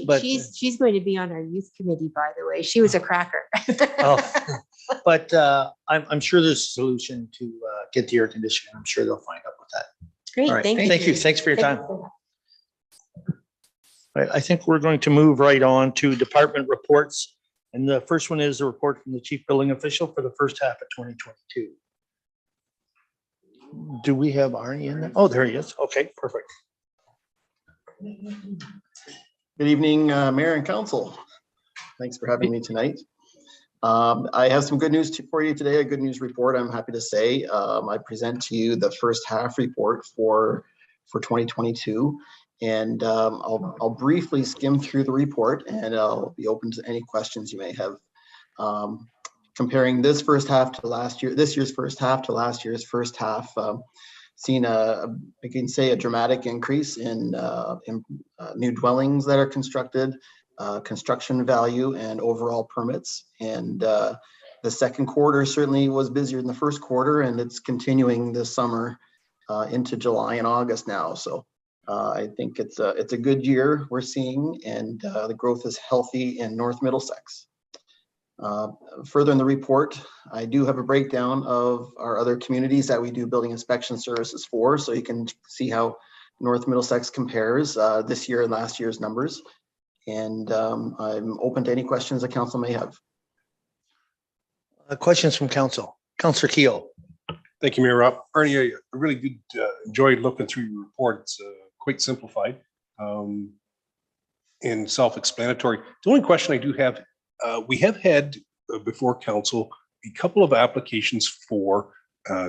But She's going to be on our youth committee, by the way. She was a cracker. but I'm sure there's a solution to get the air conditioning. I'm sure they'll find out with that. Great, All right. thank Thank you. you. Thanks for your Thank time. you. Right, I think we're going to move right on to department reports. And the first one is a report from the chief billing official for the first half of 2022. Do we have Arnie in there? Oh, there he is. Okay, perfect. Good evening, Mayor and Council. Thanks for having me tonight. I have some good news for you today, a good news report, I'm happy to say. I present to you the first half report for 2022. And I'll briefly skim through the report, and I'll be open to any questions you may have. Comparing this first half to last year, this year's first half to last year's first half, seen I can say a dramatic increase in new dwellings that are constructed, construction value, and overall permits. And the second quarter certainly was busier than the first quarter, and it's continuing this summer into July and August now. So I think it's a good year we're seeing, and the growth is healthy in North Middlesex. Further in the report, I do have a breakdown of our other communities that we do building inspection services for, so you can see how North Middlesex compares this year and last year's numbers. And I'm open to any questions the council may have. Questions from council. Councillor Keogh. Thank you, Mayor Rob. Arnie, I really did enjoy looking through your report. It's quite simplified and self-explanatory. The only question I do have, we have had before council a couple of applications for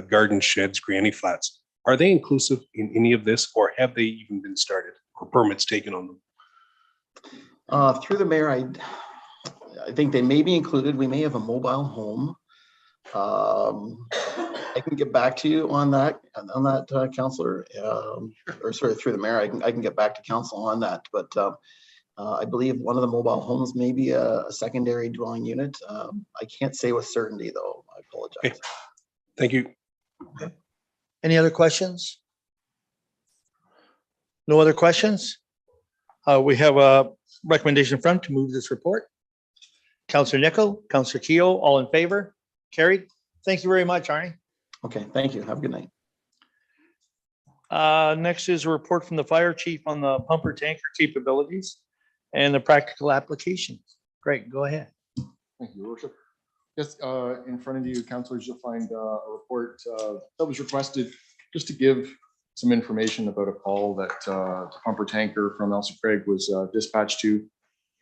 garden sheds, granny flats. Are they inclusive in any of this, or have they even been started or permits taken on them? Through the mayor, I think they may be included. We may have a mobile home. I can get back to you on that, councillor, or sorry, through the mayor. I can get back to council on that, but I believe one of the mobile homes may be a secondary dwelling unit. I can't say with certainty, though. I apologize. Okay. Thank you. Okay. Any other questions? No other questions? We have a recommendation from to move this report. Councillor Nickel, Councillor Keogh, all in favor? Carried. Thank you very much, Arnie. Okay, thank you. Have a good night. Next is a report from the fire chief on the pumper tanker capabilities and the practical application. Great, go ahead. Thank you, Your Worship. Just in front of you, councillors, you'll find a report that was requested just to give some information about a call that the pumper tanker from Elsa Craig was dispatched to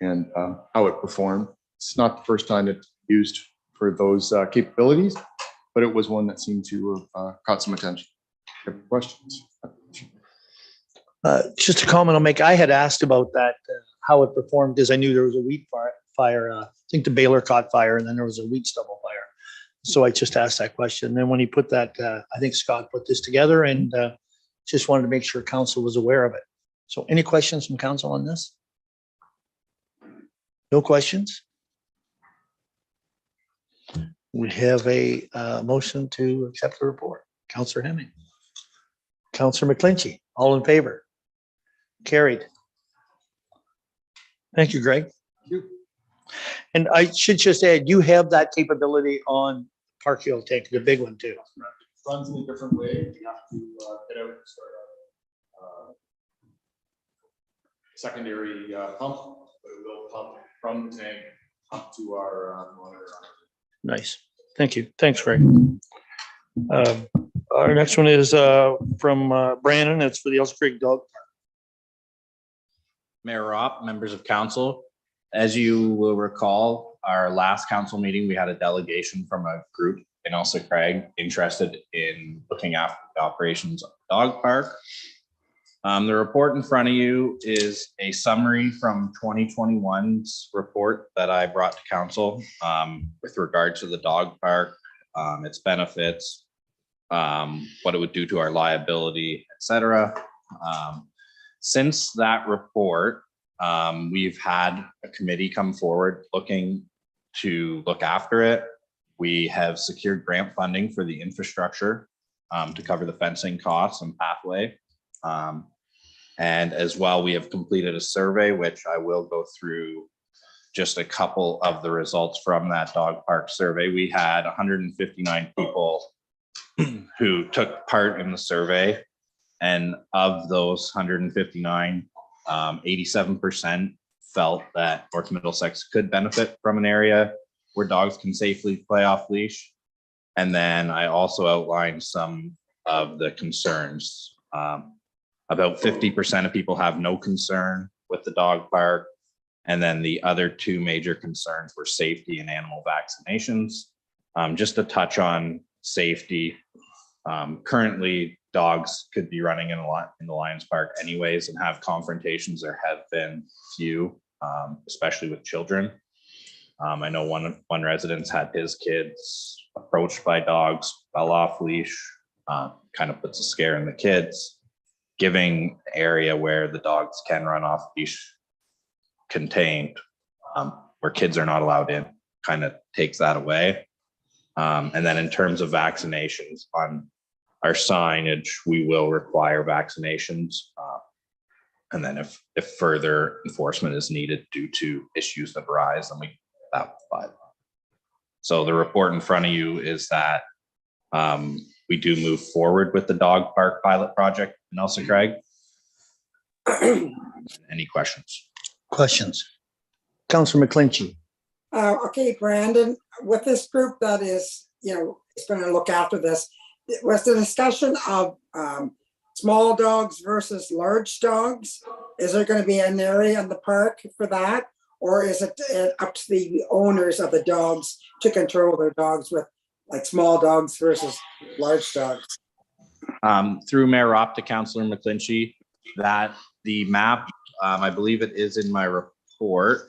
and how it performed. It's not the first time it's used for those capabilities, but it was one that seemed to have caught some attention. Questions? Just a comment I'll make. I had asked about that, how it performed, because I knew there was a wheat fire. I think the baler caught fire, and then there was a wheat stubble fire. So I just asked that question. And then when he put that, I think Scott put this together, and just wanted to make sure council was aware of it. So any questions from council on this? No questions? We have a motion to accept the report. Councillor Hemming. Councillor McClinchy, all in favor? Carried. Thank you, Greg. Thank you. And I should just add, you have that capability on Parkhill tank, the big one too. Runs in a different way. You have to get out and start a secondary pump, but it will pump from the tank up to our monitor. Nice. Thank you. Thanks, Greg. Our next one is from Brandon. It's for the Elsa Creek Dog Park. Mayor Ropp, members of council, as you will recall, our last council meeting, we had a delegation from a group in Elsa Craig interested in looking after the operations of the dog park. The report in front of you is a summary from 2021's report that I brought to council with regard to the dog park, its benefits, what it would do to our liability, etc. Since that report, we've had a committee come forward looking to look after it. We have secured grant funding for the infrastructure to cover the fencing costs and pathway. And as well, we have completed a survey, which I will go through just a couple of the results from that dog park survey. We had 159 people who took part in the survey. And of those 159, 87% felt that North Middlesex could benefit from an area where dogs can safely play off leash. And then I also outlined some of the concerns. About 50% of people have no concern with the dog park. And then the other two major concerns were safety and animal vaccinations. Just to touch on safety, currently dogs could be running in the Lions Park anyways and have confrontations. There have been few, especially with children. I know one resident's had his kids approached by dogs, fell off leash, kind of puts a scare in the kids. Giving an area where the dogs can run off leash contained, where kids are not allowed in, kind of takes that away. And then in terms of vaccinations, on our signage, we will require vaccinations. And then if further enforcement is needed due to issues that arise, then that will apply. So the report in front of you is that we do move forward with the dog park pilot project in Elsa Craig. Any questions? Questions? Councilor McClinchy. Okay, Brandon, with this group that is, is going to look after this, was the discussion of small dogs versus large dogs? Is there going to be an area in the park for that? Or is it up to the owners of the dogs to control their dogs with like small dogs versus large dogs? Through Mayor Ropp to Councilor McClinchy, that the map, I believe it is in my report.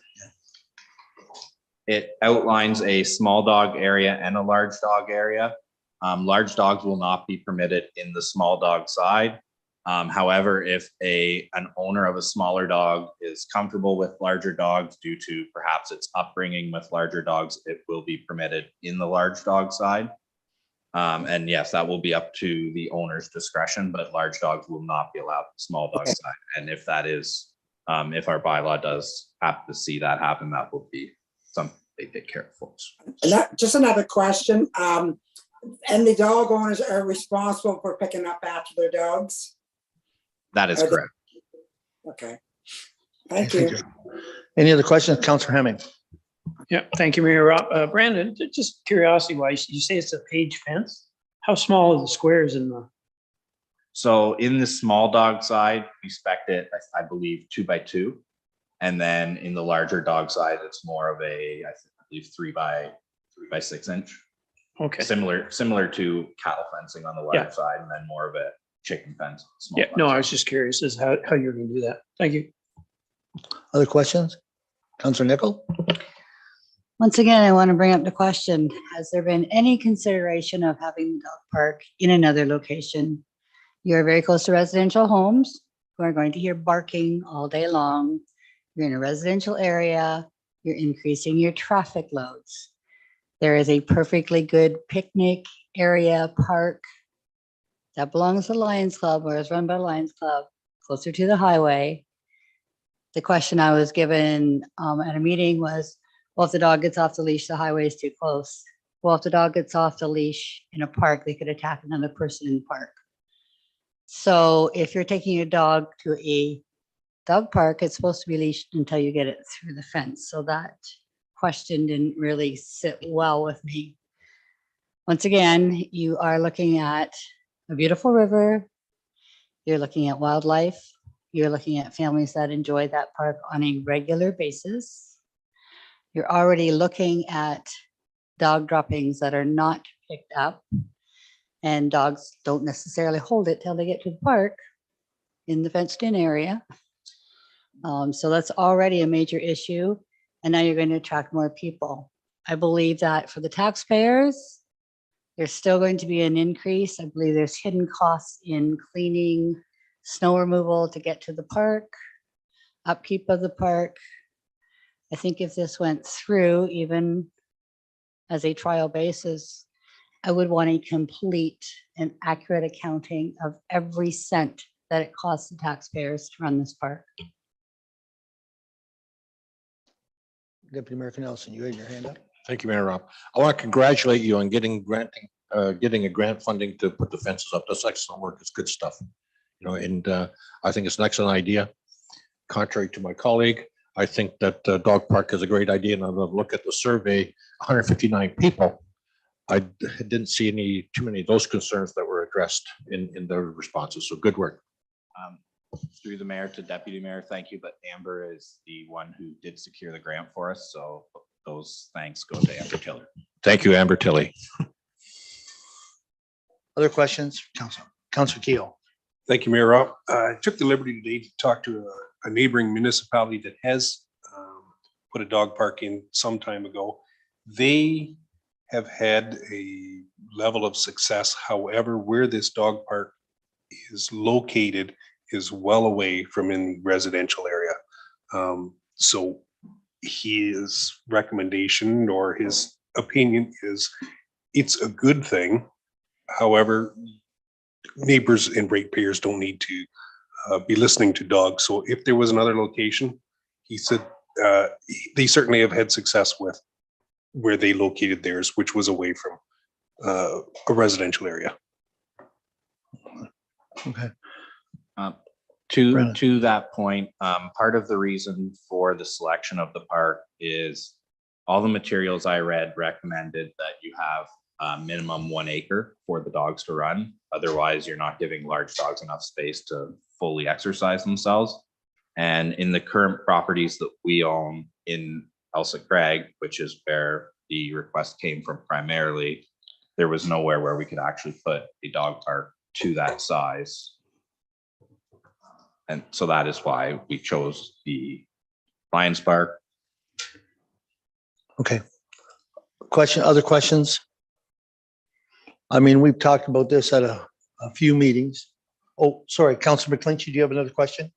It outlines a small dog area and a large dog area. Large dogs will not be permitted in the small dog side. However, if an owner of a smaller dog is comfortable with larger dogs due to perhaps its upbringing with larger dogs, it will be permitted in the large dog side. And yes, that will be up to the owner's discretion, but large dogs will not be allowed in the small dog side. And if that is, if our bylaw does have to see that happen, that will be something they take care of, folks. And that, just another question. And the dog owners are responsible for picking up after their dogs? That is correct. Okay. Thank you. Any other questions? Councilor Hemming. Yeah, thank you, Mayor Ropp. Brandon, just curiosity wise, you say it's a page fence? How small are the squares in the? So in the small dog side, we spec it, I believe, 2x2. And then in the larger dog side, it's more of a, I believe, 3x6 inch. Okay. Similar to cattle fencing on the large side, and then more of a chicken fence. Yeah, no, I was just curious as how you're going to do that. Thank you. Other questions? Councilor Nickel? Once again, I want to bring up the question, has there been any consideration of having the dog park in another location? You're very close to residential homes who are going to hear barking all day long. You're in a residential area. You're increasing your traffic loads. There is a perfectly good picnic area park that belongs to the Lions Club or is run by the Lions Club, closer to the highway. The question I was given at a meeting was, well, if the dog gets off the leash, the highway is too close. Well, if the dog gets off the leash in a park, they could attack another person in the park. So if you're taking a dog to a dog park, it's supposed to be leashed until you get it through the fence. So that question didn't really sit well with me. Once again, you are looking at a beautiful river. You're looking at wildlife. You're looking at families that enjoy that park on a regular basis. You're already looking at dog droppings that are not picked up. And dogs don't necessarily hold it till they get to the park in the fenced-in area. So that's already a major issue. And now you're going to attract more people. I believe that for the taxpayers, there's still going to be an increase. I believe there's hidden costs in cleaning, snow removal to get to the park, upkeep of the park. I think if this went through, even as a trial basis, I would want a complete and accurate accounting of every cent that it costs the taxpayers to run this park. Deputy Mayor Nelson, you had your hand up. Thank you, Mayor Rob. I want to congratulate you on getting a grant funding to put the fences up. That's excellent work. It's good stuff. You know, and I think it's an excellent idea. Contrary to my colleague, I think that dog park is a great idea. And I'm going to look at the survey, 159 people. I didn't see too many of those concerns that were addressed in the responses. So good work. Through the mayor to deputy mayor, thank you. But Amber is the one who did secure the grant for us. So those thanks go to Amber Tiller. Thank you, Amber Tilly. Other questions? Councilor Keel. Thank you, Mayor Rob. I took the liberty today to talk to a neighboring municipality that has put a dog park in some time ago. They have had a level of success. However, where this dog park is located is well away from in the residential area. So his recommendation or his opinion is it's a good thing. However, neighbors and ratepayers don't need to be listening to dogs. So if there was another location, he said they certainly have had success with where they located theirs, which was away from a residential area. Okay. To that point, part of the reason for the selection of the park is all the materials I read recommended that you have a minimum 1 acre for the dogs to run. Otherwise, you're not giving large dogs enough space to fully exercise themselves. And in the current properties that we own in Elsa Craig, which is where the request came from primarily, there was nowhere where we could actually put a dog park to that size. And so that is why we chose the Lions Park. Okay. Other questions? I mean, we've talked about this at a few meetings. Oh, sorry, Councilor McClinchy, do you have another question?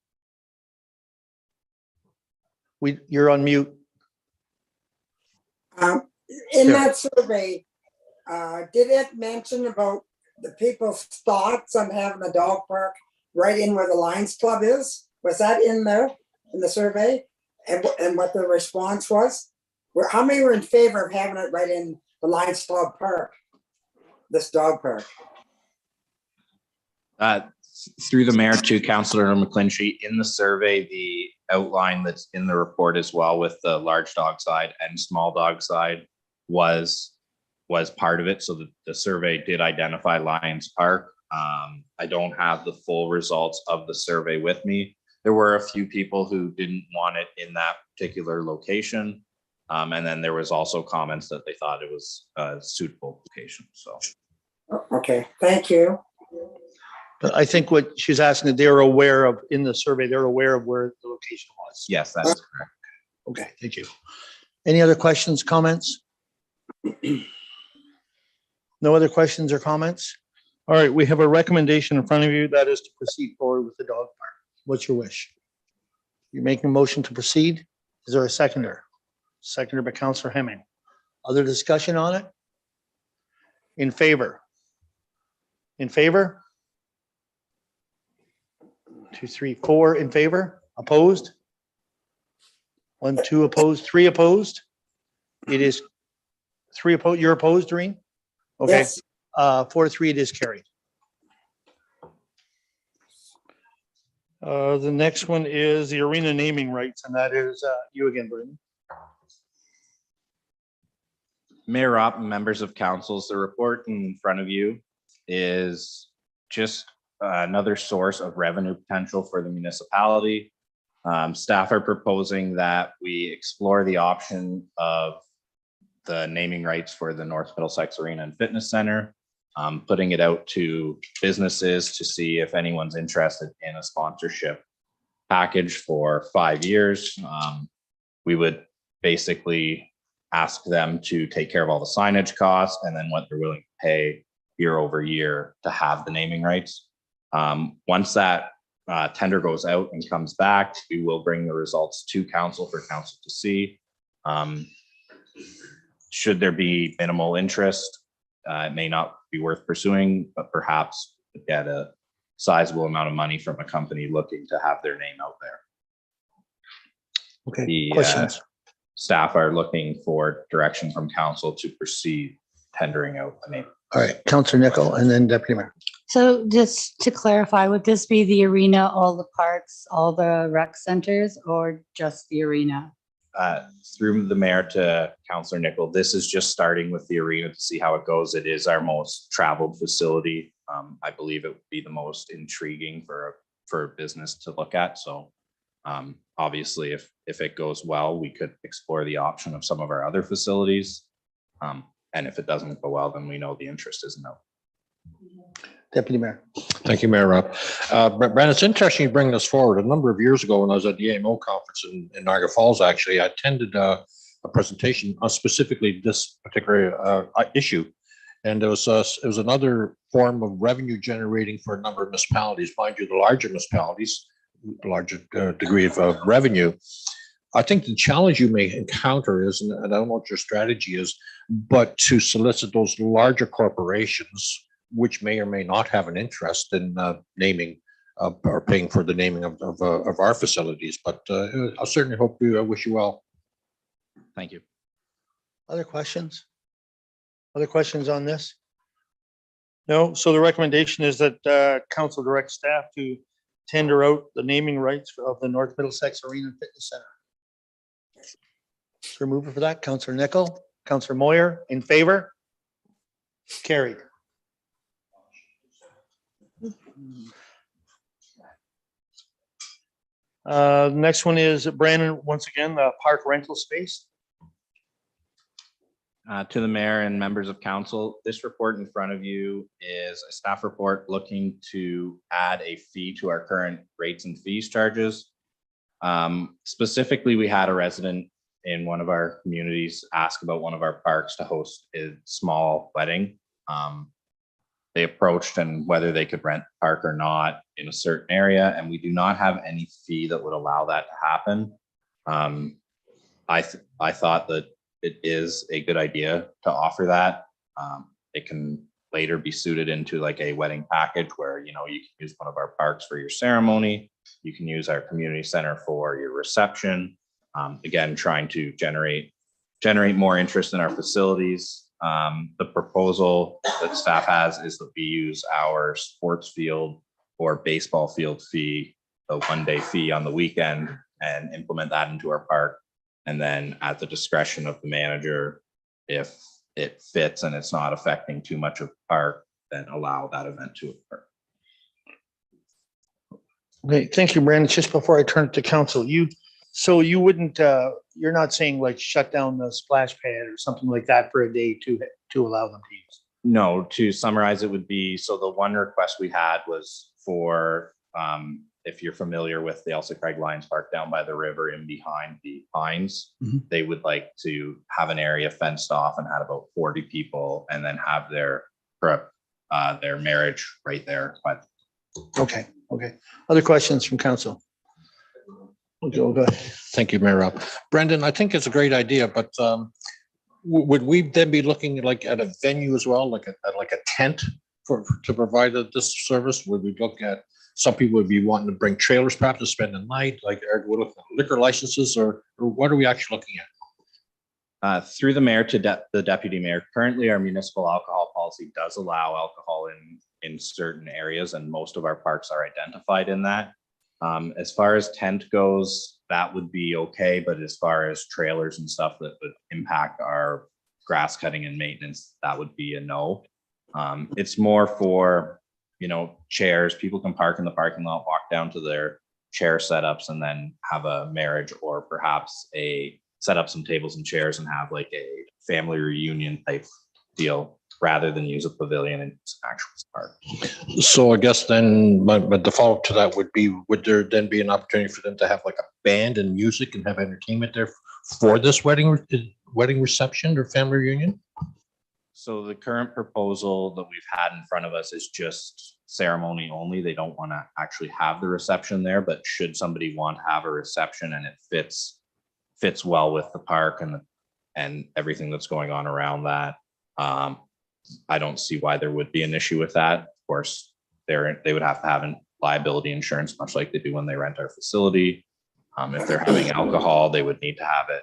You're on mute. In that survey, did it mention about the people's thoughts on having a dog park right in where the Lions Club is? Was that in there in the survey? And what the response was? How many were in favor of having it right in the Lions Club Park, this dog park? Through the mayor to Councillor McClinchy, in the survey, the outline that's in the report as well with the large dog side and small dog side was part of it. So the survey did identify Lions Park. I don't have the full results of the survey with me. There were a few people who didn't want it in that particular location. And then there was also comments that they thought it was a suitable location. So. Okay, thank you. But I think what she's asking, they're aware of, in the survey, they're aware of where the location was. Yes, that is correct. Okay, thank you. Any other questions, comments? No other questions or comments? All right, we have a recommendation in front of you, that is to proceed forward with the dog park. What's your wish? You're making a motion to proceed. Is there a seconder? Seconded by Councillor Hemming. Other discussion on it? In favor? In favor? 2, 3, 4 in favor. Opposed? 1, 2 opposed, 3 opposed. It is 3 opposed. You're opposed, Doreen? Okay. Yes. 4-3, it is carried. The next one is the arena naming rights, and that is you again, Brendan. Mayor Ropp and members of councils, the report in front of you is just another source of revenue potential for the municipality. Staff are proposing that we explore the option of the naming rights for the North Middlesex Arena and Fitness Center, putting it out to businesses to see if anyone's interested in a sponsorship package for 5 years. We would basically ask them to take care of all the signage costs and then what they're willing to pay year over year to have the naming rights. Once that tender goes out and comes back, we will bring the results to council for council to see. Should there be minimal interest, it may not be worth pursuing, but perhaps get a sizable amount of money from a company looking to have their name out there. Okay, The questions? staff are looking for direction from council to proceed tendering out the name. All right, Councillor Nickel and then Deputy Mayor. So just to clarify, would this be the arena, all the parks, all the rec centers, or just the arena? Through the mayor to Councillor Nickel, this is just starting with the arena to see how it goes. It is our most traveled facility. I believe it would be the most intriguing for a business to look at. So obviously, if it goes well, we could explore the option of some of our other facilities. And if it doesn't go well, then we know the interest is no. Deputy Mayor. Thank you, Mayor Rob. Brandon, it's interesting you bring this forward. A number of years ago when I was at the AMO conference in Niagara Falls, actually, I attended a presentation on specifically this particular issue. And it was another form of revenue generating for a number of municipalities, mind you, the larger municipalities, larger degree of revenue. I think the challenge you may encounter is, and I don't know what your strategy is, but to solicit those larger corporations, which may or may not have an interest in naming or paying for the naming of our facilities. But I certainly hope I wish you well. Thank you. Other questions? Other questions on this? No, so the recommendation is that council direct staff to tender out the naming rights of the North Middlesex Arena and Fitness Center. Remover for that, Councillor Nickel, Councillor Moyer, in favor? Carried. Next one is Brandon, once again, the park rental space. To the mayor and members of council, this report in front of you is a staff report looking to add a fee to our current rates and fees charges. Specifically, we had a resident in one of our communities ask about one of our parks to host a small wedding. They approached and whether they could rent the park or not in a certain area, and we do not have any fee that would allow that to happen. I thought that it is a good idea to offer that. It can later be suited into like a wedding package where, you know, you can use one of our parks for your ceremony. You can use our community center for your reception. Again, trying to generate more interest in our facilities. The proposal that staff has is that we use our sports field or baseball field fee, the 1-day fee on the weekend, and implement that into our park. And then at the discretion of the manager, if it fits and it's not affecting too much of the park, then allow that event to occur. Okay, thank you, Brandon. Just before I turn it to council, so you wouldn't, you're not saying like shut down the splash pad or something like that for a day to allow them to use? No, to summarize, it would be, so the one request we had was for, if you're familiar with the Elsa Craig Lions Park down by the river in behind the pines, they would like to have an area fenced off and had about 40 people and then have their marriage right there. But okay. Other questions from council? Go ahead. Thank you, Mayor Rob. Brendan, I think it's a great idea, but would we then be looking like at a venue as well, like a tent to provide this service? Would we look at, some people would be wanting to bring trailers perhaps to spend the night, like we're looking at liquor licenses, or what are we actually looking at? Through the mayor to the deputy mayor, currently our municipal alcohol policy does allow alcohol in certain areas, and most of our parks are identified in that. As far as tent goes, that would be okay, but as far as trailers and stuff that would impact our grass cutting and maintenance, that would be a no. It's more for, chairs. People can park in the parking lot, walk down to their chair setups, and then have a marriage, or perhaps set up some tables and chairs and have like a family reunion type deal, rather than use a pavilion and actual park. So I guess then, but the follow-up to that would be, would there then be an opportunity for them to have like a band and music and have entertainment there for this wedding reception or family reunion? So the current proposal that we've had in front of us is just ceremony only. They don't want to actually have the reception there, but should somebody want to have a reception and it fits well with the park and everything that's going on around that, I don't see why there would be an issue with that. Of course, they would have to have liability insurance, much like they do when they rent our facility. If they're having alcohol, they would need to have it,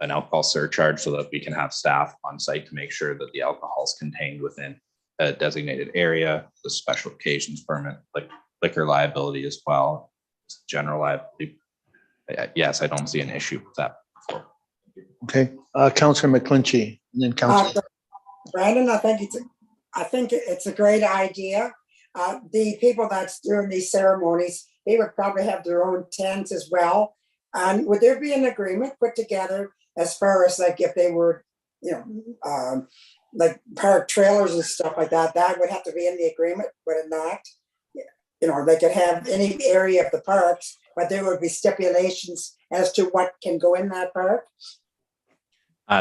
an alcohol surcharge, so that we can have staff on site to make sure that the alcohol is contained within a designated area. The special occasions permit, like liquor liability as well, general liability. Yes, I don't see an issue with that. Okay, Councillor McClinchy, and then Councillor. Brandon, I think it's a great idea. The people that's doing these ceremonies, they would probably have their own tents as well. And would there be an agreement put together as far as like if they were, like park trailers and stuff like that, that would have to be in the agreement, would it not? They could have any area of the parks, but there would be stipulations as to what can go in that park.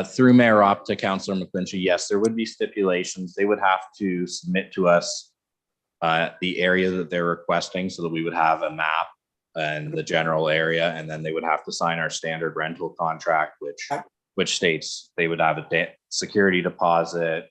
Through Mayor Opp to Councillor McClinchy, yes, there would be stipulations. They would have to submit to us the area that they're requesting, so that we would have a map and the general area, and then they would have to sign our standard rental contract, which states they would have a security deposit,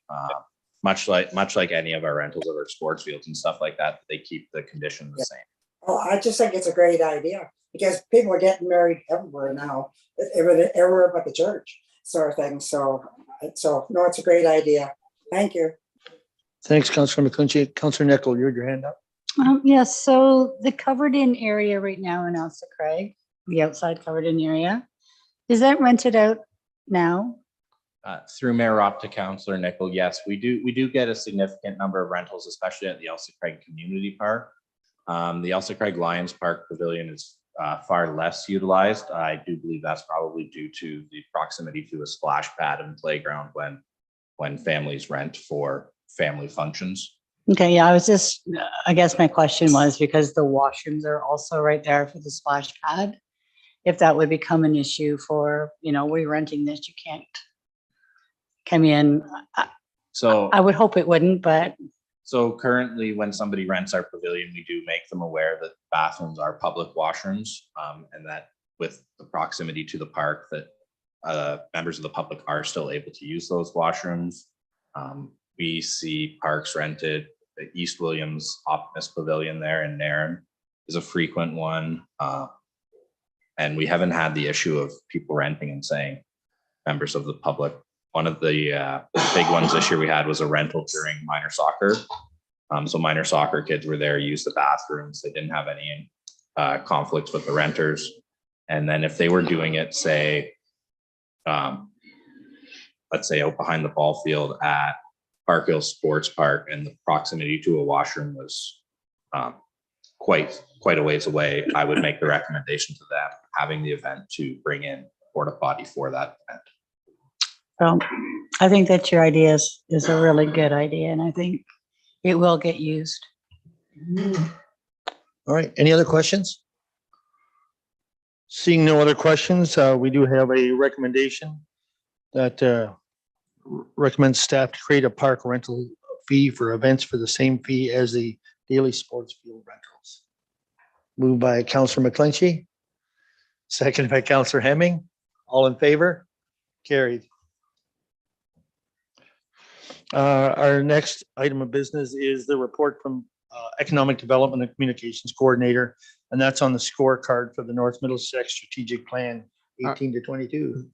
much like any of our rentals of our sports fields and stuff like that. They keep the condition the same. Oh, I just think it's a great idea, because people are getting married everywhere now, everywhere but the church, sort of thing. So no, it's a great idea. Thank you. Thanks, Councillor McClinchy. Councillor Nickel, you had your hand up. Yes, so the covered in area right now in Elsa Craig, the outside covered in area, is that rented out now? Through Mayor Opp to Councillor Nickel, yes, we do get a significant number of rentals, especially at the Elsa Craig Community Park. The Elsa Craig Lions Park Pavilion is far less utilized. I do believe that's probably due to the proximity to a splash pad and playground when families rent for family functions. Okay, yeah, I guess my question was, because the washrooms are also right there for the splash pad, if that would become an issue for, we're renting this, you can't come in. So I would hope it wouldn't, but. So currently, when somebody rents our pavilion, we do make them aware that bathrooms are public washrooms, and that with the proximity to the park, that members of the public are still able to use those washrooms. We see parks rented. The East Williams Optimus Pavilion there in Nairn is a frequent one. And we haven't had the issue of people renting and saying members of the public. One of the big ones this year we had was a rental during minor soccer. So minor soccer kids were there, used the bathrooms. They didn't have any conflicts with the renters. And then if they were doing it, say, let's say out behind the ball field at Parkhill Sports Park, and the proximity to a washroom was quite a ways away, I would make the recommendation to them having the event to bring in porta potty for that event. Well, I think that your idea is a really good idea, and I think it will get used. All right, any other questions? Seeing no other questions, we do have a recommendation that recommends staff to create a park rental fee for events for the same fee as the daily sports field rentals. Moved by Councillor McClinchy, seconded by Councillor Hemming. All in favor? Carried. Our next item of business is the report from Economic Development and Communications Coordinator, and that's on the scorecard for the North Middlesex Strategic Plan 18 to 22.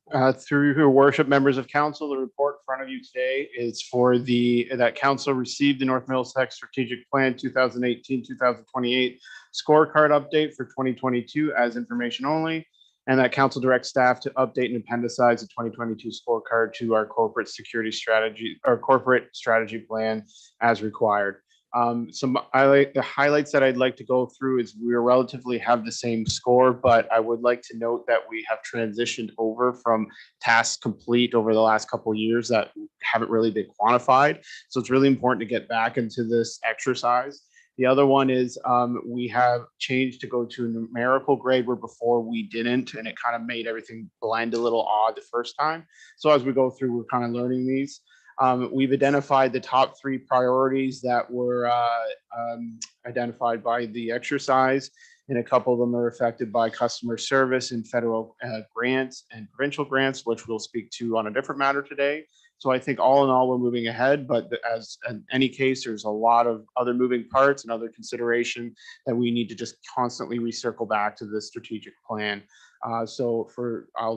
Through your worship, members of council, the report in front of you today is for that council received the North Middlesex Strategic Plan 2018-2028 scorecard update for 2022 as information only. and that council directs staff to update and appendicize the 2022 scorecard to our corporate security strategy or corporate strategy plan as required. The highlights that I'd like to go through is we relatively have the same score, but I would like to note that we have transitioned over from tasks complete over the last couple of years that haven't really been quantified. So it's really important to get back into this exercise. The other one is we have changed to go to a numerical grade where before we didn't, and it kind of made everything blend a little odd the first time. So as we go through, we're kind of learning these. We've identified the top 3 priorities that were identified by the exercise, and a couple of them are affected by customer service and federal grants and provincial grants, which we'll speak to on a different matter today. So I think all in all, we're moving ahead, but as in any case, there's a lot of other moving parts and other consideration that we need to just constantly recircle back to the strategic plan. I'll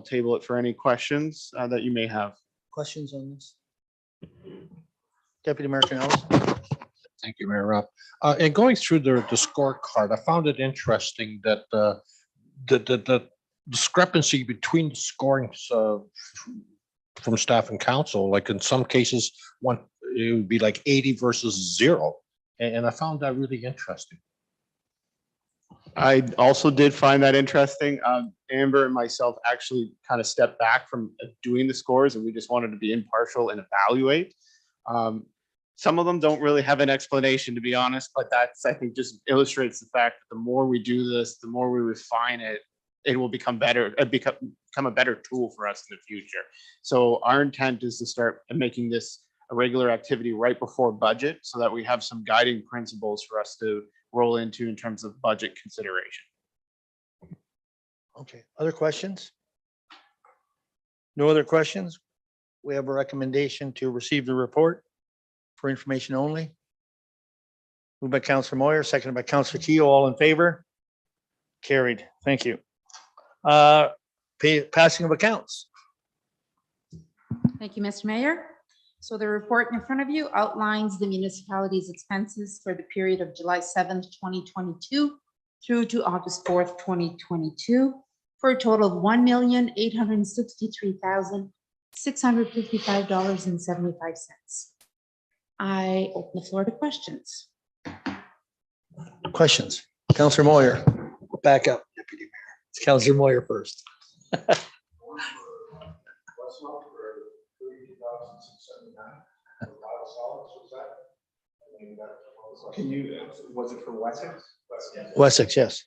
table it for any questions that you may have. Questions on this? Deputy Mayor Canales. Thank you, Mayor Rob. And going through the scorecard, I found it interesting that the discrepancy between the scorings from staff and council, like in some cases, it would be like 80 versus 0. And I found that really interesting. I also did find that interesting. Amber and myself actually kind of stepped back from doing the scores, and we just wanted to be impartial and evaluate. Some of them don't really have an explanation, to be honest, but that's, I think, just illustrates the fact that the more we do this, the more we refine it, it will become better, become a better tool for us in the future. So our intent is to start making this a regular activity right before budget so that we have some guiding principles for us to roll into in terms of budget consideration. Okay, other questions? No other questions? We have a recommendation to receive the report for information only. Moved by Councillor Moyer, seconded by Councillor Keo. All in favor? Carried. Thank you. Passing of accounts. Thank you, Mr. Mayor. So the report in front of you outlines the municipality's expenses for the period of July 7th, 2022 through to August 4th, 2022 for a total of $1,863,655.75. I open the floor to questions. Questions? Councillor Moyer, back up, Deputy Mayor. It's Councillor Moyer first. Can you, was it for Wessex? Wessex, yes.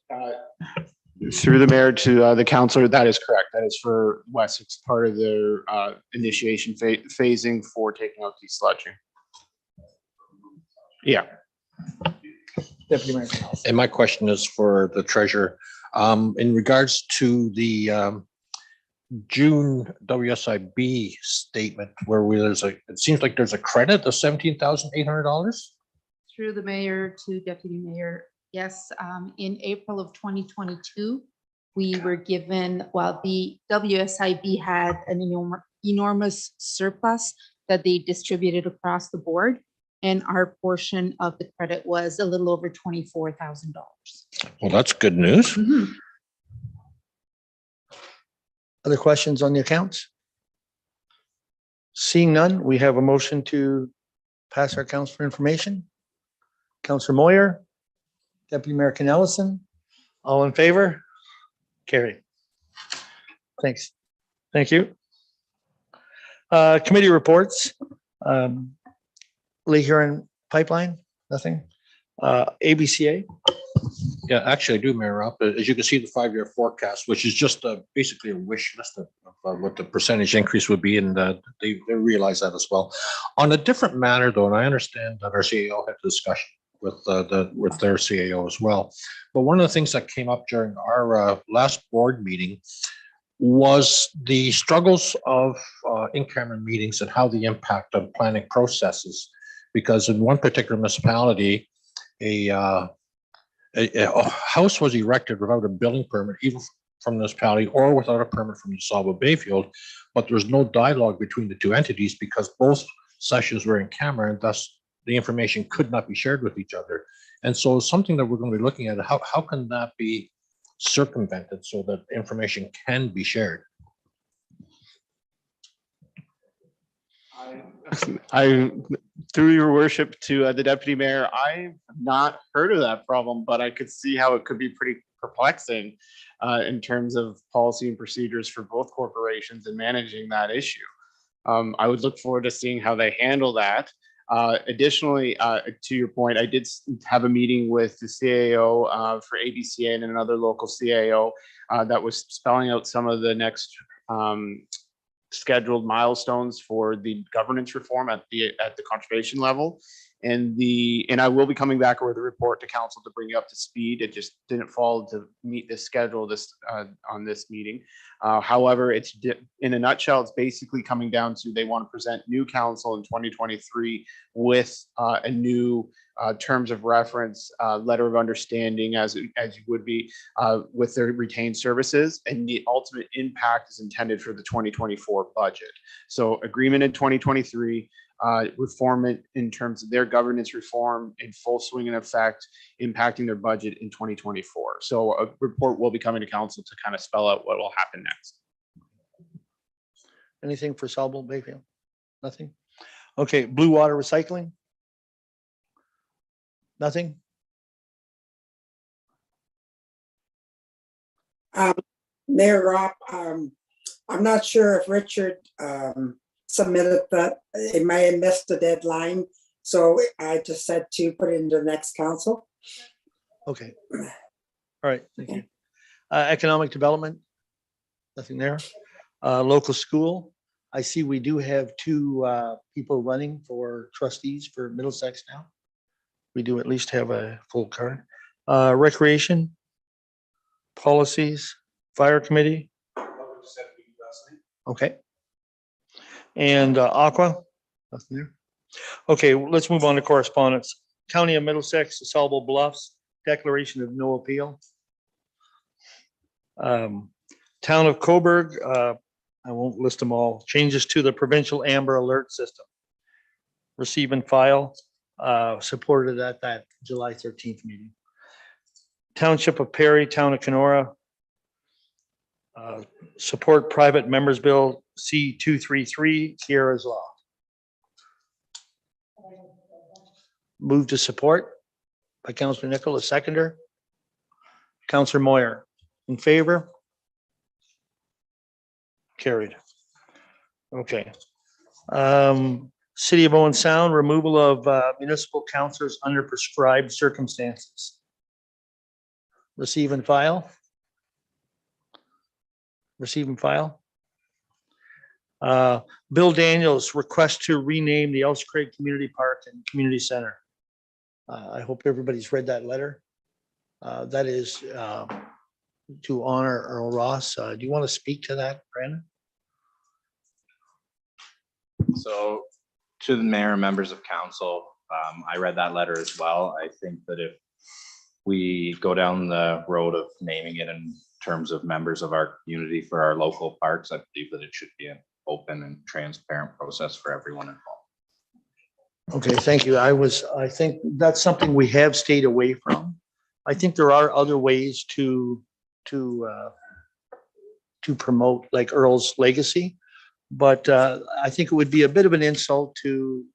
Through the mayor to the councillor, that is correct. That is for Wessex, part of their initiation phasing for taking out desludging. Yeah. Deputy Mayor. And my question is for the treasurer. In regards to the June WSIB statement where it seems like there's a credit of $17,800. Through the mayor to deputy mayor. Yes, in April of 2022, we were given, well, the WSIB had an enormous surplus that they distributed across the board. And our portion of the credit was a little over $24,000. Well, that's good news. Mm-hmm. Other questions on the accounts? Seeing none, we have a motion to pass our accounts for information. Councillor Moyer, Deputy Mayor Canellison, all in favor? Carried. Thanks. Thank you. Committee reports. Lake Huron Pipeline, nothing. ABCA. Yeah, actually I do, Mayor Rob. As you can see, the 5-year forecast, which is just basically a wish list of what the percentage increase would be, and they realize that as well. On a different matter, though, and I understand that our CAO had a discussion with their CAO as well. But one of the things that came up during our last board meeting was the struggles of in-camera meetings and how they impact on planning processes. Because in one particular municipality, a house was erected without a building permit, even from the municipality, or without a permit from the Salvo Bayfield, but there was no dialogue between the two entities because both sessions were in camera, and thus the information could not be shared with each other. And so something that we're going to be looking at, how can that be circumvented so that information can be shared? I, through your worship to the deputy mayor, I've not heard of that problem, but I could see how it could be pretty perplexing in terms of policy and procedures for both corporations and managing that issue. I would look forward to seeing how they handle that. Additionally, to your point, I did have a meeting with the CAO for ABCA and another local CAO that was spelling out some of the next scheduled milestones for the governance reform at the conservation level. And I will be coming back with a report to council to bring you up to speed. It just didn't fall to meet this schedule on this meeting. However, it's in a nutshell, it's basically coming down to they want to present new council in 2023 with a new terms of reference, letter of understanding as you would be with their retained services, and the ultimate impact is intended for the 2024 budget. So agreement in 2023, reform in terms of their governance reform in full swing and effect, impacting their budget in 2024. So a report will be coming to council to kind of spell out what will happen next. Anything for Sawbull Bayfield? Nothing? Okay, blue water recycling? Nothing? Mayor Rob, I'm not sure if Richard submitted that. It may have missed the deadline. So I just said to put it into the next council. Okay. All right, thank you. Economic development? Nothing there. Local school? I see we do have two people running for trustees for Middlesex now. We do at least have a full card. Recreation? Policies? Fire committee? Okay. And Aqua? Nothing there. Okay, let's move on to correspondence. County of Middlesex, Sawbull Bluffs, declaration of no appeal. Town of Coburg, I won't list them all. Changes to the provincial Amber Alert system. Receive and file, supported at that July 13th meeting. Township of Perry, Town of Kenora, support private members bill C-233, Kiera's Law. Move to support by Councillor Nicol, a seconder. Councillor Moyer, in favor? Carried. Okay. City of Owen Sound, removal of municipal councillors under prescribed circumstances. Receive and file. Receive and file. Bill Daniels, request to rename the Elks Craig Community Park and Community Center. I hope everybody's read that letter. That is to honor Earl Ross. Do you want to speak to that, Brandon? So to the mayor and members of council, I read that letter as well. I think that if we go down the road of naming it in terms of members of our community for our local parks, I believe that it should be an open and transparent process for everyone involved. Okay, thank you. I think that's something we have stayed away from. I think there are other ways to promote like Earl's legacy, but I think it would be a bit of an insult to,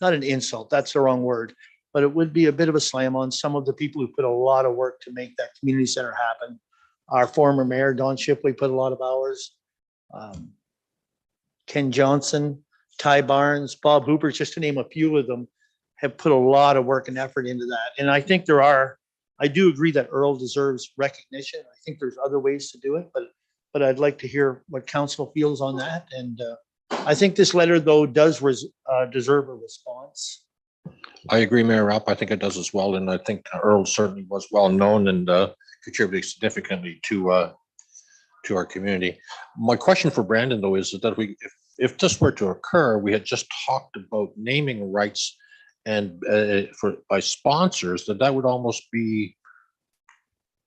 not an insult, that's the wrong word, but it would be a bit of a slam on some of the people who put a lot of work to make that community center happen. Our former mayor, Don Shipley, put a lot of hours. Ken Johnson, Ty Barnes, Bob Hooper, just to name a few of them, have put a lot of work and effort into that. And I think I do agree that Earl deserves recognition. I think there's other ways to do it, but I'd like to hear what council feels on that. And I think this letter, though, does deserve a response. I agree, Mayor Rapp. I think it does as well. And I think Earl certainly was well known and contributed significantly to our community. My question for Brandon, though, is that if this were to occur, we had just talked about naming rights and by sponsors, that would almost be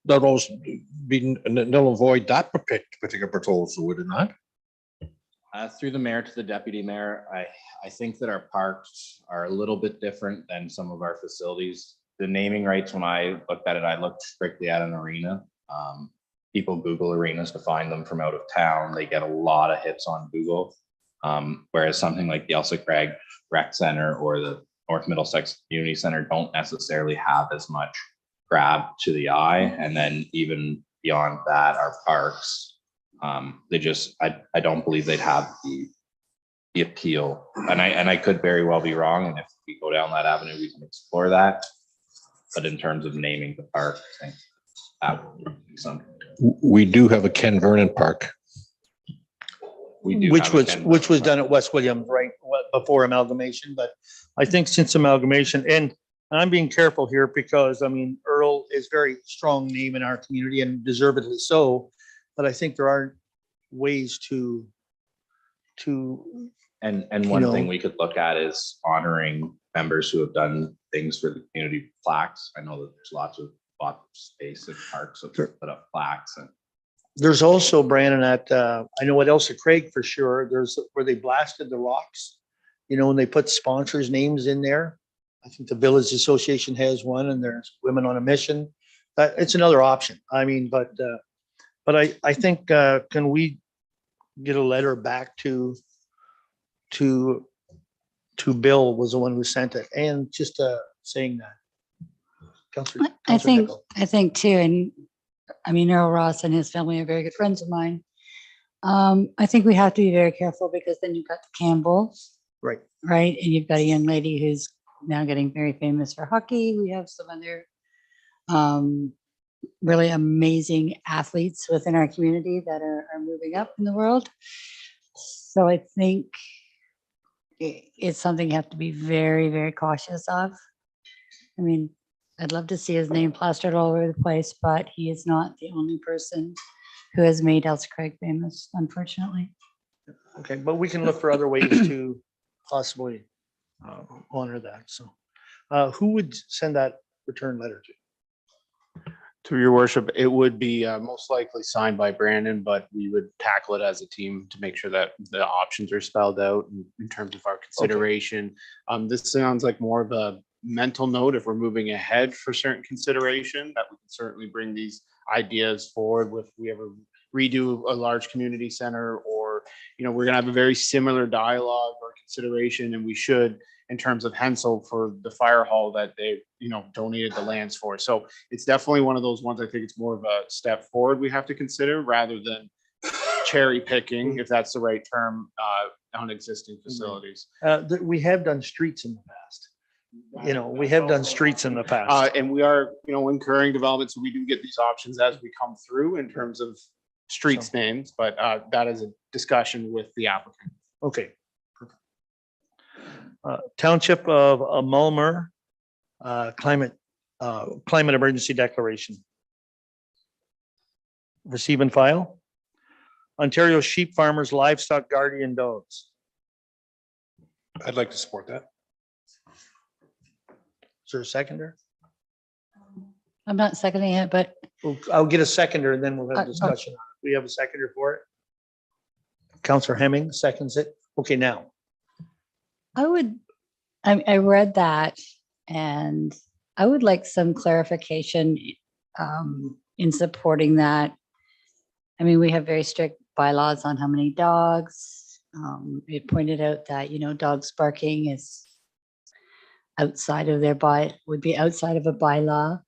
null and void that particular proposal, would it not? Through the mayor to the deputy mayor, I think that our parks are a little bit different than some of our facilities. The naming rights, when I looked at it, I looked strictly at an arena. People Google arenas to find them from out of town. They get a lot of hits on Google. Whereas something like the Elsa Craig Rec Center or the North Middlesex Community Center don't necessarily have as much grab to the eye. And then even beyond that, our parks, I don't believe they'd have the appeal. And I could very well be wrong. And if we go down that avenue, we can explore that. But in terms of naming the park, I think that would be something. We do have a Ken Vernon Park. We do Which have a was, Ken which was Vernon done at West Williams, right, before amalgamation, but I think since amalgamation, and I'm being careful here because, I mean, Earl is very strong name in our community and deservedly so, but I think there are ways to And you one know, thing we could look at is honoring members who have done things for the community plaques. I know that there's lots of space in parks that put up plaques and. there's also, Brandon, at, I know at Elsa Craig for sure, there's where they blasted the rocks, you know, and they put sponsors' names in there. I think the Village Association has one, and there's Women on a Mission. It's another option. I mean, but I think, can we get a letter back to Bill was the one who sent it, and just saying that. I think too, and I mean, Earl Ross and his family are very good friends of mine. I think we have to be very careful because then you've got the Campbells, Right. right? And you've got a young lady who's now getting very famous for hockey. We have some other really amazing athletes within our community that are moving up in the world. So I think it's something you have to be very, very cautious of. I mean, I'd love to see his name plastered all over the place, but he is not the only person who has made Elsa Craig famous, unfortunately. Okay, but we can look for other ways to possibly honor that. So who would send that return letter to? To your worship, it would be most likely signed by Brandon, but we would tackle it as a team to make sure that the options are spelled out in terms of our consideration. This sounds like more of a mental note if we're moving ahead for certain consideration, that we can certainly bring these ideas forward with if we ever redo a large community center, or, you know, we're gonna have a very similar dialogue or consideration, and we should, in terms of Hensel for the fire hall that they, you know, donated the lands for. So it's definitely one of those ones, I think it's more of a step forward we have to consider rather than cherry picking, if that's the right term, on existing facilities. We have done streets in the past. You know, we have done streets in the past. And we are, you know, incurring development, so we do get these options as we come through in terms of streets names, but that is a discussion with the applicant. Okay. Township of Mulmer, climate emergency declaration. Receive and file. Ontario Sheep Farmers Livestock Guardian Dogs. I'd like to support that. Is there a seconder? I'm not seconding it, but I'll get a seconder and then we'll have a discussion. We have a seconder for it. Councillor Hemming seconds it. Okay, now. I read that and I would like some clarification in supporting that. I mean, we have very strict bylaws on how many dogs. It pointed out that, you know, dogs barking is outside of their would be outside of a bylaw.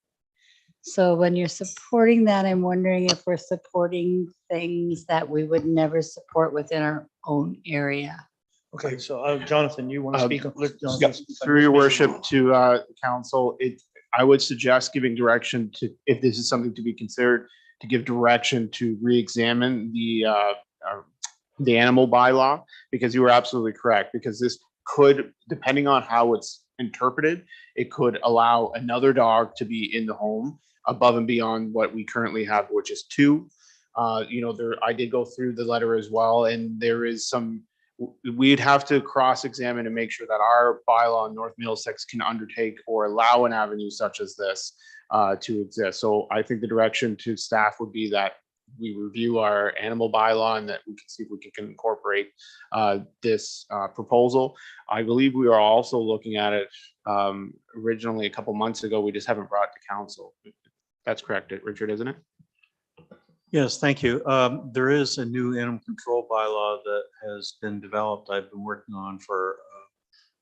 So when you're supporting that, I'm wondering if we're supporting things that we would never support within our own area. Okay, so Jonathan, you want to speak? Through your worship to council, I would suggest giving direction to, if this is something to be considered, to give direction to re-examine the animal bylaw, because you were absolutely correct, because this could, depending on how it's interpreted, it could allow another dog to be in the home above and beyond what we currently have, which is 2. You know, I did go through the letter as well, and there is some, we'd have to cross-examine and make sure that our bylaw in North Middlesex can undertake or allow an avenue such as this to exist. So I think the direction to staff would be that we review our animal bylaw and that we can see if we can incorporate this proposal. I believe we are also looking at it originally a couple months ago. We just haven't brought it to council. That's correct, Richard, isn't it? Yes, thank you. There is a new animal control bylaw that has been developed. I've been working on for,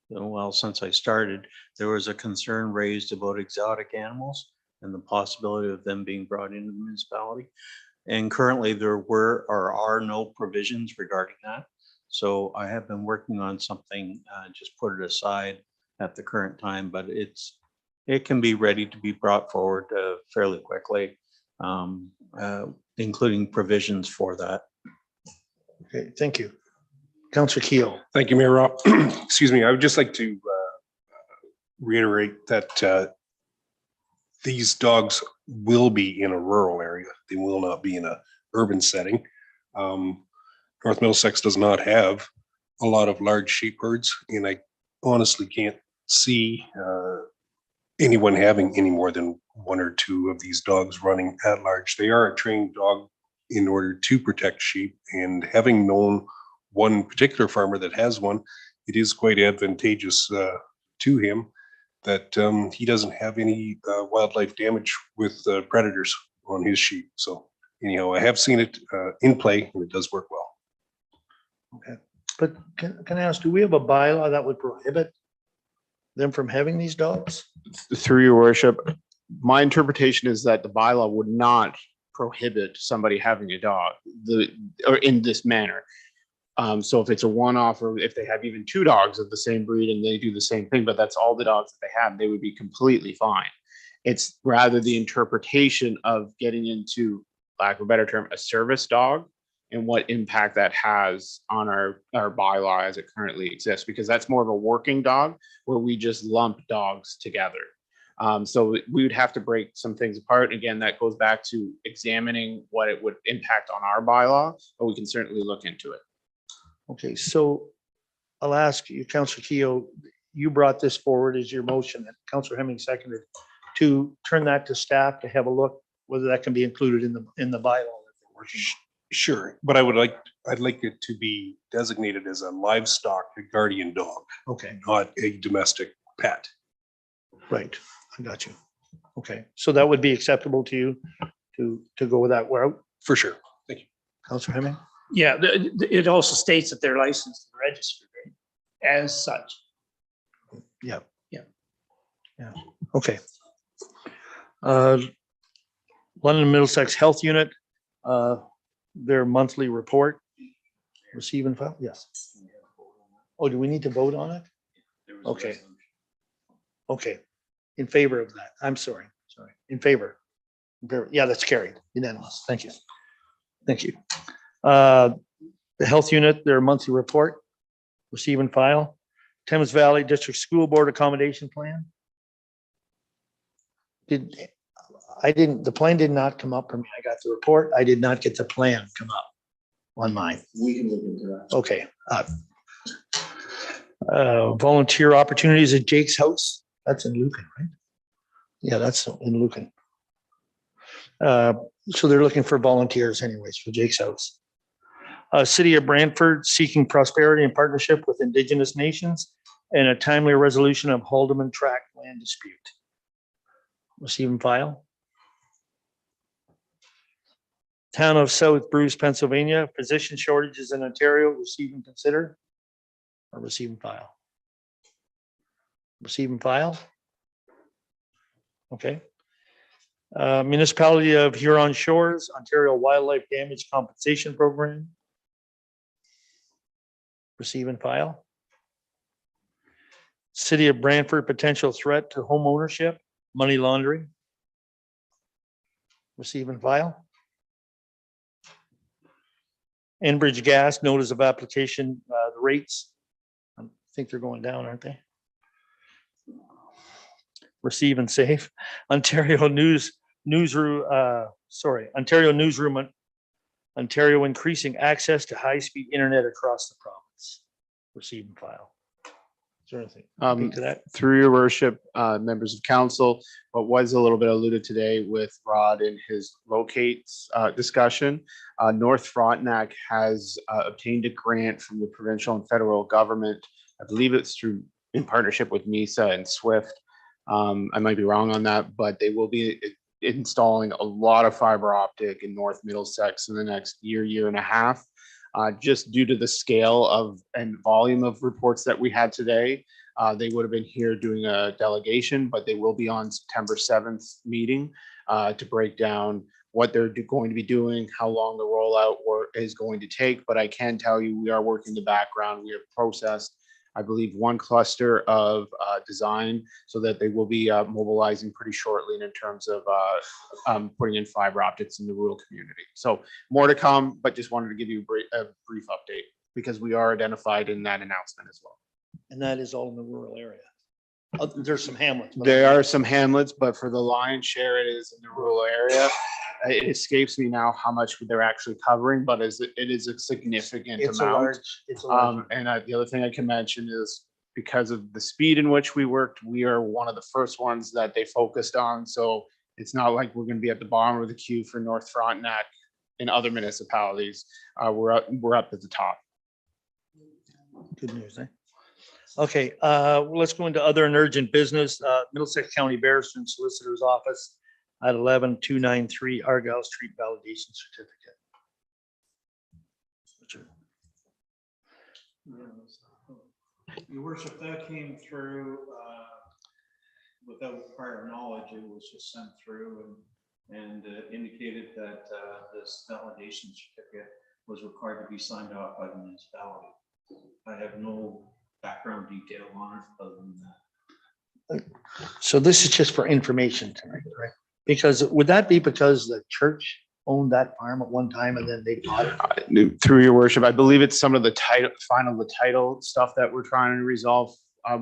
well, since I started. There was a concern raised about exotic animals and the possibility of them being brought into the municipality. And currently there were or are no provisions regarding that. So I have been working on something, just put it aside at the current time, but it can be ready to be brought forward fairly quickly, including provisions for that. Okay, thank you. Councillor Keel. Thank you, Mayor Rob. Excuse me. I would just like to reiterate that these dogs will be in a rural area. They will not be in a urban setting. North Middlesex does not have a lot of large sheep herds, and I honestly can't see anyone having any more than one or two of these dogs running at large. They are a trained dog in order to protect sheep, and having known one particular farmer that has one, it is quite advantageous to him that he doesn't have any wildlife damage with predators on his sheep. So anyhow, I have seen it in play, and it does work well. Okay, but can I ask, do we have a bylaw that would prohibit them from having these dogs? Through your worship, my interpretation is that the bylaw would not prohibit somebody having a dog or in this manner. So if it's a one-off, or if they have even two dogs of the same breed and they do the same thing, but that's all the dogs that they have, they would be completely fine. It's rather the interpretation of getting into, lack of a better term, a service dog, and what impact that has on our bylaw as it currently exists, because that's more of a working dog where we just lump dogs together. So we would have to break some things apart. Again, that goes back to examining what it would impact on our bylaw, but we can certainly look into it. Okay, so I'll ask you, Councillor Keogh, you brought this forward as your motion, and Councillor Hemming seconded, to turn that to staff to have a look, whether that can be included in the bylaw that they're working on. Sure, but I'd like it to be designated as a livestock guardian dog. Okay. Not a domestic pet. Right, I got you. Okay, so that would be acceptable to you to go with that route? For sure. Thank you. Councillor Hemming? Yeah, it also states that they're licensed and registered, right, as such. Yeah. Yeah. Yeah, okay. London Middlesex Health Unit, their monthly report, receive and file, yes. Oh, do we need to vote on it? Okay. Okay, in favor of that, I'm sorry, in favor. Yeah, that's carried, unanimous, thank you. Thank you. The Health Unit, their monthly report, receive and file. Thames Valley District School Board Accommodation Plan. The plan did not come up for me. I got the report. I did not get the plan come up on mine. We can look into that. Okay. Volunteer opportunities at Jake's house. That's in Lucan, right? Yeah, that's in Lucan. So they're looking for volunteers anyways for Jake's house. City of Brantford seeking prosperity and partnership with Indigenous nations and a timely resolution of Haldeman Tract land dispute. Receive and file. Town of South Bruce, Pennsylvania, physician shortages in Ontario, receive and consider, or receive and file? Receive and file? Okay. Municipality of Huron Shores, Ontario Wildlife Damage Compensation Program. Receive and file. City of Brantford, potential threat to home ownership, money laundering. Receive and file. Enbridge Gas, notice of application, the rates, I think they're going down, aren't they? Receive and save. Ontario Newsroom, Ontario increasing access to high-speed internet across the province. Receive and file. Is there anything to that? Through your worship, members of council, what was a little bit alluded today with Rod in his locates discussion, North Frontenac has obtained a grant from the provincial and federal government. I believe it's in partnership with MISA and SWIFT. I might be wrong on that, but they will be installing a lot of fiber optic in North Middlesex in the next year and a half. Just due to the scale of and volume of reports that we had today, they would have been here doing a delegation, but they will be on September 7th meeting to break down what they're going to be doing, how long the rollout work is going to take. But I can tell you, we are working the background. We have processed, I believe, one cluster of design so that they will be mobilizing pretty shortly in terms of putting in fiber optics in the rural community. So more to come, but just wanted to give you a brief update because we are identified in that announcement as well. And that is all in the rural area. There's some hamlets. but- There are some hamlets, but for the lion's share, it is in the rural area. It escapes me now how much they're actually covering, but it is a significant It's a amount. large, it's a large. And the other thing I can mention is because of the speed in which we worked, we are one of the first ones that they focused on. So it's not like we're going to be at the bottom of the queue for North Frontenac and other municipalities. We're up at the top. Good news, eh? Okay, well, let's go into other and urgent business. Middlesex County Barrister and Solicitor's Office at 11293 Argyle Street Validation Certificate. Your worship, that came through without prior knowledge. It was just sent through and indicated that this validation certificate was required to be signed off by the municipality. I have no background detail on it other than that. So this is just for information tonight, right? Because would that be because the church owned that farm at one time and then they bought it? Through your worship, I believe it's some of the title stuff that we're trying to resolve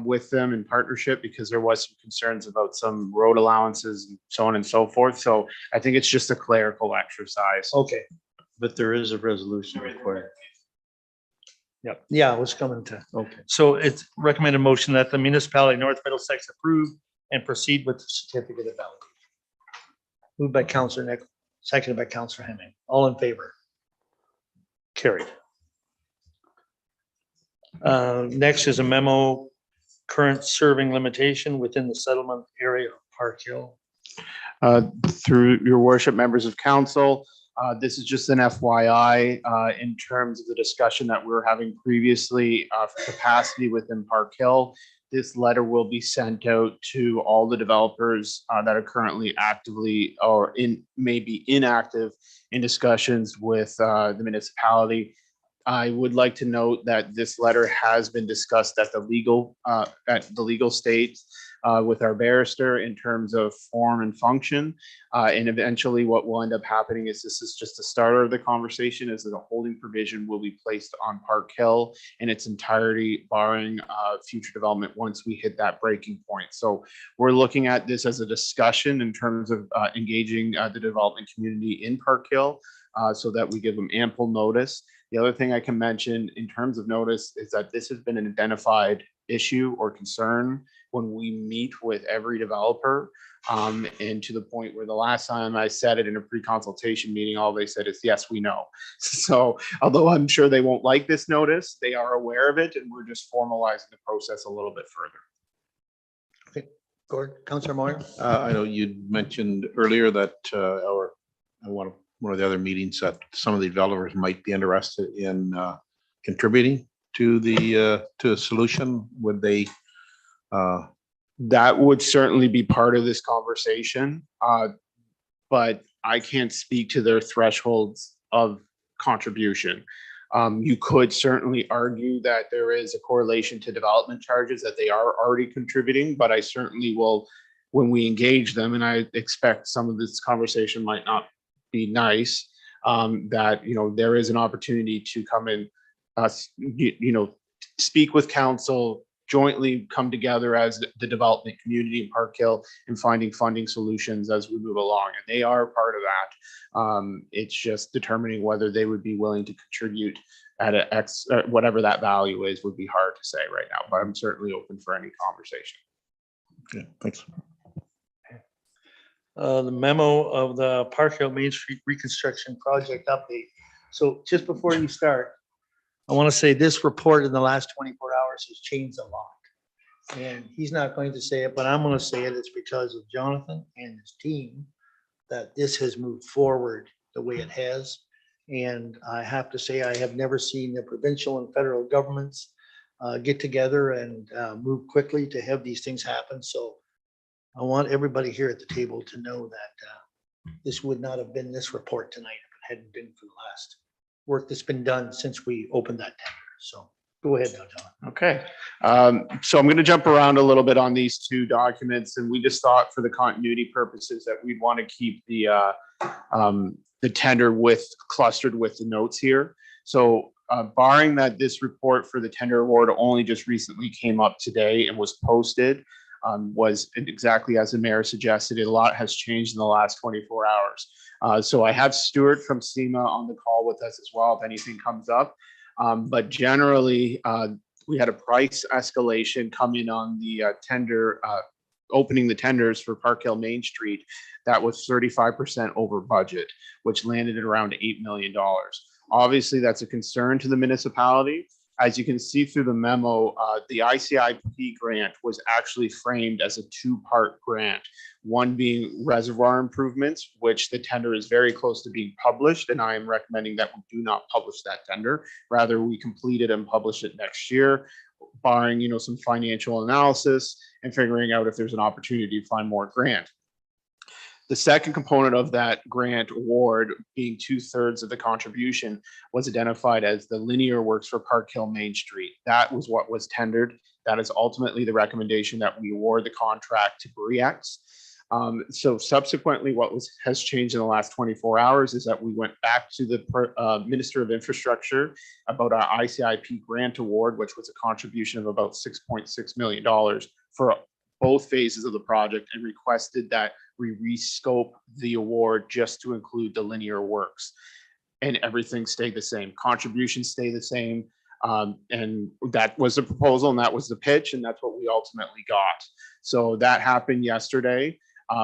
with them in partnership because there was some concerns about some road allowances and so on and so forth. So I think it's just a clerical exercise. Okay. But there is a resolution required. Yep. Yeah, I was coming to. Okay. So it's recommended motion that the municipality of North Middlesex approve and proceed with the certificate of validation. Moved by Councillor Nicholl, seconded by Councillor Hemming. All in favor? Carried. Next is a memo, current serving limitation within the settlement area of Parkhill. Through your worship, members of council, this is just an FYI in terms of the discussion that we were having previously for capacity within Parkhill. This letter will be sent out to all the developers that are currently actively or maybe inactive in discussions with the municipality. I would like to note that this letter has been discussed at the legal state with our barrister in terms of form and function. And eventually what will end up happening is this is just the starter of the conversation, is that a holding provision will be placed on Parkhill in its entirety, barring future development once we hit that breaking point. So we're looking at this as a discussion in terms of engaging the development community in Parkhill so that we give them ample notice. The other thing I can mention in terms of notice is that this has been an identified issue or concern when we meet with every developer. And to the point where the last time I said it in a pre-consultation meeting, all they said is, yes, we know. So although I'm sure they won't like this notice, they are aware of it and we're just formalizing the process a little bit further. Okay, Gordon, Councillor Moyer. I know you mentioned earlier that, or one of the other meetings, that some of the developers might be interested in contributing to a solution. Would they? That would certainly be part of this conversation, but I can't speak to their thresholds of contribution. You could certainly argue that there is a correlation to development charges, that they are already contributing, but I certainly will, when we engage them, and I expect some of this conversation might not be nice, that, there is an opportunity to come in, speak with council, jointly come together as the development community in Parkhill and finding funding solutions as we move along. And they are part of that. It's just determining whether they would be willing to contribute at a X, whatever that value is, would be hard to say right now, but I'm certainly open for any conversation. Okay, thanks. The memo of the Parkhill Main Street Reconstruction Project update. So just before you start, I want to say this report in the last 24 hours has changed a lot. And he's not going to say it, but I'm going to say it. It's because of Jonathan and his team that this has moved forward the way it has. And I have to say, I have never seen the provincial and federal governments get together and move quickly to have these things happen. So I want everybody here at the table to know that this would not have been this report tonight if it hadn't been for the last work that's been done since we opened that tender. So go ahead now, John. Okay, so I'm going to jump around a little bit on these two documents, and we just thought for the continuity purposes that we'd want to keep the tender clustered with the notes here. So barring that this report for the tender award only just recently came up today and was posted, was exactly as the mayor suggested, a lot has changed in the last 24 hours. So I have Stuart from SEMA on the call with us as well if anything comes up. But generally, we had a price escalation come in on the tender, opening the tenders for Parkhill Main Street. That was 35% over budget, which landed at around $8 million. Obviously, that's a concern to the municipality. As you can see through the memo, the ICIP grant was actually framed as a two-part grant, one being reservoir improvements, which the tender is very close to being published, and I am recommending that we do not publish that tender. Rather, we complete it and publish it next year, barring some financial analysis and figuring out if there's an opportunity to find more grant. The second component of that grant award, being 2/3 of the contribution, was identified as the linear works for Parkhill Main Street. That was what was tendered. That is ultimately the recommendation that we award the contract to Breex. So subsequently, what has changed in the last 24 hours is that we went back to the Minister of Infrastructure about our ICIP grant award, which was a contribution of about $6.6 million for both phases of the project, and requested that we rescope the award just to include the linear works. And everything stayed the same. Contributions stay the same. And that was the proposal and that was the pitch, and that's what we ultimately got. So that happened yesterday.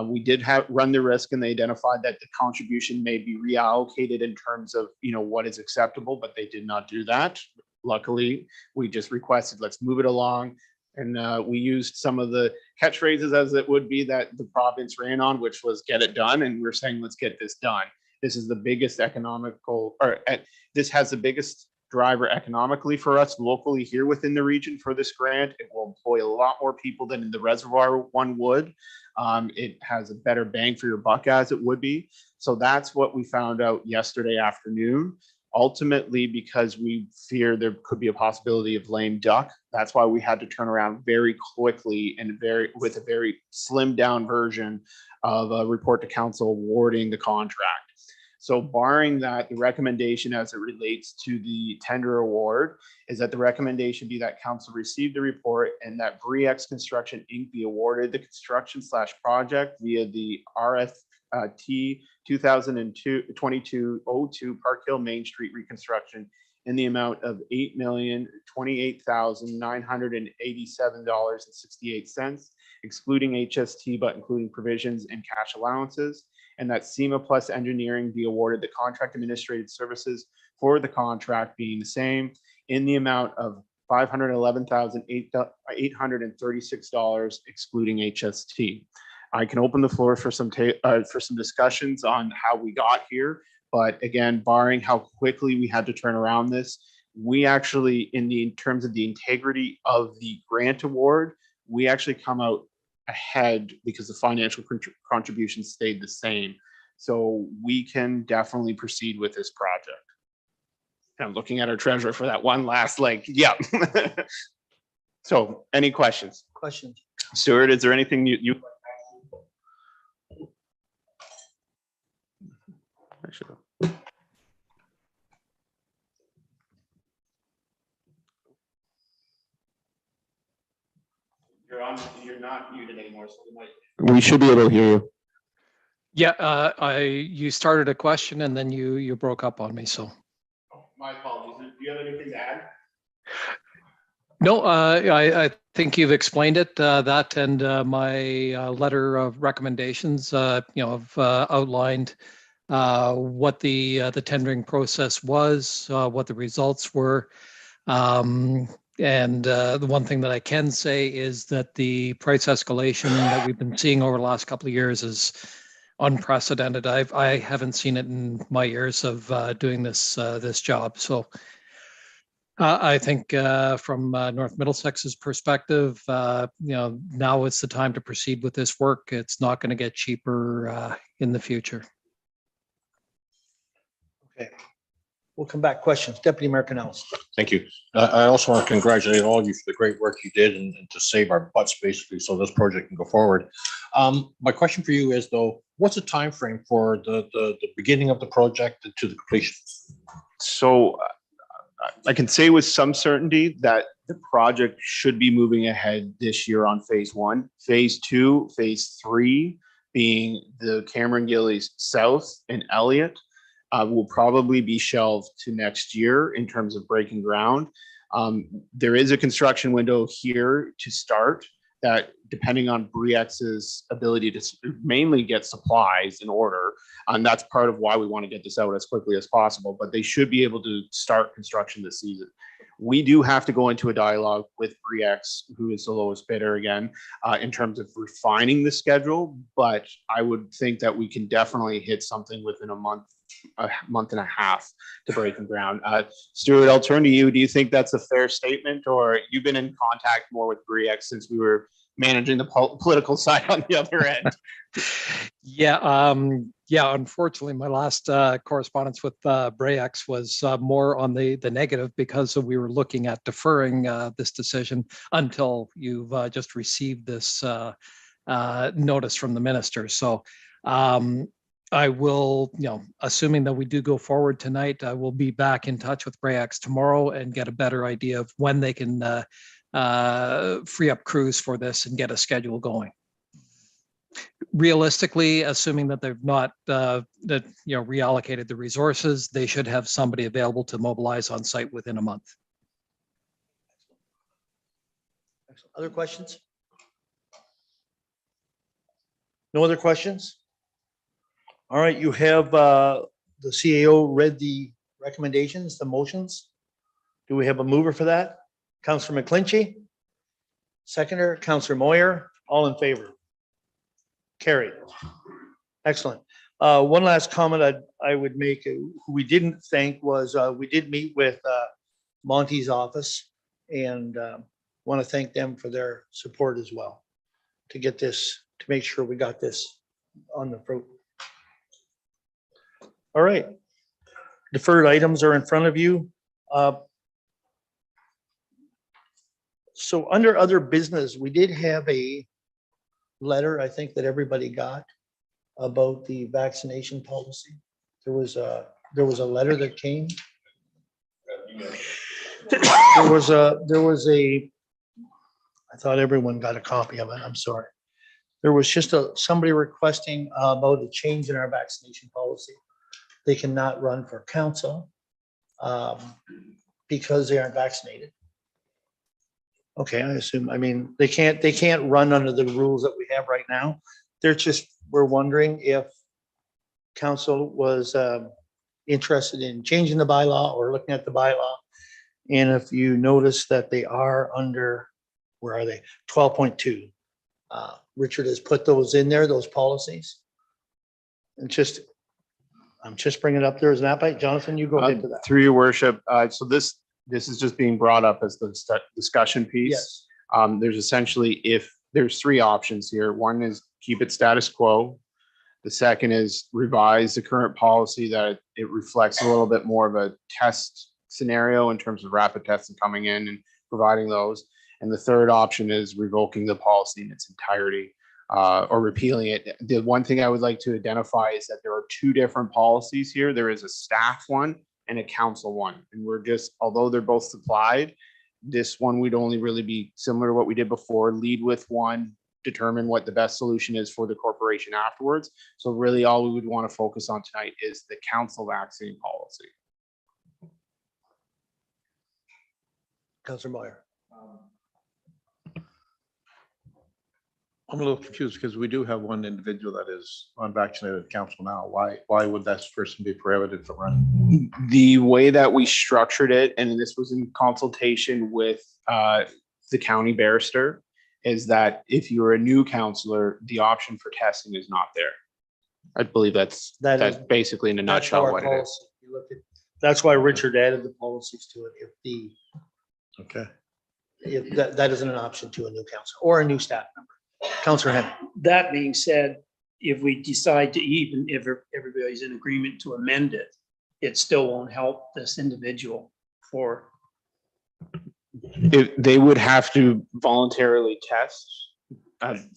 We did run the risk, and they identified that the contribution may be reallocated in terms of what is acceptable, but they did not do that. Luckily, we just requested, let's move it along. And we used some of the catchphrases as it would be that the province ran on, which was get it done. And we're saying, let's get this done. This is the biggest this has the biggest driver economically for us locally here within the region for this grant. It will employ a lot more people than in the reservoir one would. It has a better bang for your buck as it would be. So that's what we found out yesterday afternoon. Ultimately, because we fear there could be a possibility of lame duck, that's why we had to turn around very quickly and with a very slimmed down version of a report to council awarding the contract. So barring that, the recommendation as it relates to the tender award is that the recommendation be that council receive the report and that Breex Construction Inc. be awarded the construction/project via the RFT 2022-02 Parkhill Main Street reconstruction in the amount of $8,028,987.68, excluding HST, but including provisions and cash allowances, and that SEMA plus engineering be awarded the contract administrative services for the contract being the same in the amount of $511,836, excluding HST. I can open the floor for some discussions on how we got here, but again, barring how quickly we had to turn around this, we actually, in terms of the integrity of the grant award, we actually come out ahead because the financial contribution stayed the same. So we can definitely proceed with this project. I'm looking at our treasurer for that one last yeah. So any questions? Questions? Stuart, is there anything you You're not muted anymore, so we should be able to hear you. Yeah, you started a question and then you broke up on me, so. My apologies. Do you have anything to add? No, I think you've explained it, that and my letter of recommendations, have outlined what the tendering process was, what the results were. And the one thing that I can say is that the price escalation that we've been seeing over the last couple of years is unprecedented. I haven't seen it in my years of doing this job. So I think from North Middlesex's perspective, now is the time to proceed with this work. It's not going to get cheaper in the future. Okay. We'll come back. Questions. Deputy Mayor Canals. Thank you. I also want to congratulate all of you for the great work you did and to save our butts basically so this project can go forward. My question for you is though, what's the time frame for the beginning of the project to the completion? So I can say with some certainty that the project should be moving ahead this year on phase 1. Phase 2, phase 3 being the Cameron Gillies South and Elliott will probably be shelved to next year in terms of breaking ground. There is a construction window here to start that, depending on Briex's ability to mainly get supplies in order, and that's part of why we want to get this out as quickly as possible, but they should be able to start construction this season. We do have to go into a dialogue with Briex, who is the lowest bidder again, in terms of refining the schedule, but I would think that we can definitely hit something within a month and a half to breaking ground. Stuart, I'll turn to you. Do you think that's a fair statement, or you've been in contact more with Briex since we were managing the political side on the other end? Yeah, unfortunately, my last correspondence with Briex was more on the negative because we were looking at deferring this decision until you've just received this notice from the minister. So I will, assuming that we do go forward tonight, I will be back in touch with Briex tomorrow and get a better idea of when they can free up crews for this and get a schedule going. Realistically, assuming that they've not reallocated the resources, they should have somebody available to mobilize on site within a month. Other questions? No other questions? All right, you have the CAO read the recommendations, the motions. Do we have a mover for that? Councillor McClinchy, seconder, Councillor Moyer, all in favor? Carried. Excellent. One last comment I would make, who we didn't thank was we did meet with Monty's office, and want to thank them for their support as well to get this, to make sure we got this on the fruit. All right. Deferred items are in front of you. So under other business, we did have a letter, I think, that everybody got about the vaccination policy. There was a letter that came. There was a, I thought everyone got a copy of it. I'm sorry. There was just somebody requesting about a change in our vaccination policy. They cannot run for council because they aren't vaccinated. Okay, I assume, I mean, they can't run under the rules that we have right now. We're wondering if council was interested in changing the bylaw or looking at the bylaw. And if you notice that they are under, where are they? 12.2. Richard has put those in there, those policies. And I'm just bringing it up there as an appetite. Jonathan, you go ahead to that. Through your worship, so this is just being brought up as the discussion piece. Yes. There's essentially, if there's 3 options here. One is keep it status quo. The second is revise the current policy that it reflects a little bit more of a test scenario in terms of rapid testing coming in and providing those. And the third option is revoking the policy in its entirety or repealing it. The one thing I would like to identify is that there are 2 different policies here. There is a staff one and a council one. And we're just, although they're both supplied, this one would only really be similar to what we did before, lead with one, determine what the best solution is for the corporation afterwards. So really all we would want to focus on tonight is the council vaccine policy. Councillor Moyer. I'm a little confused because we do have one individual that is unvaccinated at council now. Why would that person be prohibited from running? The way that we structured it, and this was in consultation with the county barrister, is that if you're a new councillor, the option for testing is not there. I believe that's basically in a That's how nutshell our what it is. policy- you look at- That's why Richard added the policies to it. Okay. If that isn't an option to a new council or a new staff member. Counselor Henry. That being said, if we decide to even, if everybody's in agreement to amend it, it still won't help this individual for, If they would have to voluntarily test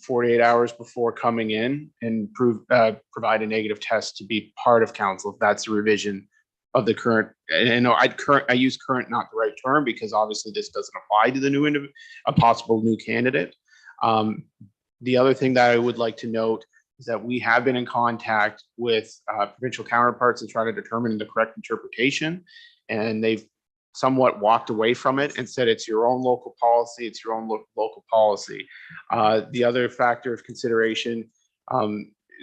48 hours before coming in and provide a negative test to be part of council. If that's a revision of the current, and I use current, not the right term, because obviously this doesn't apply to the new a possible new candidate. The other thing that I would like to note is that we have been in contact with provincial counterparts to try to determine the correct interpretation, and they've somewhat walked away from it and said it's your own local policy, it's your own local policy. The other factor of consideration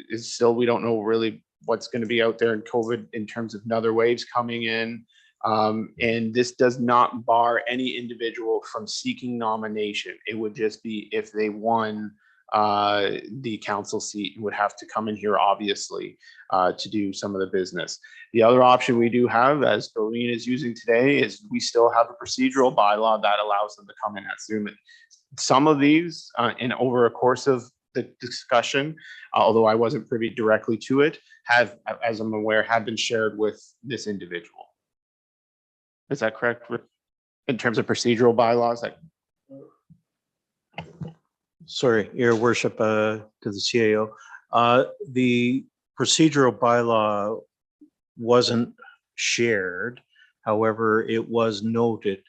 is still we don't know really what's going to be out there in COVID in terms of another waves coming in. And this does not bar any individual from seeking nomination. It would just be if they won the council seat and would have to come in here, obviously, to do some of the business. The other option we do have, as Doreen is using today, is we still have a procedural bylaw that allows them to come in at Zoom. Some of these, and over a course of the discussion, although I wasn't privy directly to it, have, as I'm aware, have been shared with this individual. Is that correct? In terms of procedural bylaws? Sorry, Your Worship, to the CAO. The procedural bylaw wasn't shared. However, it was noted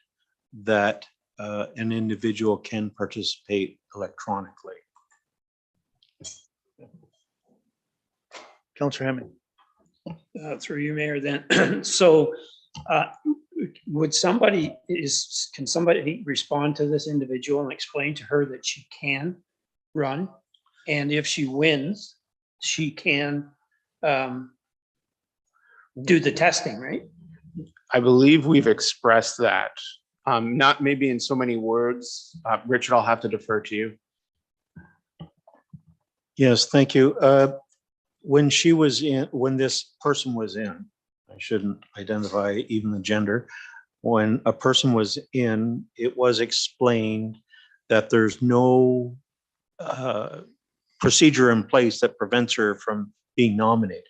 that an individual can participate electronically. Counselor Hemming. through you, Mayor, then. So would somebody, can somebody respond to this individual and explain to her that she can run? And if she wins, she can do the testing, right? I believe we've expressed that, not maybe in so many words. Richard, I'll have to defer to you. Yes, thank you. When she was in, when this person was in, I shouldn't identify even the gender. When a person was in, it was explained that there's no procedure in place that prevents her from being nominated.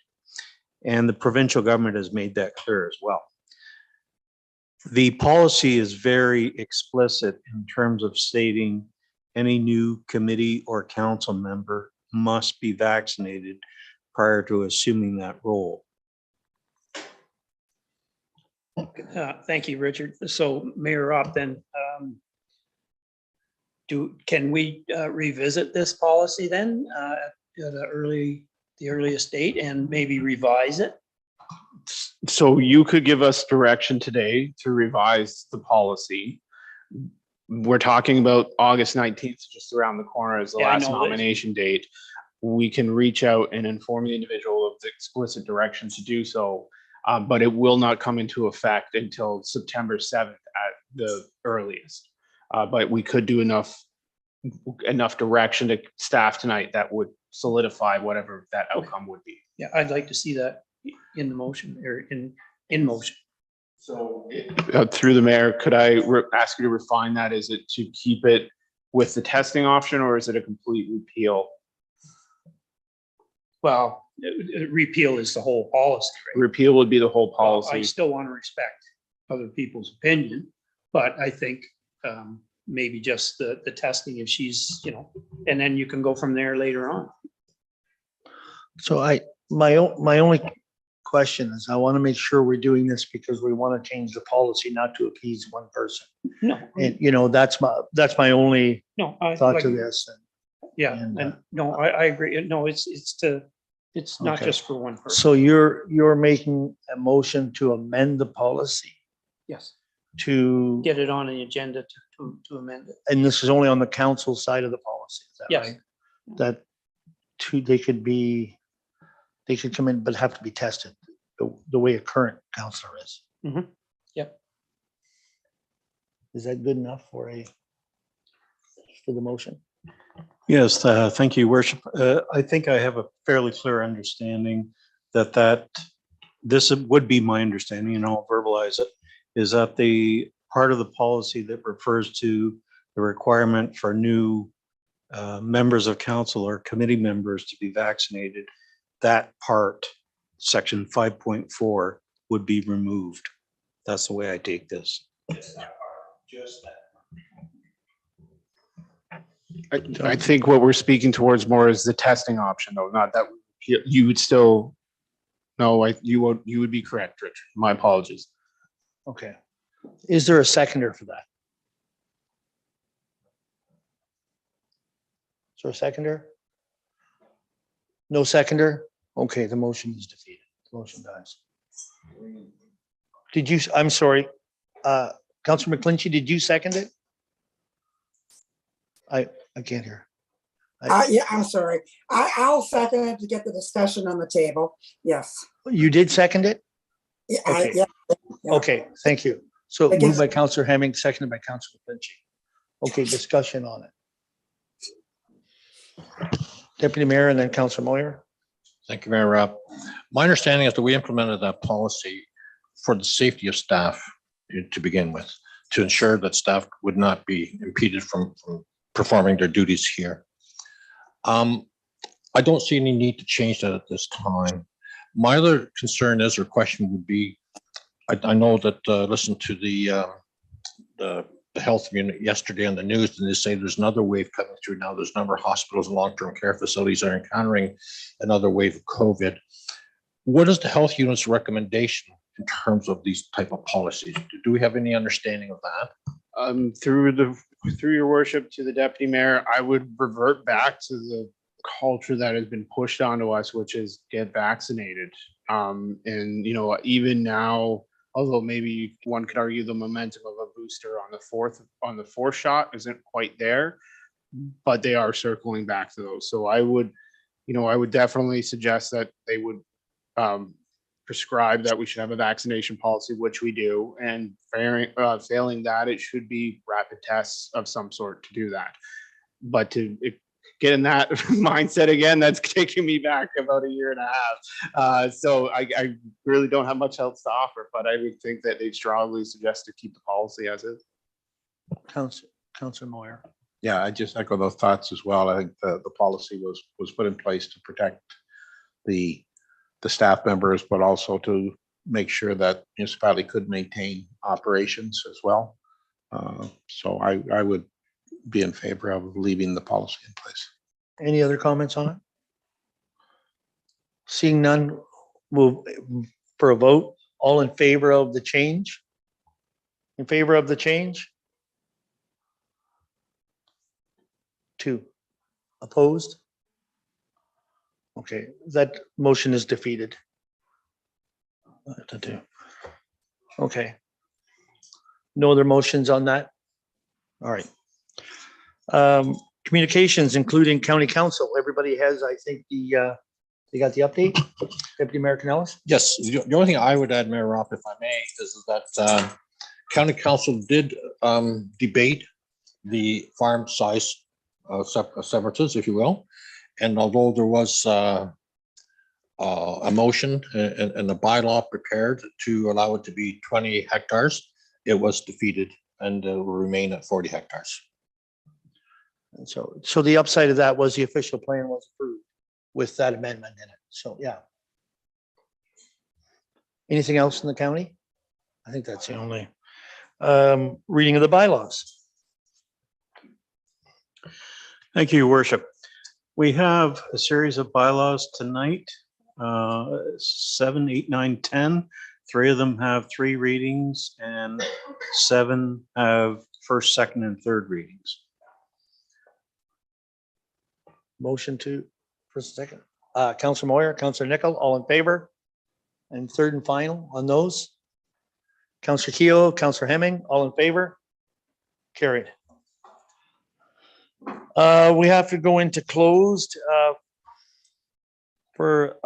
And the provincial government has made that clear as well. The policy is very explicit in terms of stating any new committee or council member must be vaccinated prior to assuming that role. Thank you, Richard. So Mayor Ropp, then, can we revisit this policy then at the earliest date and maybe revise it? So you could give us direction today to revise the policy. We're talking about August 19th, just around the corner as the last nomination date. We can reach out and inform the individual of the explicit direction to do so, but it will not come into effect until September 7th at the earliest. But we could do enough direction to staff tonight that would solidify whatever that outcome would be. Yeah, I'd like to see that in the motion or in motion. So through the mayor, could I ask you to refine that? Is it to keep it with the testing option, or is it a complete repeal? Well, repeal is the whole policy, right? Repeal would be the whole policy. I still want to respect other people's opinion, but I think maybe just the testing if she's, and then you can go from there later on. So my only question is, I want to make sure we're doing this because we want to change the policy, not to appease one person. No. And that's my only thought to this. Yeah, and no, I agree. No, it's not Okay. just for one person. So you're making a motion to amend the policy Yes, to, get it on the agenda to amend it. and this is only on the council side of the policy, is that Yes. right? That they could come in, but have to be tested the way a current counselor is. Mm-hmm. Yep. Is that good enough for the motion? Yes, thank you, Worship. I think I have a fairly clear understanding that this would be my understanding, and I'll verbalize it, is that the part of the policy that refers to the requirement for new members of council or committee members to be vaccinated, that part, section 5.4, would be removed. That's the way I take this. Just that part, just that. I think what we're speaking towards more is the testing option, though, not that you would still, no, you would be correct, Richard. My apologies. Okay. Is there a seconder for that? Is there a seconder? No seconder? Okay, the motion is defeated. The motion dies. Did you, I'm sorry, Councilor McClinchy, did you second it? I can't hear. Yeah, I'm sorry. I'll second it to get the discussion on the table. Yes. You did second it? Yeah, Okay. yeah. Okay, thank you. So I guess- moved by Councilor Hemming, seconded by Councilor McClinchy. Okay, discussion on it. Deputy Mayor and then Councilor Moyer. Thank you, Mayor Rob. My understanding is that we implemented that policy for the safety of staff to begin with, to ensure that staff would not be impeded from performing their duties here. I don't see any need to change that at this time. My other concern is, or question would be, I know that listened to the health unit yesterday on the news, and they say there's another wave coming through now. There's a number of hospitals and long-term care facilities are encountering another wave of COVID. What is the health unit's recommendation in terms of these type of policies? Do we have any understanding of that? Through your worship to the deputy mayor, I would revert back to the culture that has been pushed onto us, which is get vaccinated. And even now, although maybe one could argue the momentum of a booster on the fourth shot isn't quite there, but they are circling back to those. So I would definitely suggest that they would prescribe that we should have a vaccination policy, which we do, and failing that, it should be rapid tests of some sort to do that. But to get in that mindset again, that's taking me back about a year and a half. So I really don't have much else to offer, but I would think that they'd strongly suggest to keep the policy as is. Councilor Moyer. Yeah, I just echo those thoughts as well. I think the policy was put in place to protect the staff members, but also to make sure that municipality could maintain operations as well. So I would be in favor of leaving the policy in place. Any other comments on it? Seeing none, move for a vote. All in favor of the change? In favor of the change? 2. Opposed? Okay, that motion is defeated. Okay. No other motions on that? All right. Communications, including county council. Everybody has, I think, they got the update. Deputy Mayor Canellis? Yes, the only thing I would add, Mayor Roth, if I may, is that county council did debate the farm size severances, if you will. And although there was a motion and a bylaw prepared to allow it to be 20 hectares, it was defeated and will remain at 40 hectares. And so the upside of that was the official plan was approved with that amendment in it. So, yeah. Anything else in the county? I think that's the only reading of the bylaws. Thank you, Your Worship. We have a series of bylaws tonight, 7, 8, 9, 10. 3 of them have 3 readings and 7 have first, second, and third readings. Motion to first, second. Councilor Moyer, Councilor Nickel, all in favor? And third and final on those? Councilor Keogh, Councilor Hemming, all in favor? Carried. We have to go into closed for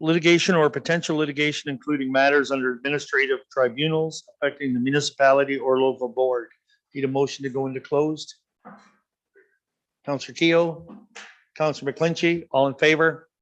litigation or potential litigation, including matters under administrative tribunals affecting the municipality or local board. Need a motion to go into closed? Counselor Keough, Counselor McClinchy, all in favor?